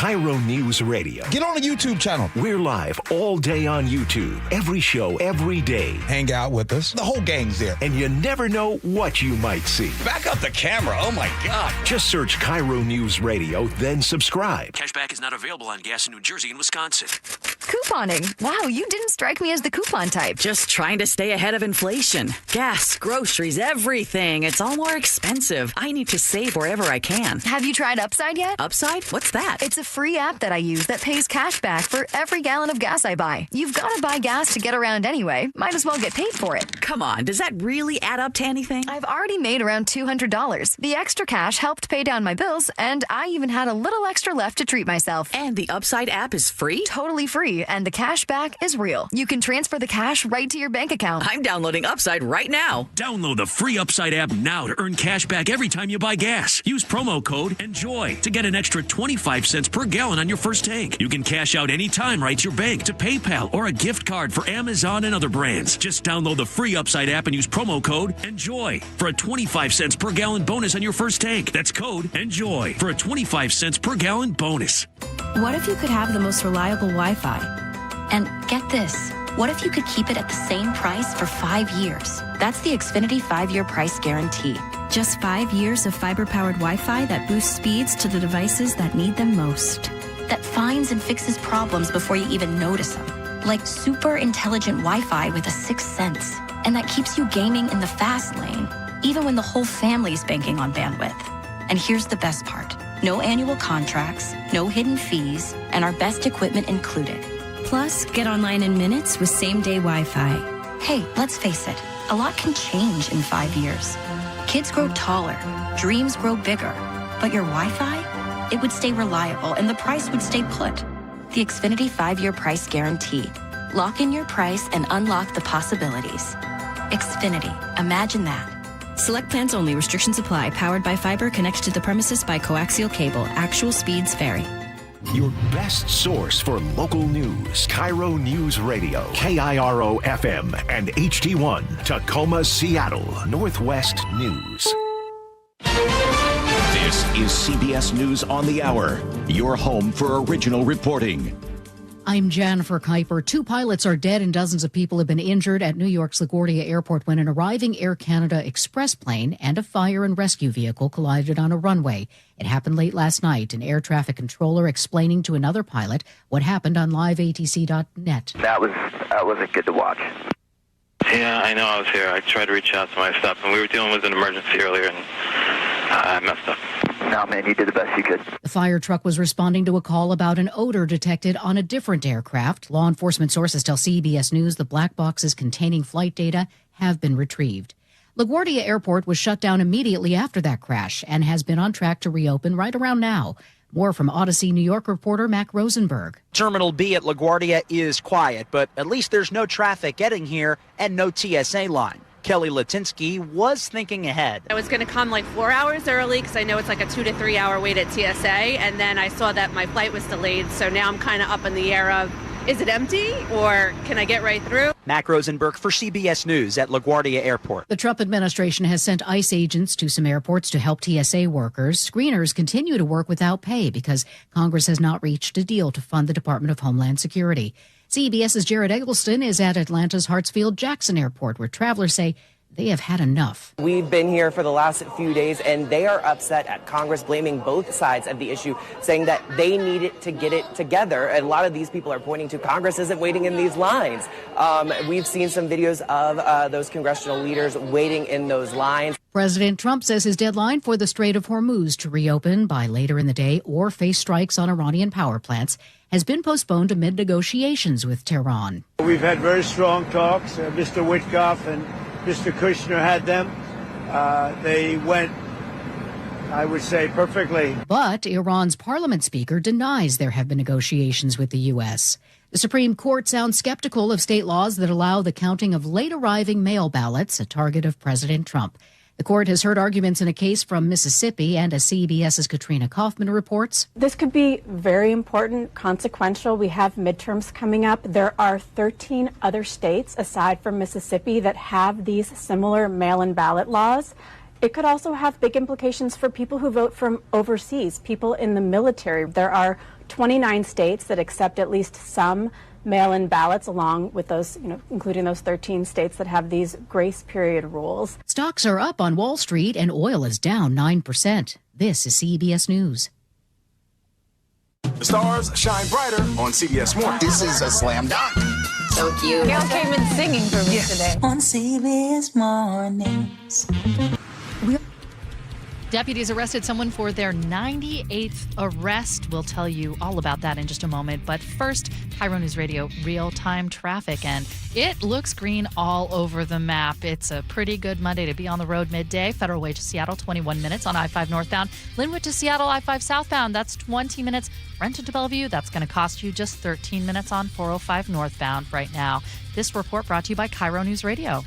KIRO News Radio.
Get on the YouTube channel.
We're live all day on YouTube. Every show, every day.
Hang out with us. The whole gang's there.
And you never know what you might see.
Back up the camera. Oh, my God.
Just search KIRO News Radio, then subscribe.
Cashback is not available on gas in New Jersey and Wisconsin.
Couponing. Wow, you didn't strike me as the coupon type.
Just trying to stay ahead of inflation. Gas, groceries, everything. It's all more expensive. I need to save wherever I can.
Have you tried Upside yet?
Upside? What's that?
It's a free app that I use that pays cash back for every gallon of gas I buy. You've got to buy gas to get around anyway. Might as well get paid for it.
Come on, does that really add up to anything?
I've already made around $200. The extra cash helped pay down my bills, and I even had a little extra left to treat myself.
And the Upside app is free?
Totally free, and the cash back is real. You can transfer the cash right to your bank account.
I'm downloading Upside right now.
Download the free Upside app now to earn cash back every time you buy gas. Use promo code ENJOY to get an extra 25 cents per gallon on your first tank. You can cash out anytime right to your bank, to PayPal, or a gift card for Amazon and other brands. Just download the free Upside app and use promo code ENJOY for a 25 cents per gallon bonus on your first tank. That's code ENJOY for a 25 cents per gallon bonus.
What if you could have the most reliable Wi-Fi? And get this, what if you could keep it at the same price for 5 years? That's the Xfinity 5-year price guarantee.
Just 5 years of fiber-powered Wi-Fi that boosts speeds to the devices that need them most.
That finds and fixes problems before you even notice them. Like super intelligent Wi-Fi with a sixth sense. And that keeps you gaming in the fast lane, even when the whole family's banking on bandwidth. And here's the best part. No annual contracts, no hidden fees, and our best equipment included.
Plus, get online in minutes with same-day Wi-Fi.
Hey, let's face it, a lot can change in 5 years. Kids grow taller, dreams grow bigger, but your Wi-Fi, it would stay reliable and the price would stay put. The Xfinity 5-year price guarantee. Lock in your price and unlock the possibilities. Xfinity, imagine that.
Select plans only. Restrictions apply. Powered by fiber, connected to the premises by coaxial cable. Actual speeds vary.
Your best source for local news. KIRO News Radio. KIRO FM and HD1. Tacoma, Seattle. Northwest News.
This is CBS News on the Hour. Your home for original reporting.
I'm Jennifer Kuiper. 2 pilots are dead and dozens of people have been injured at New York's LaGuardia Airport when an arriving Air Canada Express plane and a fire and rescue vehicle collided on a runway. It happened late last night. An air traffic controller explaining to another pilot what happened on liveatc.net.
That wasn't good to watch.
Yeah, I know. I was here. I tried to reach out to my staff, and we were dealing with an emergency earlier, and I messed up.
No, man, you did the best you could.
The fire truck was responding to a call about an odor detected on a different aircraft. Law enforcement sources tell CBS News the black boxes containing flight data have been retrieved. LaGuardia Airport was shut down immediately after that crash and has been on track to reopen right around now. More from Odyssey New York reporter Mac Rosenberg.
Terminal B at LaGuardia is quiet, but at least there's no traffic getting here and no TSA line. Kelly Latinsky was thinking ahead.
I was going to come like 4 hours early because I know it's like a 2 to 3 hour wait at TSA, and then I saw that my flight was delayed, so now I'm kind of up in the air of, is it empty or can I get right through?
Mac Rosenberg for CBS News at LaGuardia Airport.
The Trump administration has sent ICE agents to some airports to help TSA workers. Screeners continue to work without pay because Congress has not reached a deal to fund the Department of Homeland Security. CBS's Jared Eggleston is at Atlanta's Hartsfield-Jackson Airport, where travelers say they have had enough.
We've been here for the last few days, and they are upset at Congress blaming both sides of the issue, saying that they need it to get it together. And a lot of these people are pointing to Congress isn't waiting in these lines. We've seen some videos of those congressional leaders waiting in those lines.
President Trump says his deadline for the Strait of Hormuz to reopen by later in the day or face strikes on Iranian power plants has been postponed amid negotiations with Tehran.
We've had very strong talks. Mr. Witkoff and Mr. Kushner had them. They went, I would say, perfectly.
But Iran's parliament speaker denies there have been negotiations with the U.S. The Supreme Court sounds skeptical of state laws that allow the counting of late-arriving mail ballots, a target of President Trump. The court has heard arguments in a case from Mississippi, and as CBS's Katrina Kaufman reports,
this could be very important, consequential. We have midterms coming up. There are 13 other states, aside from Mississippi, that have these similar mail-in ballot laws. It could also have big implications for people who vote from overseas, people in the military. There are 29 states that accept at least some mail-in ballots, along with those, including those 13 states that have these grace period rules.
Stocks are up on Wall Street and oil is down 9%. This is CBS News.
The stars shine brighter on CBS Morning.
This is a slam dunk.
So cute.
Gail came in singing for me today.
On CBS Mornings.
Deputies arrested someone for their 98th arrest. We'll tell you all about that in just a moment. But first, KIRO Newsradio real-time traffic. And it looks green all over the map. It's a pretty good Monday to be on the road midday. Federal Way to Seattle, 21 minutes on I-5 northbound. Linwood to Seattle, I-5 southbound. That's 20 minutes. Renton to Bellevue, that's going to cost you just 13 minutes on 405 northbound right now. This report brought to you by KIRO News Radio.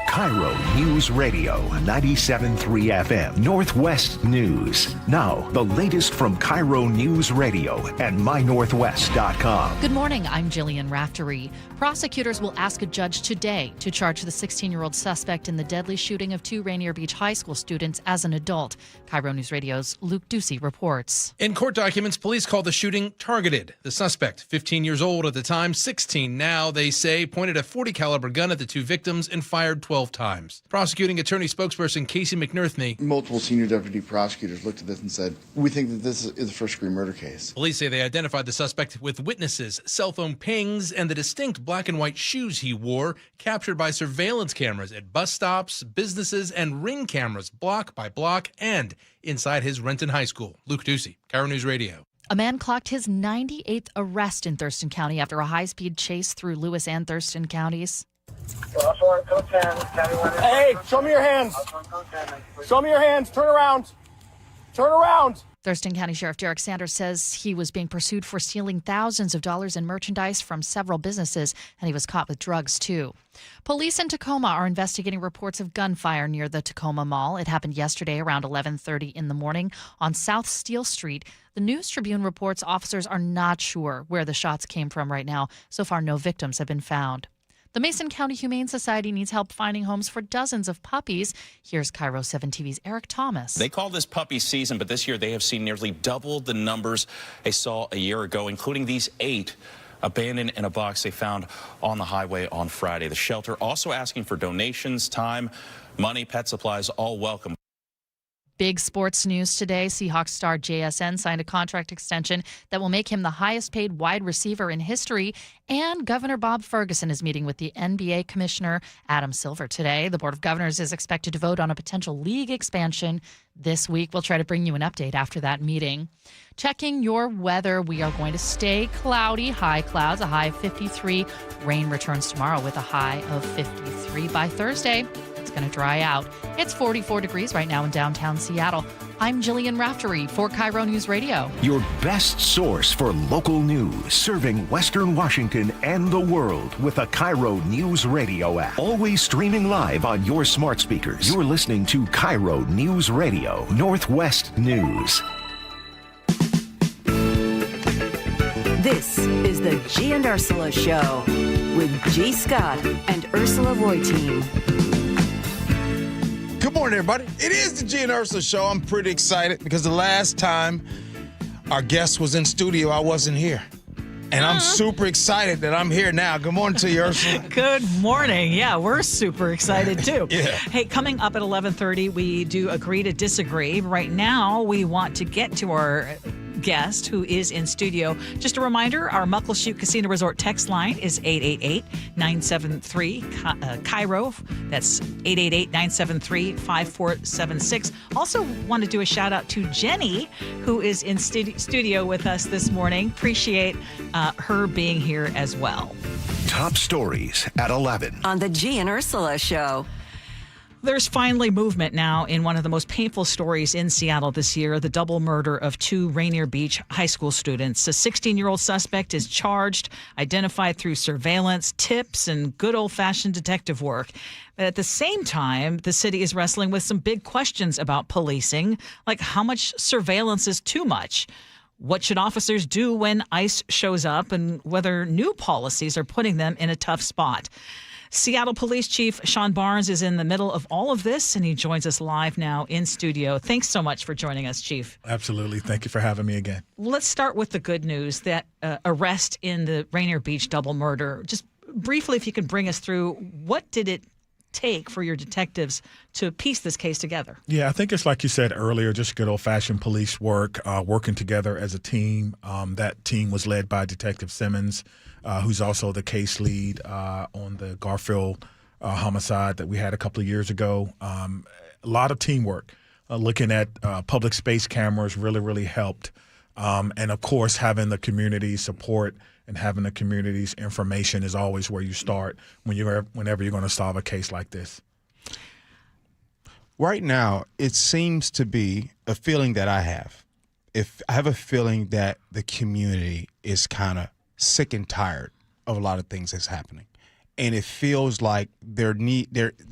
KIRO News Radio, 97.3 FM, Northwest News. Now, the latest from KIRO News Radio and mynorthwest.com.
Good morning, I'm Jillian Raftery. Prosecutors will ask a judge today to charge the 16-year-old suspect in the deadly shooting of 2 Rainier Beach High School students as an adult. KIRO News Radio's Luke Ducey reports.
In court documents, police call the shooting targeted. The suspect, 15 years old at the time, 16 now, they say, pointed a .40 caliber gun at the 2 victims and fired 12 times. Prosecuting attorney spokesperson Casey McNerthney.
Multiple senior deputy prosecutors looked at this and said, we think that this is a first-degree murder case.
Police say they identified the suspect with witnesses, cell phone pings, and the distinct black and white shoes he wore, captured by surveillance cameras at bus stops, businesses, and ring cameras block by block and inside his Renton High School. Luke Ducey, KIRO News Radio.
A man clocked his 98th arrest in Thurston County after a high-speed chase through Lewis and Thurston counties.
Hey, show me your hands. Show me your hands. Turn around. Turn around.
Thurston County Sheriff Derek Sanders says he was being pursued for stealing thousands of dollars in merchandise from several businesses, and he was caught with drugs, too. Police in Tacoma are investigating reports of gunfire near the Tacoma Mall. It happened yesterday around 11:30 in the morning on South Steel Street. The News Tribune reports officers are not sure where the shots came from right now. So far, no victims have been found. The Mason County Humane Society needs help finding homes for dozens of puppies. Here's KIRO 7 TV's Eric Thomas.
They call this puppy season, but this year they have seen nearly double the numbers they saw a year ago, including these 8 abandoned in a box they found on the highway on Friday. The shelter also asking for donations, time, money, pet supplies, all welcome.
Big sports news today. Seahawks star JSN signed a contract extension that will make him the highest paid wide receiver in history. And Governor Bob Ferguson is meeting with the NBA Commissioner Adam Silver today. The Board of Governors is expected to vote on a potential league expansion this week. We'll try to bring you an update after that meeting. Checking your weather, we are going to stay cloudy, high clouds, a high of 53. Rain returns tomorrow with a high of 53 by Thursday. It's going to dry out. It's 44 degrees right now in downtown Seattle. I'm Jillian Raftery for KIRO News Radio.
Your best source for local news, serving Western Washington and the world with a KIRO News Radio app. Always streaming live on your smart speakers. You're listening to KIRO News Radio, Northwest News.
This is the Gee and Ursula Show with G. Scott and Ursula Reutin.
Good morning, everybody. It is the Gee and Ursula Show. I'm pretty excited because the last time our guest was in studio, I wasn't here. And I'm super excited that I'm here now. Good morning to you, Ursula.
Good morning. Yeah, we're super excited, too.
Yeah.
Hey, coming up at 11:30, we do Agree to Disagree. Right now, we want to get to our guest who is in studio. Just a reminder, our Muckleshoot Casino Resort text line is 888-973-KIRO. That's 888-973-5476. Also want to do a shout out to Jenny, who is in studio with us this morning. Appreciate her being here as well.
Top stories at 11.
On the Gee and Ursula Show.
There's finally movement now in one of the most painful stories in Seattle this year, the double murder of 2 Rainier Beach high school students. A 16-year-old suspect is charged, identified through surveillance, tips, and good old-fashioned detective work. But at the same time, the city is wrestling with some big questions about policing, like how much surveillance is too much? What should officers do when ICE shows up, and whether new policies are putting them in a tough spot? Seattle Police Chief Sean Barnes is in the middle of all of this, and he joins us live now in studio. Thanks so much for joining us, Chief.
Absolutely. Thank you for having me again.
Let's start with the good news, that arrest in the Rainier Beach double murder. Just briefly, if you could bring us through, what did it take for your detectives to piece this case together?
Yeah, I think it's like you said earlier, just good old-fashioned police work, working together as a team. That team was led by Detective Simmons, who's also the case lead on the Garfield homicide that we had a couple of years ago. A lot of teamwork. Looking at public space cameras really helped. And, of course, having the community support and having the community's information is always where you start whenever you're going to solve a case like this.
Right now, it seems to be a feeling that I have. If I have a feeling that the community is kind of sick and tired of a lot of things that's happening, and it feels like there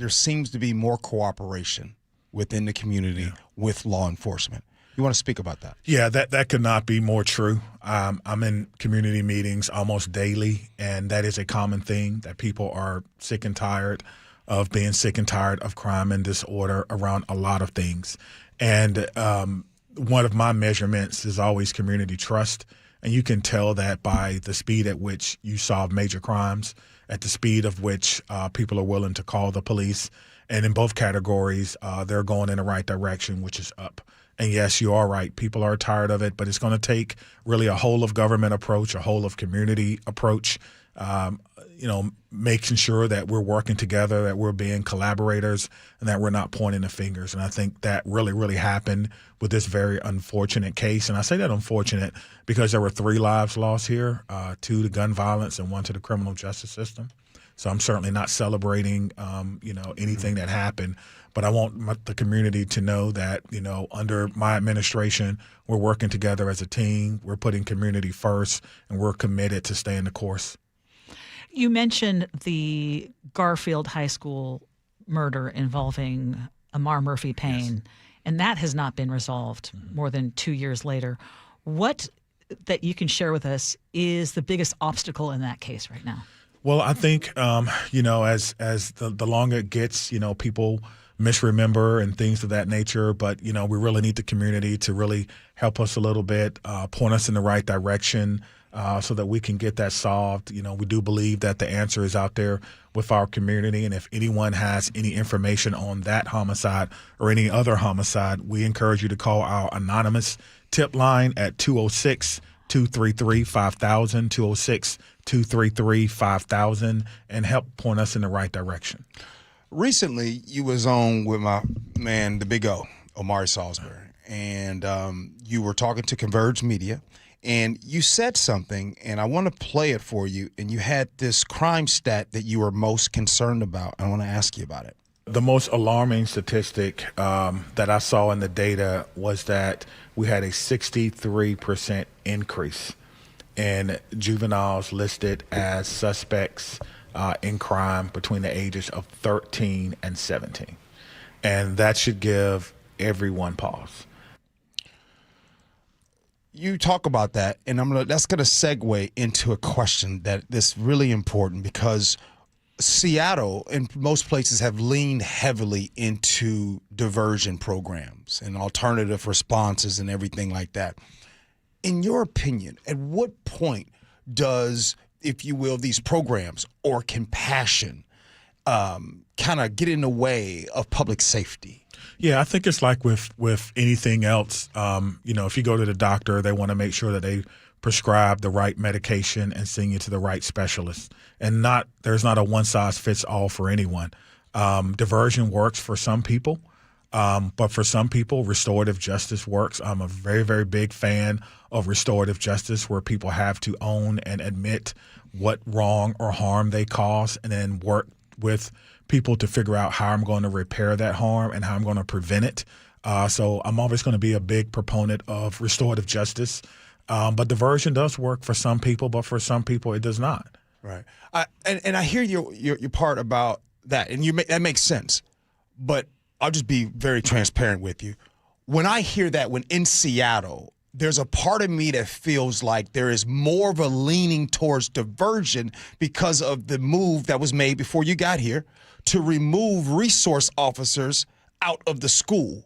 seems to be more cooperation within the community with law enforcement. You want to speak about that? Yeah, that could not be more true. I'm in community meetings almost daily, and that is a common thing, that people are sick and tired of being sick and tired of crime and disorder around a lot of things. And one of my measurements is always community trust, and you can tell that by the speed at which you solve major crimes, at the speed of which people are willing to call the police. And in both categories, they're going in the right direction, which is up. And yes, you are right. People are tired of it, but it's going to take really a whole of government approach, a whole of community approach, making sure that we're working together, that we're being collaborators, and that we're not pointing the fingers. And I think that really happened with this very unfortunate case. And I say that unfortunate because there were 3 lives lost here, 2 to gun violence and 1 to the criminal justice system. So I'm certainly not celebrating, anything that happened. But I want the community to know that, under my administration, we're working together as a team. We're putting community first, and we're committed to staying the course.
You mentioned the Garfield High School murder involving Amar Murphy Payne, and that has not been resolved more than 2 years later. What that you can share with us is the biggest obstacle in that case right now?
Well, I think, as the longer it gets, people misremember and things of that nature. But, we really need the community to really help us a little bit, point us in the right direction so that we can get that solved. We do believe that the answer is out there with our community. And if anyone has any information on that homicide or any other homicide, we encourage you to call our anonymous tip line at 206-233-5000, 206-233-5000, and help point us in the right direction.
Recently, you was on with my man, the Big O, Omari Salisbury, and you were talking to Converge Media, and you said something, and I want to play it for you, and you had this crime stat that you were most concerned about. I want to ask you about it.
The most alarming statistic that I saw in the data was that we had a 63% increase in juveniles listed as suspects in crime between the ages of 13 and 17. And that should give everyone pause.
You talk about that, and that's going to segue into a question that's really important, because Seattle and most places have leaned heavily into diversion programs and alternative responses and everything like that. In your opinion, at what point does, if you will, these programs or compassion kind of get in the way of public safety?
Yeah, I think it's like with anything else. If you go to the doctor, they want to make sure that they prescribe the right medication and send you to the right specialist. And there's not a one-size-fits-all for anyone. Diversion works for some people, but for some people, restorative justice works. I'm a very, very big fan of restorative justice, where people have to own and admit what wrong or harm they caused, and then work with people to figure out how I'm going to repair that harm and how I'm going to prevent it. So I'm always going to be a big proponent of restorative justice. But diversion does work for some people, but for some people it does not.
Right. And I hear your part about that, and that makes sense. But I'll just be very transparent with you. When I hear that, when in Seattle, there's a part of me that feels like there is more of a leaning towards diversion because of the move that was made before you got here to remove resource officers out of the school.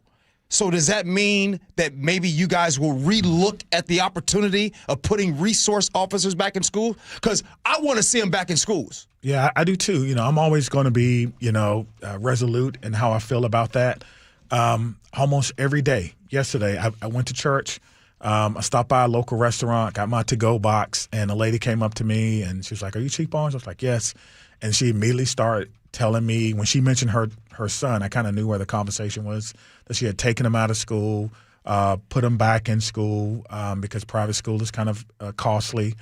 So does that mean that maybe you guys will relook at the opportunity of putting resource officers back in school? Because I want to see them back in schools.
Yeah, I do too. I'm always going to be, resolute in how I feel about that. Almost every day. Yesterday, I went to church. I stopped by a local restaurant, got my to-go box, and a lady came up to me, and she was like, "Are you cheap orange?" I was like, "Yes." And she immediately started telling me, when she mentioned her son, I kind of knew where the conversation was, that she had taken him out of school, put him back in school because private school is kind of costly.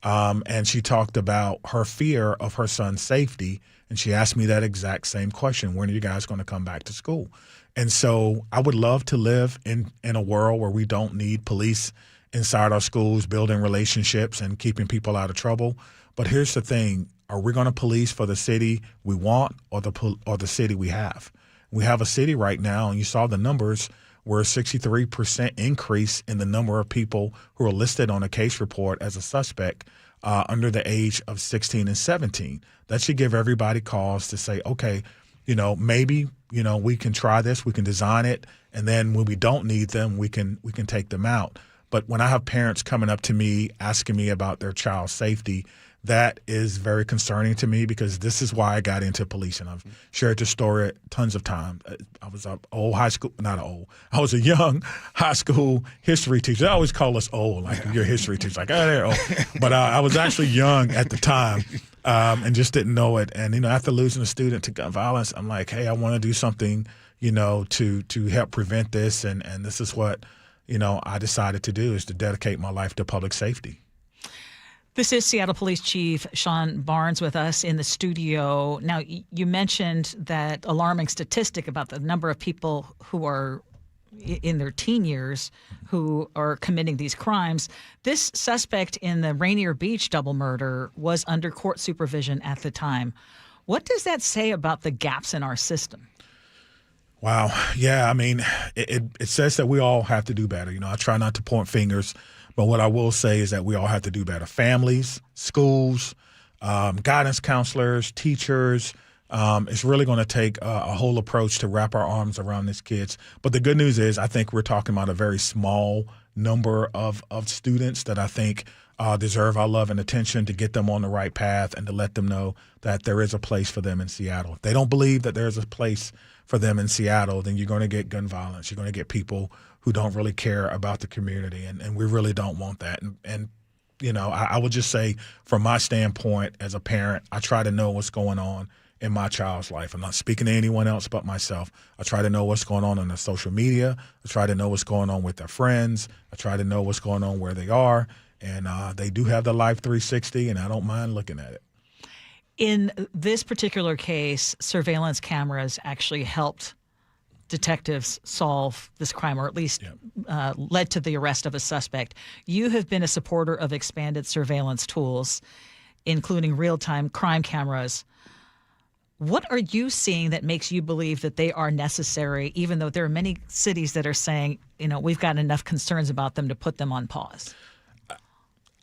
And she talked about her fear of her son's safety. And she asked me that exact same question: when are you guys going to come back to school? And so I would love to live in a world where we don't need police inside our schools, building relationships and keeping people out of trouble. But here's the thing. Are we going to police for the city we want or the city we have? We have a city right now, and you saw the numbers, where a 63% increase in the number of people who are listed on a case report as a suspect under the age of 16 and 17. That should give everybody cause to say, okay, maybe, we can try this, we can design it, and then when we don't need them, we can take them out. But when I have parents coming up to me asking me about their child's safety, that is very concerning to me, because this is why I got into policing. I've shared this story tons of times. I was I was a young high school history teacher. They always call us old, like you're a history teacher, like, oh, they're old. But I was actually young at the time and just didn't know it. And, after losing a student to gun violence, I'm like, hey, I want to do something, to help prevent this. And this is what, I decided to do, is to dedicate my life to public safety.
This is Seattle Police Chief Sean Barnes with us in the studio. Now, you mentioned that alarming statistic about the number of people who are in their teen years who are committing these crimes. This suspect in the Rainier Beach double murder was under court supervision at the time. What does that say about the gaps in our system?
Wow. Yeah, it says that we all have to do better. I try not to point fingers, but what I will say is that we all have to do better. Families, schools, guidance counselors, teachers. It's really going to take a whole approach to wrap our arms around these kids. But the good news is I think we're talking about a very small number of students that I think deserve our love and attention, to get them on the right path and to let them know that there is a place for them in Seattle. If they don't believe that there's a place for them in Seattle, then you're going to get gun violence. You're going to get people who don't really care about the community, and we really don't want that. And I would just say, from my standpoint as a parent, I try to know what's going on in my child's life. I'm not speaking to anyone else but myself. I try to know what's going on their social media. I try to know what's going on with their friends. I try to know what's going on where they are. And they do have the Life 360, and I don't mind looking at it.
In this particular case, surveillance cameras actually helped detectives solve this crime, or at least led to the arrest of a suspect. You have been a supporter of expanded surveillance tools, including real-time crime cameras. What are you seeing that makes you believe that they are necessary, even though there are many cities that are saying, we've got enough concerns about them to put them on pause?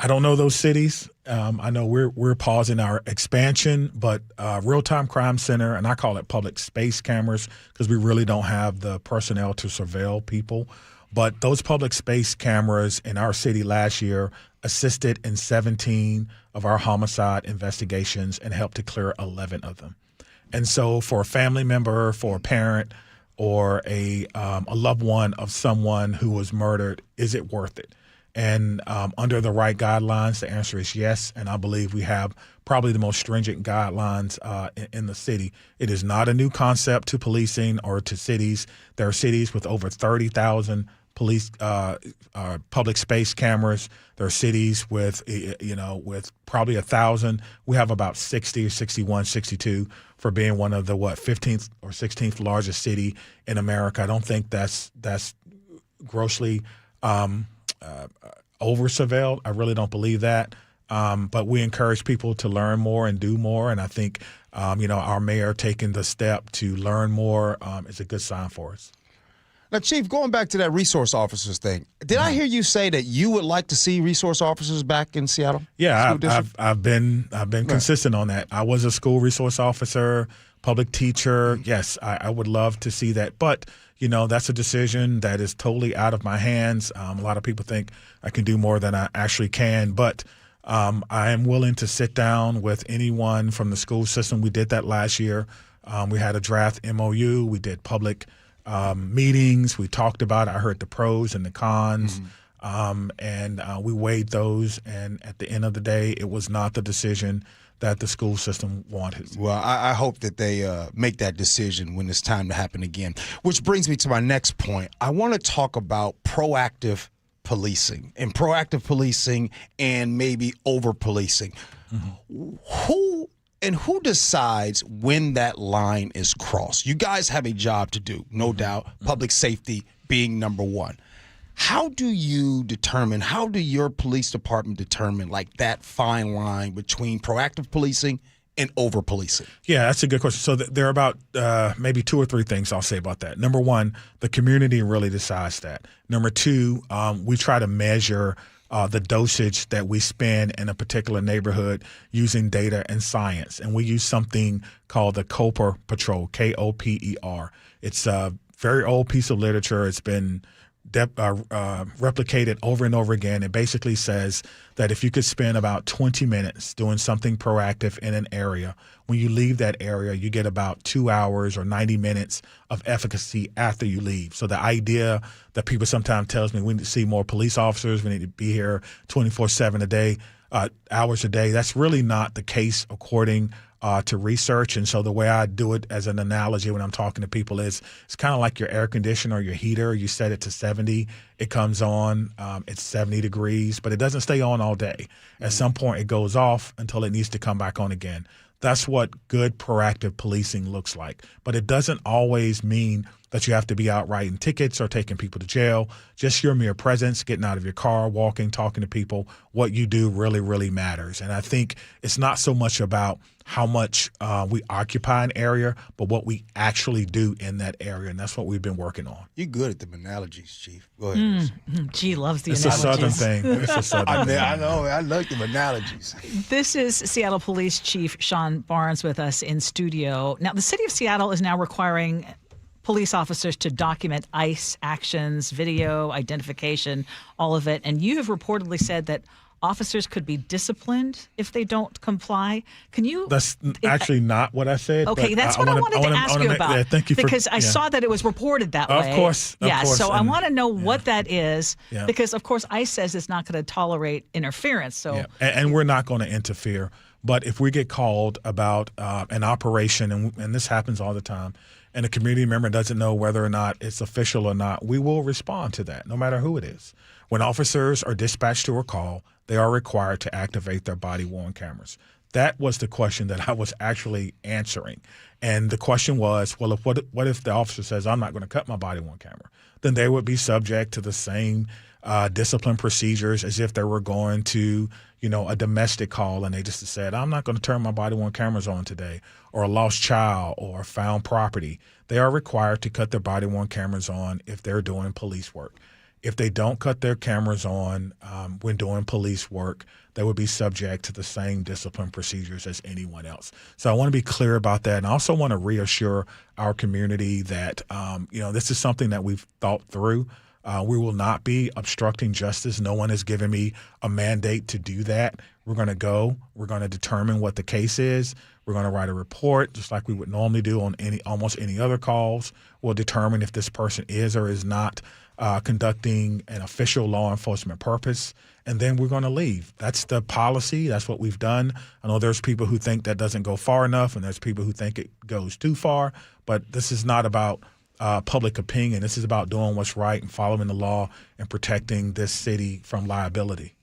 I don't know those cities. I know we're pausing our expansion, but real-time crime center, and I call it public space cameras because we really don't have the personnel to surveil people. But those public space cameras in our city last year assisted in 17 of our homicide investigations and helped to clear 11 of them. And so for a family member, for a parent, or a loved one of someone who was murdered, is it worth it? And under the right guidelines, the answer is yes. And I believe we have probably the most stringent guidelines in the city. It is not a new concept to policing or to cities. There are cities with over 30,000 police public space cameras. There are cities with with probably 1,000. We have about 60 or 61, 62 for being one of the 15th or 16th largest city in America. I don't think that's grossly over surveilled. I really don't believe that. But we encourage people to learn more and do more. And I think, our mayor taking the step to learn more is a good sign for us.
Now, Chief, going back to that resource officers thing, did I hear you say that you would like to see resource officers back in Seattle?
Yeah, I've been consistent on that. I was a school resource officer, public teacher. Yes, I would love to see that, but that's a decision that is totally out of my hands. A lot of people think I can do more than I actually can, but I am willing to sit down with anyone from the school system. We did that last year. We had a draft MOU. We did public meetings. We talked about it. I heard the pros and the cons, and we weighed those. And at the end of the day, it was not the decision that the school system wanted.
Well, I hope that they make that decision when it's time to happen again. Which brings me to my next point. I want to talk about proactive policing and maybe over-policing. Who decides when that line is crossed? You guys have a job to do, no doubt, public safety being number one. How do your police department determine that fine line between proactive policing and over-policing?
Yeah, that's a good question. So there are about maybe 2 or 3 things I'll say about that. Number one, the community really decides that. Number two, we try to measure the dosage that we spend in a particular neighborhood using data and science. And we use something called the Koper Patrol, Koper. It's a very old piece of literature. It's been replicated over and over again. It basically says that if you could spend about 20 minutes doing something proactive in an area, when you leave that area, you get about 2 hours or 90 minutes of efficacy after you leave. So the idea that people sometimes tells me we need to see more police officers, we need to be here 24/7 a day, hours a day, that's really not the case according to research. And so the way I do it as an analogy when I'm talking to people is it's kind of like your air conditioner or your heater. You set it to 70, it comes on, it's 70 degrees, but it doesn't stay on all day. At some point it goes off until it needs to come back on again. That's what good proactive policing looks like. But it doesn't always mean that you have to be out writing tickets or taking people to jail. Just your mere presence, getting out of your car, walking, talking to people, what you do really, really matters. And I think it's not so much about how much we occupy an area, but what we actually do in that area. And that's what we've been working on.
You're good at the analogies, Chief. Go ahead.
Gee loves the
analogies. It's a Southern thing. It's a Southern thing.
I know. I like the analogies.
This is Seattle Police Chief Sean Barnes with us in studio. Now, the city of Seattle is now requiring police officers to document ICE actions, video, identification, all of it. And you have reportedly said that officers could be disciplined if they don't comply. Can you?
That's actually not what I said.
Okay, that's what I wanted to ask you about.
Yeah, thank you
because I saw that it was reported that way.
Of course.
So I want to know what that is because, of course, ICE says it's not going to tolerate interference. So
and we're not going to interfere. But if we get called about an operation, and this happens all the time, and a community member doesn't know whether or not it's official or not, we will respond to that, no matter who it is. When officers are dispatched to a call, they are required to activate their body-worn cameras. That was the question that I was actually answering. And the question was, well, what if the officer says, I'm not going to cut my body-worn camera? Then they would be subject to the same discipline procedures as if they were going to, a domestic call and they just said, I'm not going to turn my body-worn cameras on today, or a lost child or found property. They are required to cut their body-worn cameras on if they're doing police work. If they don't cut their cameras on when doing police work, they would be subject to the same discipline procedures as anyone else. So I want to be clear about that. And I also want to reassure our community that, this is something that we've thought through. We will not be obstructing justice. No one has given me a mandate to do that. We're going to go. We're going to determine what the case is. We're going to write a report, just like we would normally do on almost any other calls. We'll determine if this person is or is not conducting an official law enforcement purpose, and then we're going to leave. That's the policy. That's what we've done. I know there's people who think that doesn't go far enough, and there's people who think it goes too far, but this is not about public opinion. This is about doing what's right and following the law and protecting this city from liability.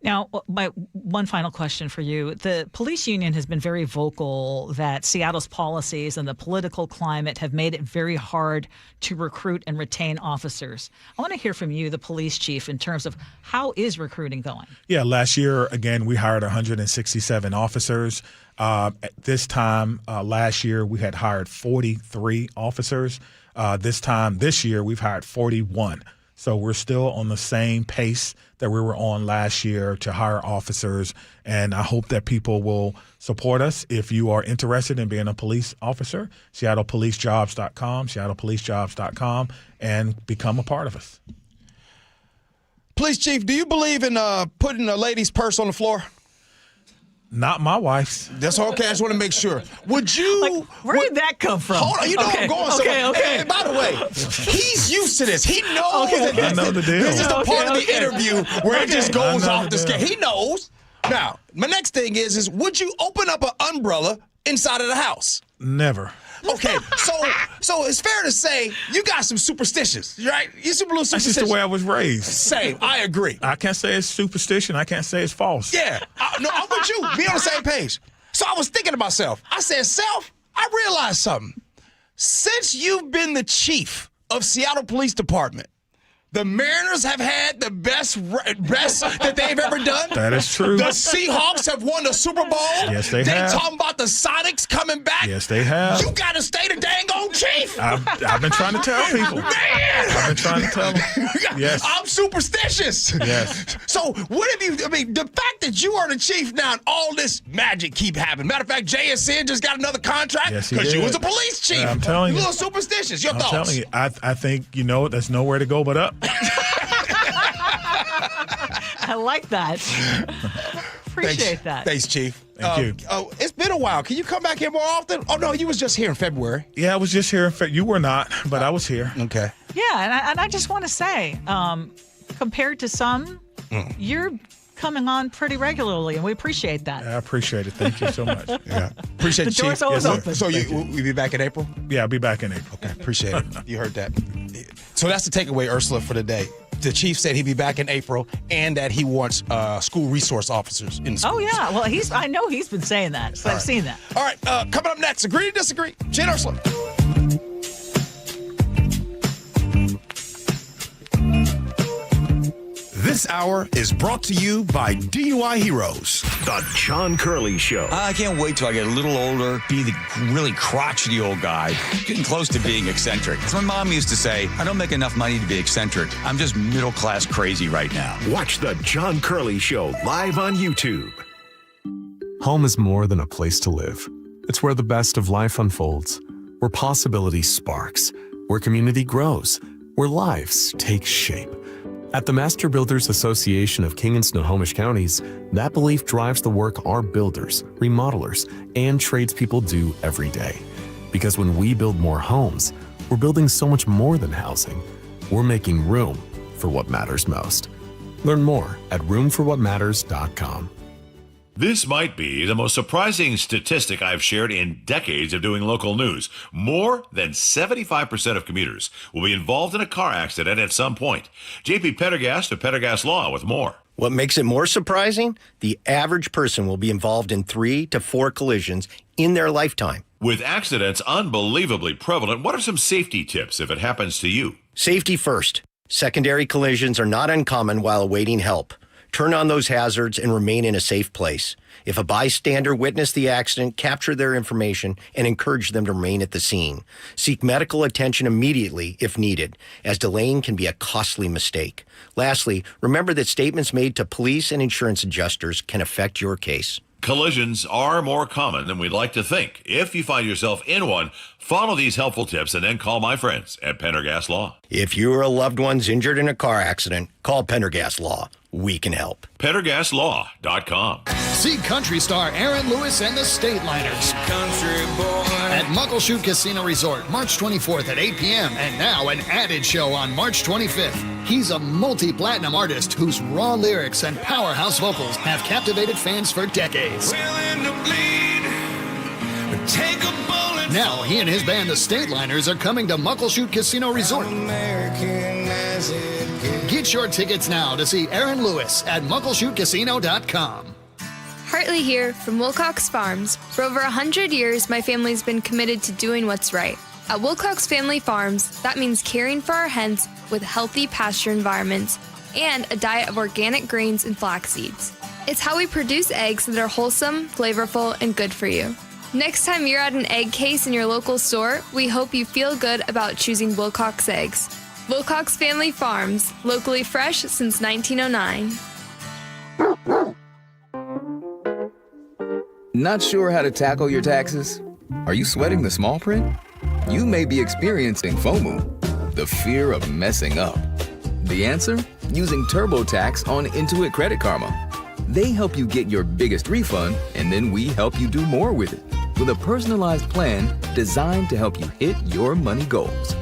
Now, my one final question for you. The police union has been very vocal that Seattle's policies and the political climate have made it very hard to recruit and retain officers. I want to hear from you, the police chief, in terms of how is recruiting going?
Yeah, last year, again, we hired 167 officers. At this time last year, we had hired 43 officers. This year, we've hired 41. So we're still on the same pace that we were on last year to hire officers, and I hope that people will support us. If you are interested in being a police officer, SeattlePoliceJobs.com, and become a part of us.
Police Chief, do you believe in putting a lady's purse on the floor?
Not my wife's.
That's okay. I just want to make sure. Would you?
Where did that come from?
Hold on. You know I'm going somewhere.
Okay.
Hey, by the way, he's used to this. He knows that
I know the deal.
This is the part of the interview where it just goes off the scale. He knows. Now, my next thing is would you open up an umbrella inside of the house?
Never.
Okay, so it's fair to say you got some superstitions, right? You're super little superstitious.
That's just the way I was raised.
Same, I agree.
I can't say it's superstition. I can't say it's false.
Yeah, no, I'm with you. Be on the same page. So I was thinking to myself. I said, Self, I realized something. Since you've been the chief of Seattle Police Department, the Mariners have had the best that they've ever done.
That is true.
The Seahawks have won the Super Bowl.
Yes, they have.
They talking about the Sonics coming back.
Yes, they have.
You got to stay the dang old chief.
I've been trying to tell people.
Man.
I've been trying to tell them. Yes.
I'm superstitious.
Yes.
So what have you, the fact that you are the chief now and all this magic keep happening. Matter of fact, JSN just got another contract because you was a police chief.
Yeah, I'm telling you.
You're a little superstitious. Your thoughts?
I'm telling you. I think, there's nowhere to go but up.
I like that. Appreciate that.
Thanks, Chief.
Thank you.
It's been a while. Can you come back here more often? Oh, no, you was just here in February.
Yeah, I was just here. You were not, but I was here.
Okay.
Yeah, and I just want to say, compared to some, you're coming on pretty regularly, and we appreciate that.
I appreciate it. Thank you so much.
Yeah. Appreciate
the
Chief.
door's always open.
So we'll be back in April?
Yeah, I'll be back in April.
Okay, appreciate it. You heard that. So that's the takeaway, Ursula, for today. The chief said he'd be back in April and that he wants school resource officers in the schools.
Oh, yeah. Well, I know he's been saying that, so I've seen that.
All right, coming up next, agree to disagree. Gee and Ursula.
This hour is brought to you by DUI Heroes.
The John Curley Show.
I can't wait till I get a little older, be the really crotchety old guy, getting close to being eccentric. As my mom used to say, I don't make enough money to be eccentric. I'm just middle-class crazy right now.
Watch The John Curley Show live on YouTube.
Home is more than a place to live. It's where the best of life unfolds, where possibility sparks, where community grows, where lives take shape. At the Master Builders Association of King and Snohomish Counties, that belief drives the work our builders, remodelers, and tradespeople do every day. Because when we build more homes, we're building so much more than housing. We're making room for what matters most. Learn more at roomforwhatmatters.com.
This might be the most surprising statistic I've shared in decades of doing local news. More than 75% of commuters will be involved in a car accident at some point. JP Pendergast of Pendergast Law with more.
What makes it more surprising? The average person will be involved in 3 to 4 collisions in their lifetime.
With accidents unbelievably prevalent, what are some safety tips if it happens to you?
Safety first. Secondary collisions are not uncommon while awaiting help. Turn on those hazards and remain in a safe place. If a bystander witnessed the accident, capture their information and encourage them to remain at the scene. Seek medical attention immediately if needed, as delaying can be a costly mistake. Lastly, remember that statements made to police and insurance adjusters can affect your case.
Collisions are more common than we'd like to think. If you find yourself in one, follow these helpful tips and then call my friends at Pendergast Law.
If you or a loved one's injured in a car accident, call Pendergast Law. We can help.
PendergastLaw.com.
See country star Aaron Lewis and the State Liners at Muckleshoot Casino Resort, March 24th at 8 p.m. And now an added show on March 25th. He's a multi-platinum artist whose raw lyrics and powerhouse vocals have captivated fans for decades. Now he and his band, the State Liners, are coming to Muckleshoot Casino Resort. Get your tickets now to see Aaron Lewis at muckleshootcasino.com.
Hartley here from Wilcox Farms. For over 100 years, my family's been committed to doing what's right. At Wilcox Family Farms, that means caring for our hens with healthy pasture environments and a diet of organic grains and flax seeds. It's how we produce eggs that are wholesome, flavorful, and good for you. Next time you're at an egg case in your local store, we hope you feel good about choosing Wilcox eggs. Wilcox Family Farms, locally fresh since 1909.
Not sure how to tackle your taxes? Are you sweating the small print? You may be experiencing FOMO, the fear of messing up. The answer? Using TurboTax on Intuit Credit Karma. They help you get your biggest refund, and then we help you do more with it with a personalized plan designed to help you hit your money goals.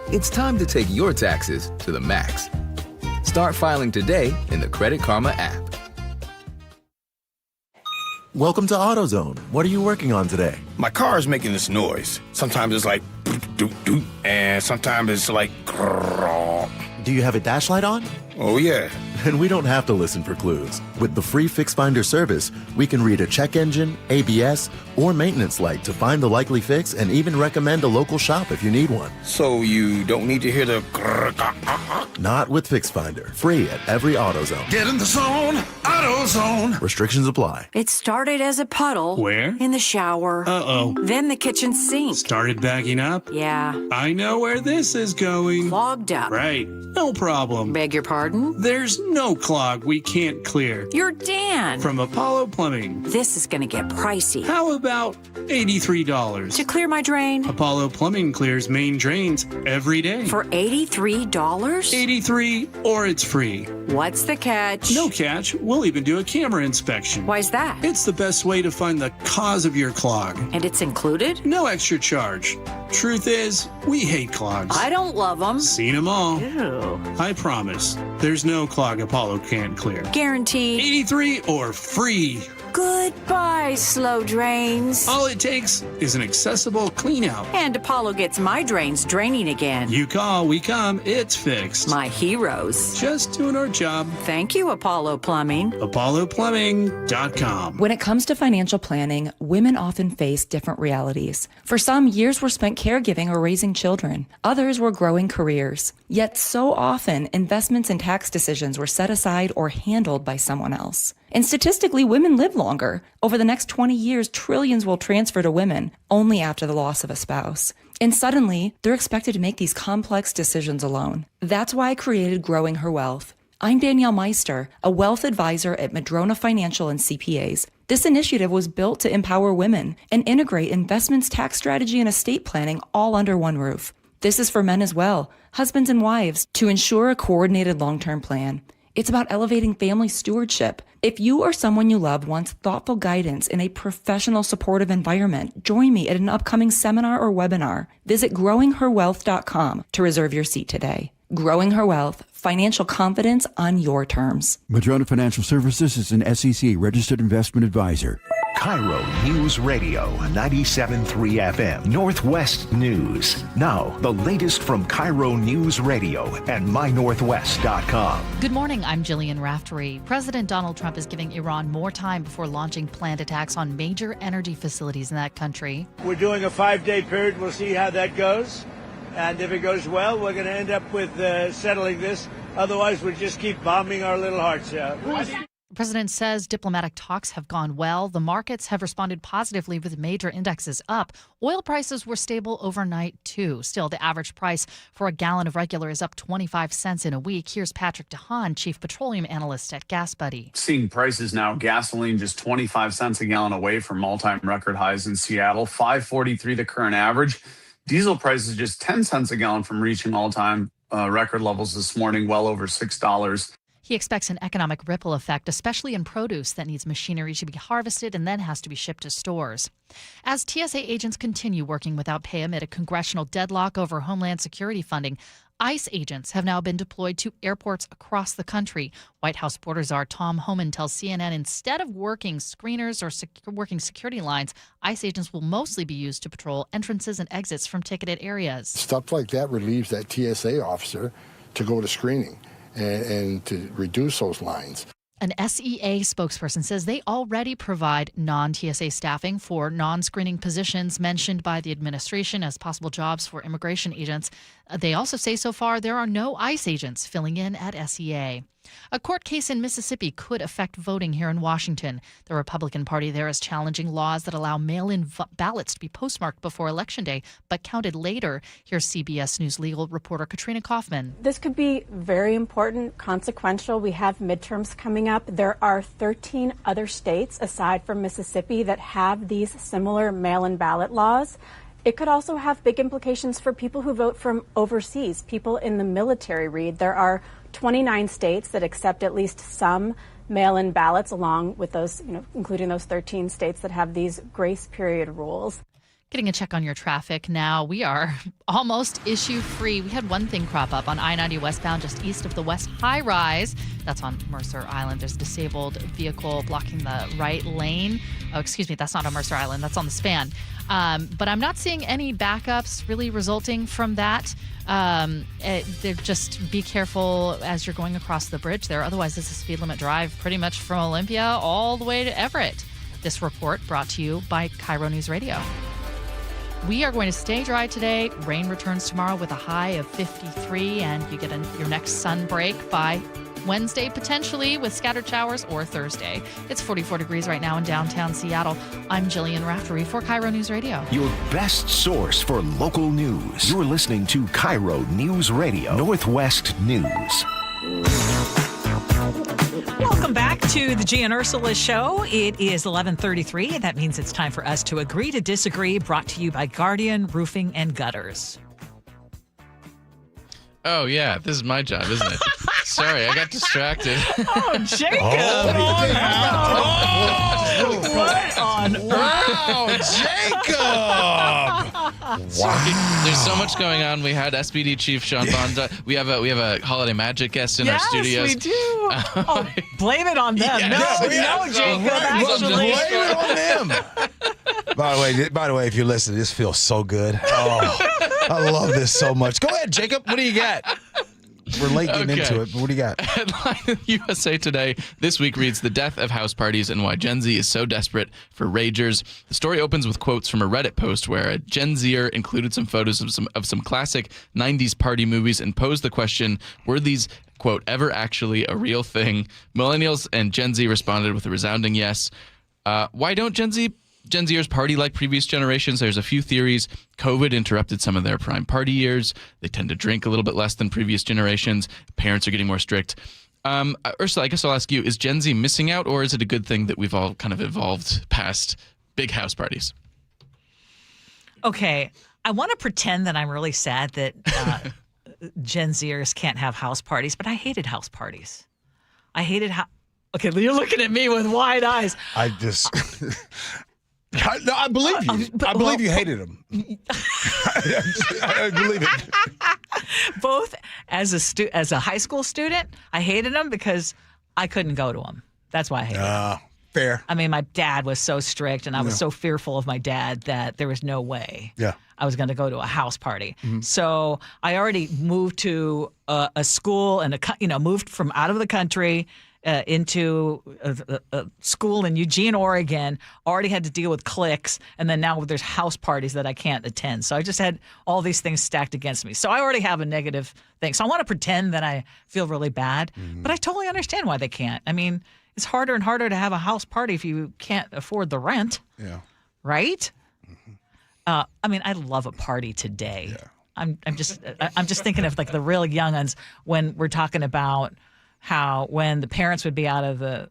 It's time to take your taxes to the max. Start filing today in the Credit Karma app.
Welcome to AutoZone. What are you working on today?
My car is making this noise. Sometimes it's like doot doot, and sometimes it's like grrr.
Do you have a dash light on?
Oh yeah.
And we don't have to listen for clues. With the free Fix Finder service, we can read a check engine, ABS, or maintenance light to find the likely fix and even recommend a local shop if you need one.
So you don't need to hear the grrr.
Not with Fix Finder. Free at every AutoZone.
Get in the zone, AutoZone.
Restrictions apply.
It started as a puddle.
Where?
In the shower.
Uh-oh.
Then the kitchen sink.
Started backing up?
Yeah.
I know where this is going.
Clogged up.
Right. No problem.
Beg your pardon?
There's no clog we can't clear.
You're Dan.
From Apollo Plumbing.
This is going to get pricey.
How about $83?
To clear my drain?
Apollo Plumbing clears main drains every day.
For $83?
83 or it's free.
What's the catch?
No catch. We'll even do a camera inspection.
Why's that?
It's the best way to find the cause of your clog.
And it's included?
No extra charge. Truth is, we hate clogs.
I don't love them.
Seen them all.
Ew.
I promise. There's no clog Apollo can't clear.
Guaranteed.
83 or free.
Goodbye, slow drains.
All it takes is an accessible clean out.
And Apollo gets my drains draining again.
You call, we come, it's fixed.
My heroes.
Just doing our job.
Thank you, Apollo Plumbing.
ApolloPlumbing.com.
When it comes to financial planning, women often face different realities. For some, years were spent caregiving or raising children. Others were growing careers. Yet so often, investments and tax decisions were set aside or handled by someone else. And statistically, women live longer. Over the next 20 years, trillions will transfer to women only after the loss of a spouse. And suddenly, they're expected to make these complex decisions alone. That's why I created Growing Her Wealth. I'm Danielle Meister, a wealth advisor at Madrona Financial and CPAs. This initiative was built to empower women and integrate investments, tax strategy, and estate planning all under one roof. This is for men as well, husbands and wives, to ensure a coordinated long-term plan. It's about elevating family stewardship. If you or someone you love wants thoughtful guidance in a professional, supportive environment, join me at an upcoming seminar or webinar. Visit growingherwealth.com to reserve your seat today. Growing Her Wealth, financial confidence on your terms.
Madrona Financial Services is an SEC registered investment advisor.
KIRO Newsradio 97.3 FM Northwest News. Now, the latest from KIRO Newsradio and mynorthwest.com.
Good morning, I'm Jillian Raftery. President Donald Trump is giving Iran more time before launching planned attacks on major energy facilities in that country.
We're doing a 5-day period. We'll see how that goes. And if it goes well, we're going to end up with settling this. Otherwise, we'll just keep bombing our little hearts out.
The president says diplomatic talks have gone well. The markets have responded positively with major indexes up. Oil prices were stable overnight, too. Still, the average price for a gallon of regular is up 25 cents in a week. Here's Patrick DeHaan, chief petroleum analyst at GasBuddy.
Seeing prices now, gasoline just 25 cents a gallon away from all-time record highs in Seattle, $5.43 the current average. Diesel prices just 10 cents a gallon from reaching all-time record levels this morning, well over $6.
He expects an economic ripple effect, especially in produce that needs machinery to be harvested and then has to be shipped to stores. As TSA agents continue working without pay amid a congressional deadlock over Homeland Security funding, ICE agents have now been deployed to airports across the country. White House border czar Tom Homan tells CNN instead of working screeners or working security lines, ICE agents will mostly be used to patrol entrances and exits from ticketed areas.
Stuff like that relieves that TSA officer to go to screening and to reduce those lines.
An SEA spokesperson says they already provide non-TSA staffing for non-screening positions mentioned by the administration as possible jobs for immigration agents. They also say so far there are no ICE agents filling in at SEA. A court case in Mississippi could affect voting here in Washington. The Republican Party there is challenging laws that allow mail-in ballots to be postmarked before Election Day, but counted later. Here's CBS News legal reporter Katrina Kaufman.
This could be very important, consequential. We have midterms coming up. There are 13 other states, aside from Mississippi, that have these similar mail-in ballot laws. It could also have big implications for people who vote from overseas, people in the military. Read, there are 29 states that accept at least some mail-in ballots, along with those, including those 13 states that have these grace period rules.
Getting a check on your traffic now. We are almost issue-free. We had one thing crop up on I-90 westbound just east of the West High Rise. That's on Mercer Island. There's a disabled vehicle blocking the right lane. Oh, excuse me, that's not on Mercer Island. That's on the span. But I'm not seeing any backups really resulting from that. Just be careful as you're going across the bridge there. Otherwise, this is speed limit drive pretty much from Olympia all the way to Everett. This report brought to you by KIRO Newsradio. We are going to stay dry today. Rain returns tomorrow with a high of 53, and you get your next sun break by Wednesday, potentially, with scattered showers, or Thursday. It's 44 degrees right now in downtown Seattle. I'm Jillian Raftery for KIRO News Radio.
Your best source for local news. You're listening to KIRO News Radio, Northwest News.
Welcome back to the Gee and Ursula Show. It is 11:33. That means it's time for us to agree to disagree, brought to you by Guardian Roofing and Gutters.
Oh, yeah. This is my job, isn't it? Sorry, I got distracted.
Oh, Jacob! What on earth?
Wow, Jacob!
Wow. There's so much going on. We had SPD Chief Sean Bonda. We have a Holiday Magic guest in our studios.
Yes, we do. Blame it on them. No, Jacob. Actually,
blame it on them. By the way, if you're listening, this feels so good. Oh, I love this so much. Go ahead, Jacob. What do you got? We're late getting into it, but what do you got?
Headline in USA Today this week reads, "The Death of House Parties and Why Gen Z is So Desperate for Ragers." The story opens with quotes from a Reddit post where a Gen Zer included some photos of some classic 90s party movies and posed the question, were these, quote, ever actually a real thing? Millennials and Gen Z responded with a resounding yes. Why don't Gen Zers party like previous generations? There's a few theories. COVID interrupted some of their prime party years. They tend to drink a little bit less than previous generations. Parents are getting more strict. Ursula, I guess I'll ask you, is Gen Z missing out, or is it a good thing that we've all kind of evolved past big house parties?
Okay, I want to pretend that I'm really sad that Gen Zers can't have house parties, but I hated house parties. Okay, you're looking at me with wide eyes.
I believe you. I believe you hated him. I believe it.
Both as a high school student, I hated them because I couldn't go to them. That's why I hated them.
Fair.
I mean, my dad was so strict, and I was so fearful of my dad that there was no way I was going to go to a house party. Mm-hmm. So I already moved to a school and moved from out of the country into a school in Eugene, Oregon, already had to deal with cliques, and then now there's house parties that I can't attend. So I just had all these things stacked against me. So I already have a negative thing. So I want to pretend that I feel really bad, but I totally understand why they can't. I mean, it's harder and harder to have a house party if you can't afford the rent. Yeah. Right? Mm-hmm. I mean, I love a party today. Yeah. I'm just thinking of like the real young ones when we're talking about how when the parents would be out of the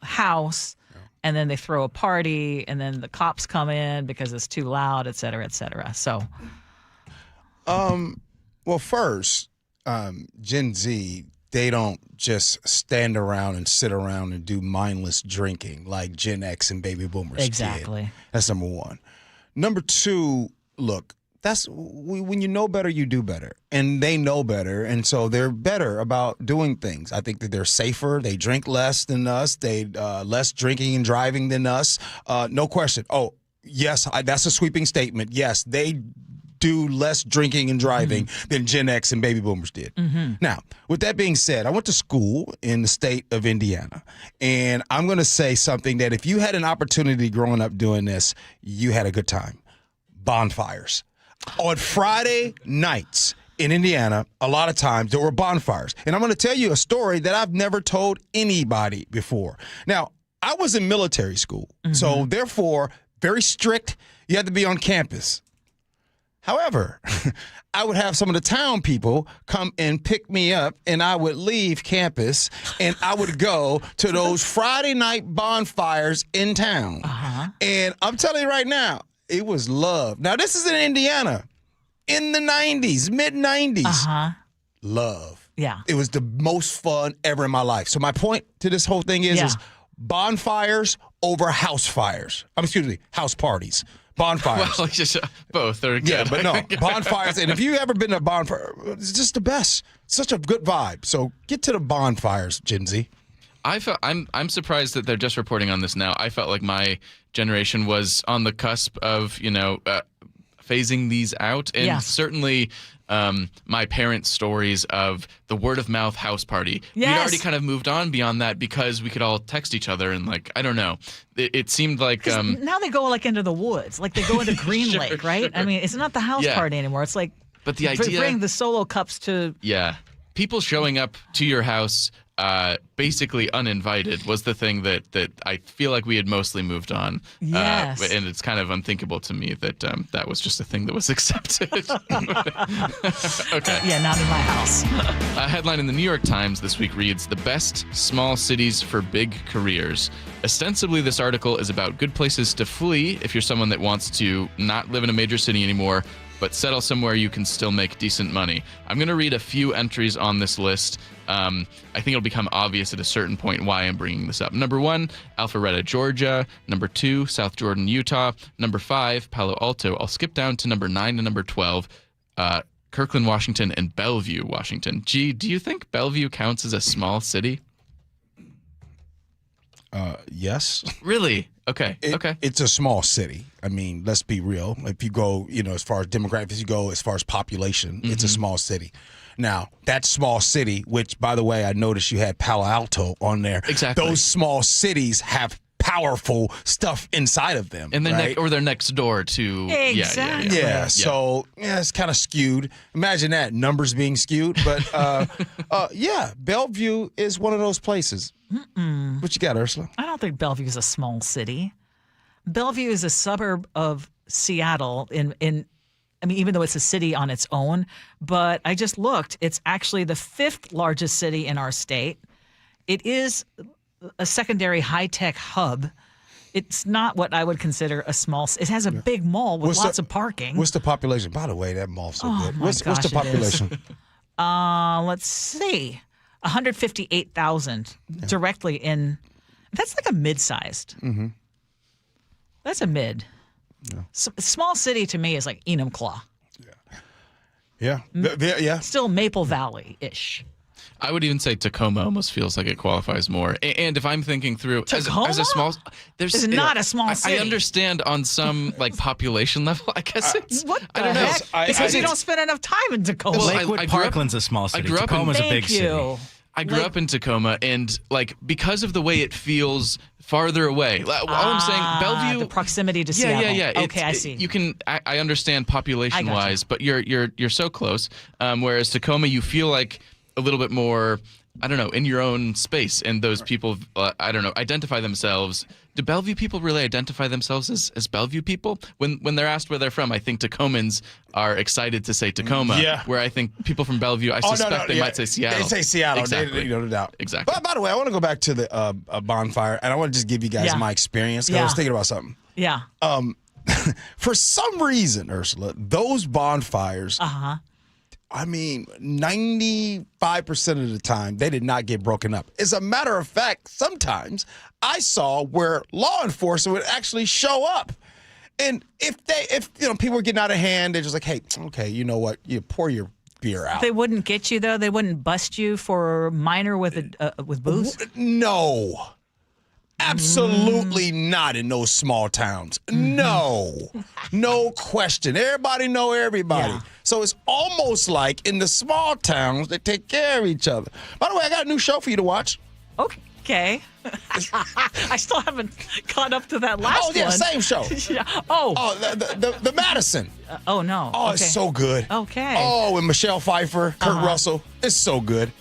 house and then they throw a party and then the cops come in because it's too loud, et cetera, et cetera. So,
well, first, Gen Z, they don't just stand around and sit around and do mindless drinking like Gen X and baby boomers
exactly
did. That's number one. Number two, look, when you know better, you do better. And they know better, and so they're better about doing things. I think that they're safer. They drink less than us. They less drinking and driving than us. No question. Oh, yes, that's a sweeping statement. Yes, they do less drinking and driving than Gen X and baby boomers did. Mm-hmm. Now, with that being said, I went to school in the state of Indiana, and I'm going to say something that if you had an opportunity growing up doing this, you had a good time. Bonfires. On Friday nights, in Indiana, a lot of times there were bonfires. And I'm going to tell you a story that I've never told anybody before. Now, I was in military school, so therefore, very strict. You had to be on campus. However, I would have some of the town people come and pick me up, and I would leave campus, and I would go to those Friday night bonfires in town. And I'm telling you right now, it was love. Now, this is in Indiana. In the 90s, mid-90s. Love.
Yeah.
It was the most fun ever in my life. So my point to this whole thing is bonfires over house fires. House parties. Bonfires.
Well, just both are good.
Yeah, but no, bonfires. And if you've ever been to a bonfire, it's just the best. Such a good vibe. So get to the bonfires, Gen Z.
I'm surprised that they're just reporting on this now. I felt like my generation was on the cusp of, phasing these out. And certainly my parents' stories of the word of mouth house party. We'd already kind of moved on beyond that because we could all text each other and I don't know. It seemed like
now they go into the woods, they go into Green Lake, right? I mean, it's not the house party anymore. It's
but the idea
bring the solo cups to
people showing up to your house basically uninvited was the thing that I feel like we had mostly moved on.
Yes.
And it's kind of unthinkable to me that that was just a thing that was accepted. Okay.
Yeah, not in my house.
A headline in the New York Times this week reads, "The Best Small Cities for Big Careers." Ostensibly, this article is about good places to flee if you're someone that wants to not live in a major city anymore, but settle somewhere you can still make decent money. I'm going to read a few entries on this list. I think it'll become obvious at a certain point why I'm bringing this up. Number 1, Alpharetta, Georgia. Number 2, South Jordan, Utah. Number 5, Palo Alto. I'll skip down to number 9 and number 12, Kirkland, Washington, and Bellevue, Washington. Gee, do you think Bellevue counts as a small city?
Yes.
Really? Okay. Okay.
It's a small city. I mean, let's be real. If you go, as far as demographics, you go as far as population, it's a small city. Now, that small city, which, by the way, I noticed you had Palo Alto on there.
Exactly.
Those small cities have powerful stuff inside of them.
And they're
right?
they're next door to.
Exactly.
Yeah. So, it's kind of skewed. Imagine that, numbers being skewed. But, Bellevue is one of those places. What you got, Ursula?
I don't think Bellevue is a small city. Bellevue is a suburb of Seattle even though it's a city on its own, but I just looked. It's actually the 5th largest city in our state. It is a secondary high-tech hub. It's not what I would consider a small. It has a big mall with lots of parking.
What's the population? By the way, that mall's so good. What's the population?
Let's see. 158,000 directly in. That's like a mid-sized.
Mm-hmm.
That's a mid. Yeah. Small city to me is like Enumclaw.
Yeah.
Still Maple Valley-ish.
I would even say Tacoma almost feels like it qualifies more. And if I'm thinking through as a small,
there's not a small city.
I understand on some population level. I guess it's.
What the
I don't
heck?
know.
Because you don't spend enough time in Tacoma.
Well,
Lakewood Parkland's a small city. Tacoma's a big city.
I grew up in Tacoma, and because of the way it feels farther away. All I'm saying, Bellevue,
the proximity to Seattle.
Yeah.
Okay, I see.
You can. I understand population-wise, but you're so close. Whereas Tacoma, you feel like a little bit more, I don't know, in your own space, and those people, I don't know, identify themselves. Do Bellevue people really identify themselves as Bellevue people? When they're asked where they're from, I think Tacomans are excited to say Tacoma, where I think people from Bellevue, I suspect they might say Seattle.
They say Seattle,
exactly.
No doubt.
Exactly.
But by the way, I want to go back to the bonfire, and I want to just give you guys my experience, because I was thinking about something.
Yeah.
For some reason, Ursula, those bonfires, I mean, 95% of the time, they did not get broken up. As a matter of fact, sometimes I saw where law enforcement would actually show up. And if people were getting out of hand, they're just like, hey, okay, you know what? You pour your beer out.
They wouldn't get you, though? They wouldn't bust you for minor with booze?
No. Absolutely not in those small towns. No question. Everybody know everybody. Yeah. So it's almost like in the small towns, they take care of each other. By the way, I got a new show for you to watch.
Okay. Okay. I still haven't caught up to that last one.
Oh, yeah, same show.
Yeah. Oh.
The Madison.
Oh, no.
Oh,
okay.
It's so good.
Okay.
Oh, with Michelle Pfeiffer, Kurt Russell. It's so good.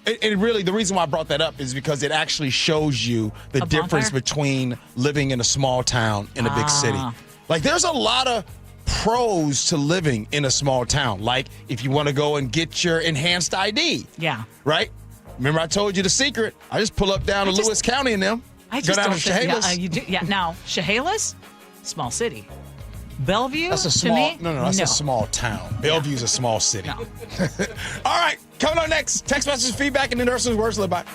It really, the reason why I brought that up is because it actually shows you the difference between living in a small town and a big city. Like, there's a lot of pros to living in a small town. Like, if you want to go and get your enhanced ID.
Yeah.
Right? Remember I told you the secret? I just pull up down to Lewis County and them. Go down to Chehalis.
Now, Chehalis, small city. Bellevue,
that's a small,
to me,
no, that's a small town. Bellevue's a small city. No. All right, coming on next, text message feedback and then Ursula's words. Bye.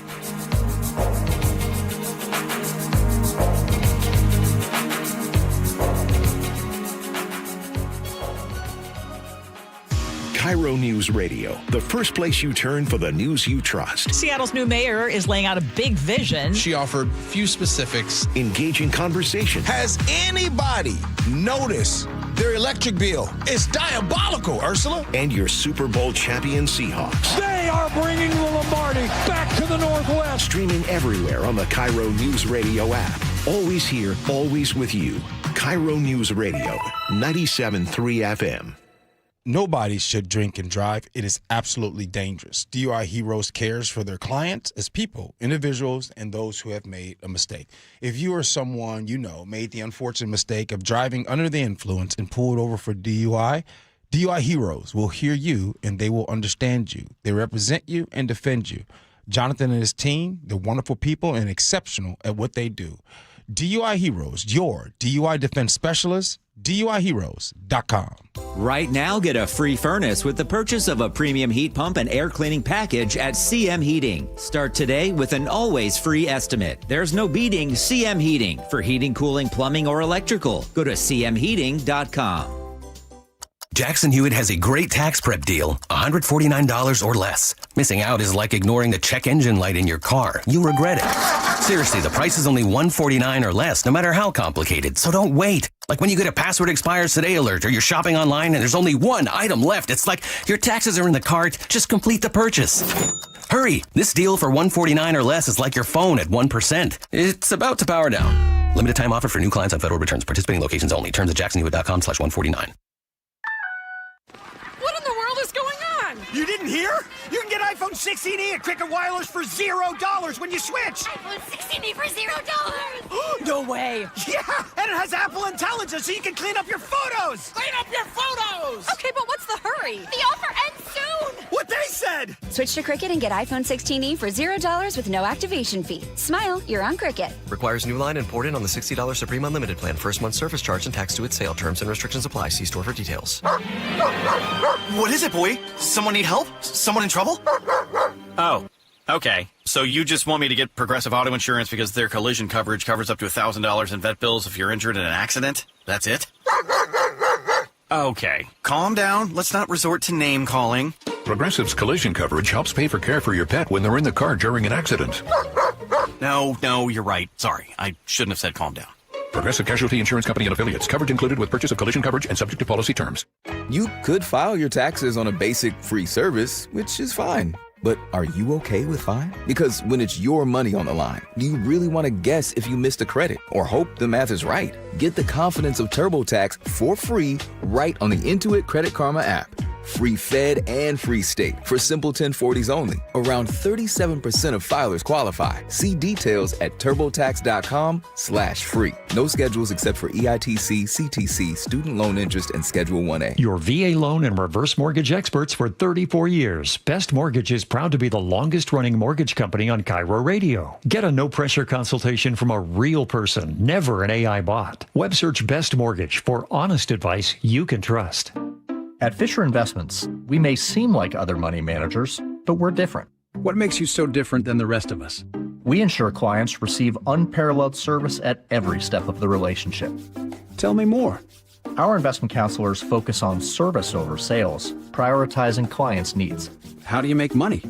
KIRO Newsradio, the first place you turn for the news you trust.
Seattle's new mayor is laying out a big vision.
She offered few specifics.
Engaging conversation.
Has anybody noticed their electric bill? It's diabolical, Ursula.
And your Super Bowl champion Seahawks.
They are bringing the Lombardi back to the Northwest.
Streaming everywhere on the KIRO Newsradio app. Always here, always with you. KIRO Newsradio, 97.3 FM.
Nobody should drink and drive. It is absolutely dangerous. DUI Heroes cares for their clients as people, individuals, and those who have made a mistake. If you or someone you know made the unfortunate mistake of driving under the influence and pulled over for DUI, DUI Heroes will hear you and they will understand you. They represent you and defend you. Jonathan and his team, they're wonderful people and exceptional at what they do. DUI Heroes, your DUI defense specialist, DUIHeroes.com.
Right now, get a free furnace with the purchase of a premium heat pump and air cleaning package at CM Heating. Start today with an always free estimate. There's no beating CM Heating for heating, cooling, plumbing, or electrical. Go to cmheating.com.
Jackson Hewitt has a great tax prep deal, $149 or less. Missing out is like ignoring the check engine light in your car. You'll regret it. Seriously, the price is only $149 or less, no matter how complicated, so don't wait. Like when you get a password expires today alert or you're shopping online and there's only one item left. It's like your taxes are in the cart, just complete the purchase. Hurry, this deal for $149 or less is like your phone at 1%. It's about to power down. Limited time offer for new clients on federal returns. Participating locations only. Terms at jacksonhewitt.com/149.
You didn't hear? You can get iPhone 16e at Cricket Wireless for $0 when you switch.
iPhone 16e for $0.
No way. Yeah, and it has Apple Intelligence so you can clean up your photos. Clean up your photos.
Okay, but what's the hurry? The offer ends soon.
What they said.
Switch to Cricket and get iPhone 16e for $0 with no activation fee. Smile, you're on Cricket.
Requires new line and port in on the $60 Supreme Unlimited plan. First month service charge and tax to its sale. Terms and restrictions apply. See store for details.
What is it, boy? Someone need help? Someone in trouble? Oh, okay. So you just want me to get Progressive Auto Insurance because their collision coverage covers up to $1,000 in vet bills if you're injured in an accident? That's it? Okay. Calm down. Let's not resort to name calling.
Progressive's collision coverage helps pay for care for your pet when they're in the car during an accident.
No, you're right. Sorry. I shouldn't have said calm down.
Progressive Casualty Insurance Company and affiliates. Coverage included with purchase of collision coverage and subject to policy terms.
You could file your taxes on a basic free service, which is fine. But are you okay with fine? Because when it's your money on the line, do you really want to guess if you missed a credit or hope the math is right? Get the confidence of TurboTax for free right on the Intuit Credit Karma app. Free Fed and free state for simple 1040s only. Around 37% of filers qualify. See details at turbotax.com/free. No schedules except for EITC, CTC, student loan interest, and Schedule 1A.
Your VA loan and reverse mortgage experts for 34 years. Best Mortgage is proud to be the longest running mortgage company on KIRO Radio. Get a no-pressure consultation from a real person, never an AI bot. Web search Best Mortgage for honest advice you can trust.
At Fisher Investments, we may seem like other money managers, but we're different.
What makes you so different than the rest of us?
We ensure clients receive unparalleled service at every step of the relationship.
Tell me more.
Our investment counselors focus on service over sales, prioritizing clients' needs.
How do you make money?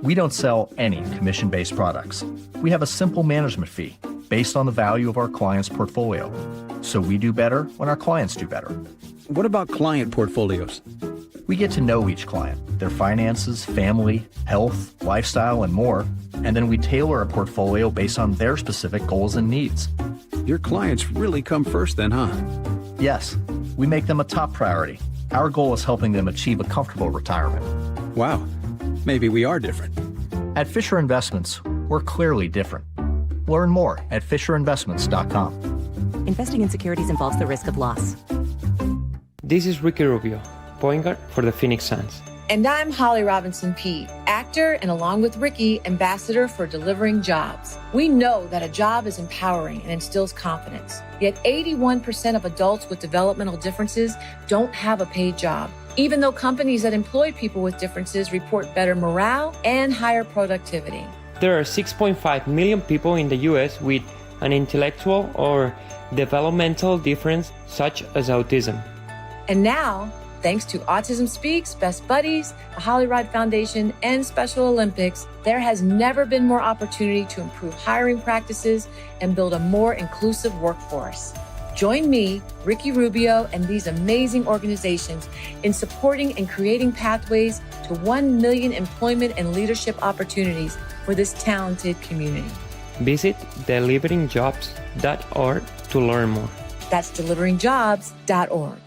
We don't sell any commission-based products. We have a simple management fee based on the value of our client's portfolio. So we do better when our clients do better.
What about client portfolios?
We get to know each client, their finances, family, health, lifestyle, and more, and then we tailor a portfolio based on their specific goals and needs.
Your clients really come first then, huh?
Yes, we make them a top priority. Our goal is helping them achieve a comfortable retirement.
Wow, maybe we are different.
At Fisher Investments, we're clearly different. Learn more at FisherInvestments.com.
Investing in securities involves the risk of loss.
This is Ricky Rubio, point guard for the Phoenix Suns.
And I'm Holly Robinson Peete, actor and along with Ricky, ambassador for Delivering Jobs. We know that a job is empowering and instills confidence. Yet 81% of adults with developmental differences don't have a paid job, even though companies that employ people with differences report better morale and higher productivity.
There are 6.5 million people in the U.S. with an intellectual or developmental difference such as autism.
And now, thanks to Autism Speaks, Best Buddies, the Holly Ride Foundation, and Special Olympics, there has never been more opportunity to improve hiring practices and build a more inclusive workforce. Join me, Ricky Rubio, and these amazing organizations in supporting and creating pathways to 1 million employment and leadership opportunities for this talented community.
Visit deliveringjobs.org to learn more.
That's deliveringjobs.org.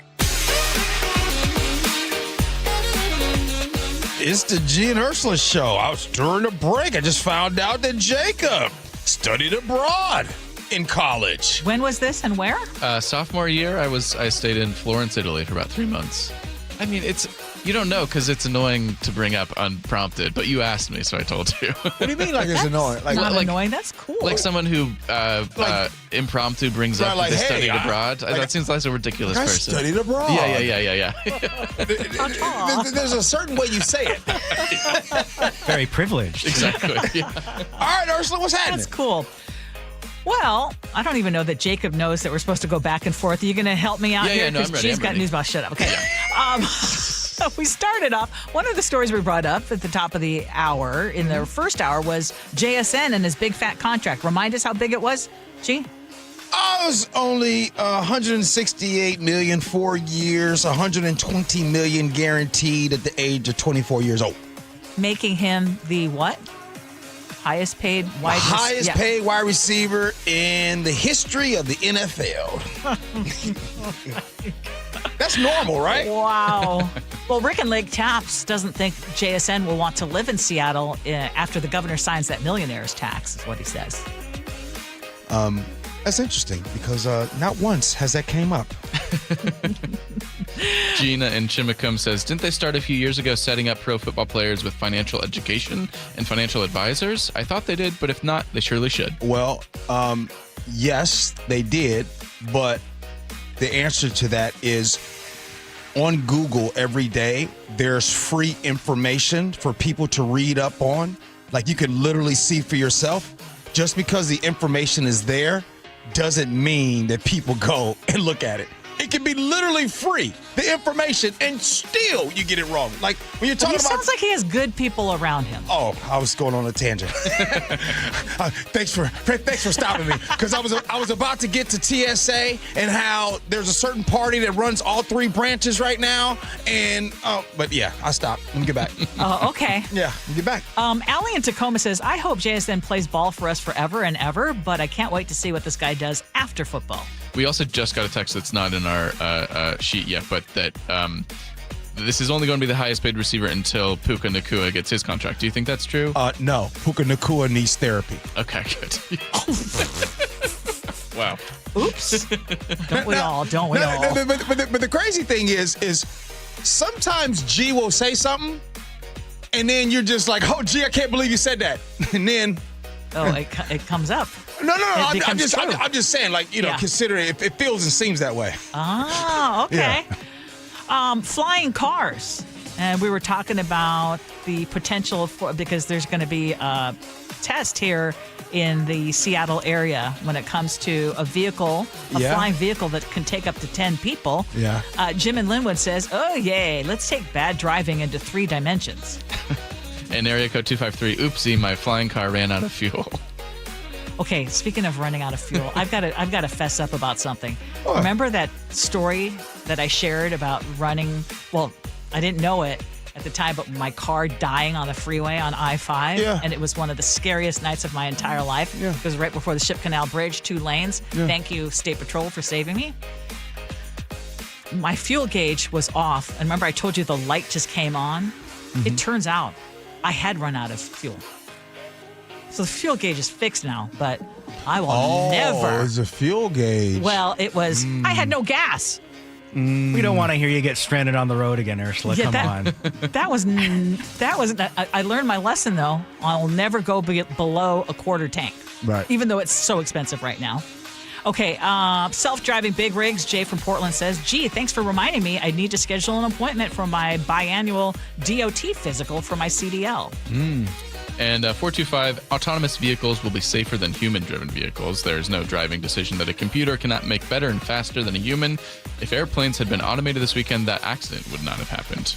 It's the Gee and Ursula Show. During the break, I just found out that Jacob studied abroad in college.
When was this and where?
Sophomore year, I stayed in Florence, Italy for about 3 months. I mean, you don't know because it's annoying to bring up unprompted, but you asked me, so I told you.
What do you mean like it's annoying?
Like, not annoying, that's cool.
Like someone who impromptu brings up
like,
they
hey,
studied abroad. That seems like a ridiculous person.
I studied abroad.
Yeah.
There's a certain way you say it.
Very privileged.
Exactly. Yeah.
All right, Ursula, what's happening?
That's cool. Well, I don't even know that Jacob knows that we're supposed to go back and forth. Are you going to help me out here?
No, I'm ready.
She's got news about shut up. Okay. Yeah. So we started off, one of the stories we brought up at the top of the hour, in the first hour, was JSN and his big fat contract. Remind us how big it was, Gee?
I was only $168 million, 4 years, $120 million guaranteed at the age of 24 years old.
Making him the what? Highest paid wide receiver.
Highest paid wide receiver in the history of the NFL. That's normal, right?
Wow. Well, Rick and Lake Taps doesn't think JSN will want to live in Seattle after the governor signs that millionaire's tax, is what he says.
That's interesting because not once has that came up.
Gina in Chimacum says, didn't they start a few years ago setting up pro football players with financial education and financial advisors? I thought they did, but if not, they surely should.
Well, yes, they did, but the answer to that is on Google every day, there's free information for people to read up on. Like you can literally see for yourself. Just because the information is there doesn't mean that people go and look at it. It can be literally free, the information, and still you get it wrong. Like when you're talking about.
He sounds like he has good people around him.
Oh, I was going on a tangent. Thanks for stopping me because I was about to get to TSA and how there's a certain party that runs all 3 branches right now, and but yeah, I stopped. Let me get back.
Oh, okay.
Yeah, let me get back.
Allie in Tacoma says, I hope JSN plays ball for us forever and ever, but I can't wait to see what this guy does after football.
We also just got a text that's not in our sheet yet, but that this is only going to be the highest paid receiver until Puka Nacua gets his contract. Do you think that's true?
No. Puka Nacua needs therapy.
Okay, good. Wow.
Oops. Don't we all?
But the crazy thing is sometimes G will say something, and then you're just like, oh, G, I can't believe you said that. And then...
Oh, it comes up.
No. I'm just saying, like, consider it. It feels and seems that way.
Ah, okay. Yeah. Flying cars. And we were talking about the potential because there's going to be a test here in the Seattle area when it comes to a vehicle, flying vehicle that can take up to 10 people.
Yeah.
Jim in Linwood says, oh, yay, let's take bad driving into 3 dimensions.
And area code 253, oopsie, my flying car ran out of fuel.
Okay, speaking of running out of fuel, I've got to fess up about something. Remember that story that I shared about running? Well, I didn't know it at the time, but my car dying on the freeway on I-5.
Yeah.
And it was one of the scariest nights of my entire life.
Yeah.
It was right before the Ship Canal Bridge, 2 lanes.
Yeah.
Thank you, State Patrol, for saving me. My fuel gauge was off. And remember, I told you the light just came on?
Mm-hmm.
It turns out I had run out of fuel. So the fuel gauge is fixed now, but I will never.
Oh, it's a fuel gauge.
Well, it was, I had no gas.
We don't want to hear you get stranded on the road again, Ursula.
Yeah,
Come on.
That was, I learned my lesson, though. I'll never go below a quarter tank.
Right.
Even though it's so expensive right now. Okay, self-driving big rigs. Jay from Portland says, gee, thanks for reminding me. I need to schedule an appointment for my biannual DOT physical for my CDL.
And 425, autonomous vehicles will be safer than human-driven vehicles. There is no driving decision that a computer cannot make better and faster than a human. If airplanes had been automated this weekend, that accident would not have happened.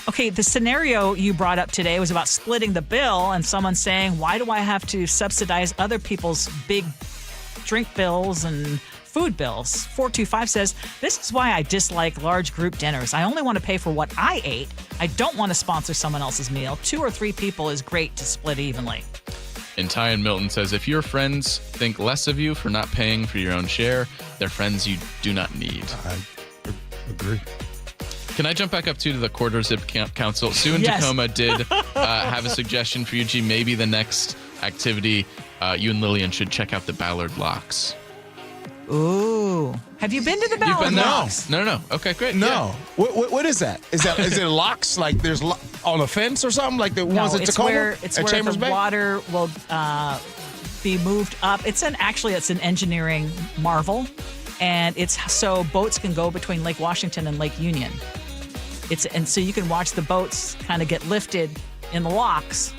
Okay, the scenario you brought up today was about splitting the bill and someone saying, why do I have to subsidize other people's big drink bills and food bills? 425 says, this is why I dislike large group dinners. I only want to pay for what I ate. I don't want to sponsor someone else's meal. 2 or 3 people is great to split evenly.
And Ty and Milton says, if your friends think less of you for not paying for your own share, they're friends you do not need.
I agree.
Can I jump back up to the Quarter Zip Council? Sue in Tacoma did have a suggestion for you, G. Maybe the next activity, you and Lillian should check out the Ballard Locks.
Ooh. Have you been to the Ballard Locks?
No. Okay, great.
No.
Yeah.
What is that? Is it locks? Like there's on a fence or something? Like the ones at Tacoma?
It's
at
where
Chambers
the
Bay?
water will be moved up. It's an engineering marvel, and it's so boats can go between Lake Washington and Lake Union. And so you can watch the boats kind of get lifted in the locks.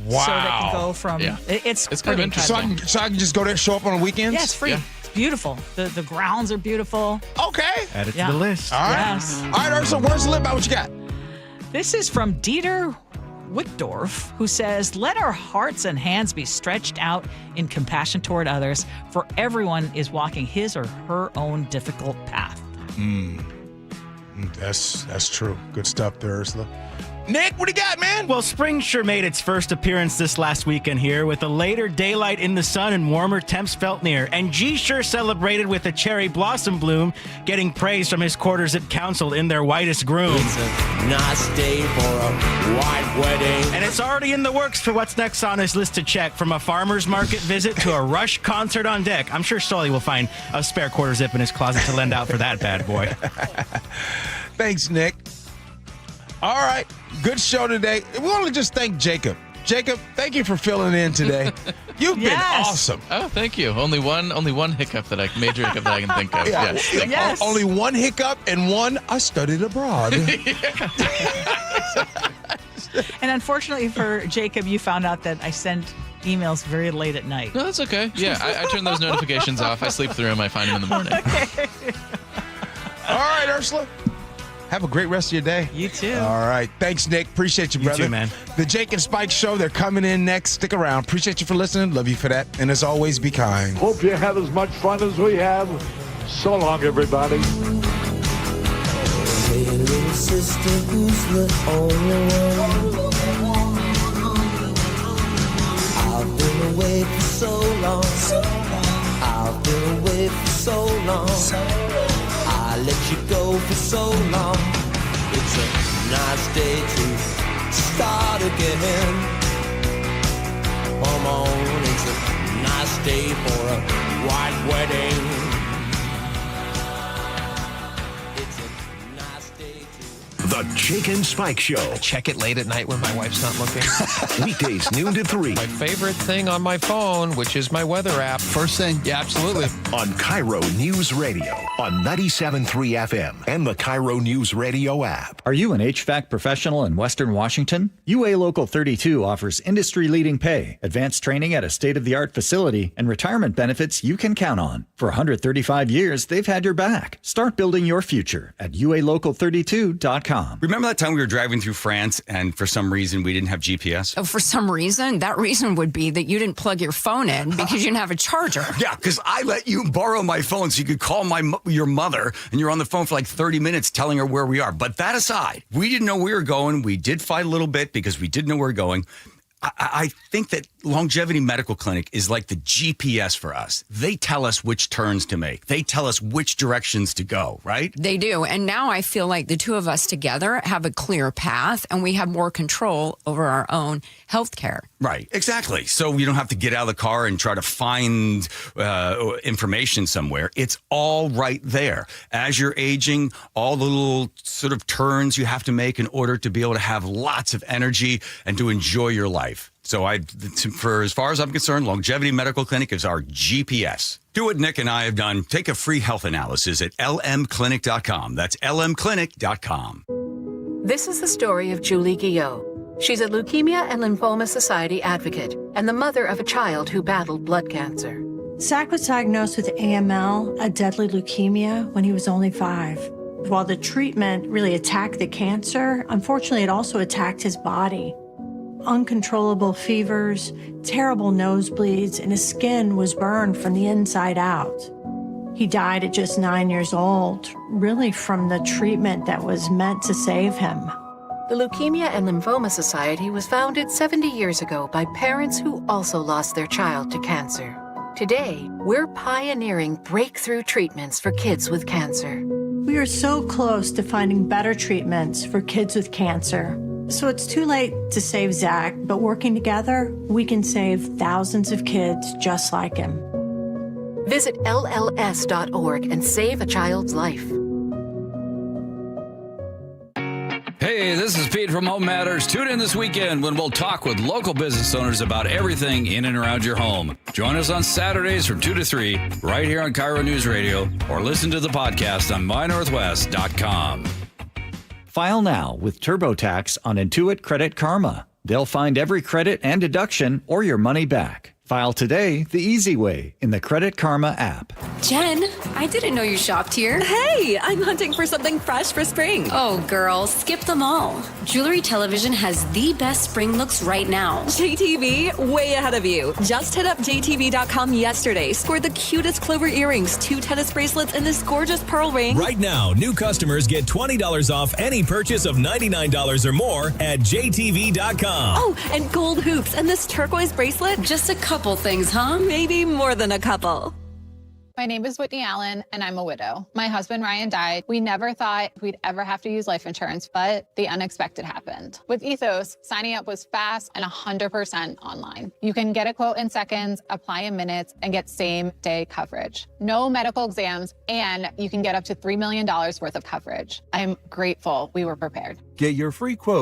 Wow.
So they can go from it's
kind of interesting.
So I can just go there and show up on the weekends?
Yeah, it's free.
Yeah.
It's beautiful. The grounds are beautiful.
Okay.
Add it to the list.
All right.
Yes.
All right, Ursula, where's the lip? What you got?
This is from Dieter Wickdorf, who says, let our hearts and hands be stretched out in compassion toward others, for everyone is walking his or her own difficult path.
That's true. Good stuff there, Ursula. Nick, what do you got, man?
Well, spring sure made its first appearance this last weekend here, with a later daylight in the sun and warmer temps felt near. And Gee sure celebrated with a cherry blossom bloom, getting praise from his Quarter Zip Council in their whitest groom.
It's a nice day for a white wedding.
And it's already in the works for what's next on his list to check, from a farmer's market visit to a Rush concert on deck. I'm sure Sully will find a spare Quarter Zip in his closet to lend out for that bad boy.
Thanks, Nick. All right. Good show today. We want to just thank Jacob. Jacob, thank you for filling in today. You've been awesome.
Oh, thank you. Only one hiccup major hiccup that I can think of.
Yeah.
Yes. Thank you.
Only one hiccup and one I studied abroad.
And unfortunately for Jacob, you found out that I send emails very late at night.
No, that's okay. Yeah, I turn those notifications off. I sleep through them. I find them in the morning.
Okay.
All right, Ursula. Have a great rest of your day.
You too.
All right. Thanks, Nick. Appreciate you, brother.
You too, man.
The Jake and Spike Show, they're coming in next. Stick around. Appreciate you for listening. Love you for that. And as always, be kind.
Hope you have as much fun as we have. So long, everybody.
Hey, little sister, who's the only one? I've been away for so long. I've been away for so long. I let you go for so long. It's a nice day to start again. Come on, it's a nice day for a white wedding.
The Jake and Spike Show.
Check it late at night when my wife's not looking.
Weekdays noon to 3.
My favorite thing on my phone, which is my weather app.
First thing.
Yeah, absolutely.
On KIRO Newsradio on 97.3 FM and the KIRO Newsradio app.
Are you an HVAC professional in Western Washington? UA Local 32 offers industry-leading pay, advanced training at a state-of-the-art facility, and retirement benefits you can count on. For 135 years, they've had your back. Start building your future at ualocal32.com.
Remember remember that time we were driving through France and for some reason we didn't have GPS?
Oh, for some reason? That reason would be that you didn't plug your phone in because you didn't have a charger.
Yeah, because I let you borrow my phone so you could call your mother, and you're on the phone for like 30 minutes telling her where we are. But that aside, we didn't know where we were going. We did fight a little bit because we didn't know where we were going. I think that Longevity Medical Clinic is like the GPS for us. They tell us which turns to make. They tell us which directions to go, right?
They do. And now I feel like the two of us together have a clear path and we have more control over our own health care.
Right, exactly. So you don't have to get out of the car and try to find information somewhere. It's all right there. As you're aging, all the little sort of turns you have to make in order to be able to have lots of energy and to enjoy your life. So for as far as I'm concerned, Longevity Medical Clinic is our GPS. Do what Nick and I have done. Take a free health analysis at lmclinic.com. That's lmclinic.com.
This is the story of Julie Guillot. She's a Leukemia and Lymphoma Society advocate and the mother of a child who battled blood cancer.
Zach was diagnosed with AML, a deadly leukemia, when he was only 5. While the treatment really attacked the cancer, unfortunately, it also attacked his body. Uncontrollable fevers, terrible nosebleeds, and his skin was burned from the inside out. He died at just 9 years old, really from the treatment that was meant to save him.
The Leukemia and Lymphoma Society was founded 70 years ago by parents who also lost their child to cancer. Today, we're pioneering breakthrough treatments for kids with cancer.
We are so close to finding better treatments for kids with cancer. So it's too late to save Zach, but working together, we can save thousands of kids just like him.
Visit lls.org and save a child's life.
Hey, this is Pete from Home Matters. Tune in this weekend when we'll talk with local business owners about everything in and around your home. Join us on Saturdays from 2 to 3 right here on KIRO News Radio or listen to the podcast on mynorthwest.com.
File now with TurboTax on Intuit Credit Karma. They'll find every credit and deduction or your money back. File today the easy way in the Credit Karma app.
Jen, I didn't know you shopped here.
Hey, I'm hunting for something fresh for spring.
Oh, girl, skip them all. Jewelry Television has the best spring looks right now.
JTV, way ahead of you. Just hit up JTV.com yesterday. Scored the cutest clover earrings, 2 tennis bracelets, and this gorgeous pearl ring.
Right now, new customers get $20 off any purchase of $99 or more at JTV.com.
Oh, and gold hoops and this turquoise bracelet.
Just a couple things, huh?
Maybe more than a couple.
My name is Whitney Allen, and I'm a widow. My husband, Ryan, died. We never thought we'd ever have to use life insurance, but the unexpected happened. With Ethos, signing up was fast and 100% online. You can get a quote in seconds, apply in minutes, and get same-day coverage. No medical exams, and you can get up to $3 million worth of coverage. I'm grateful we were prepared.
Get your free quote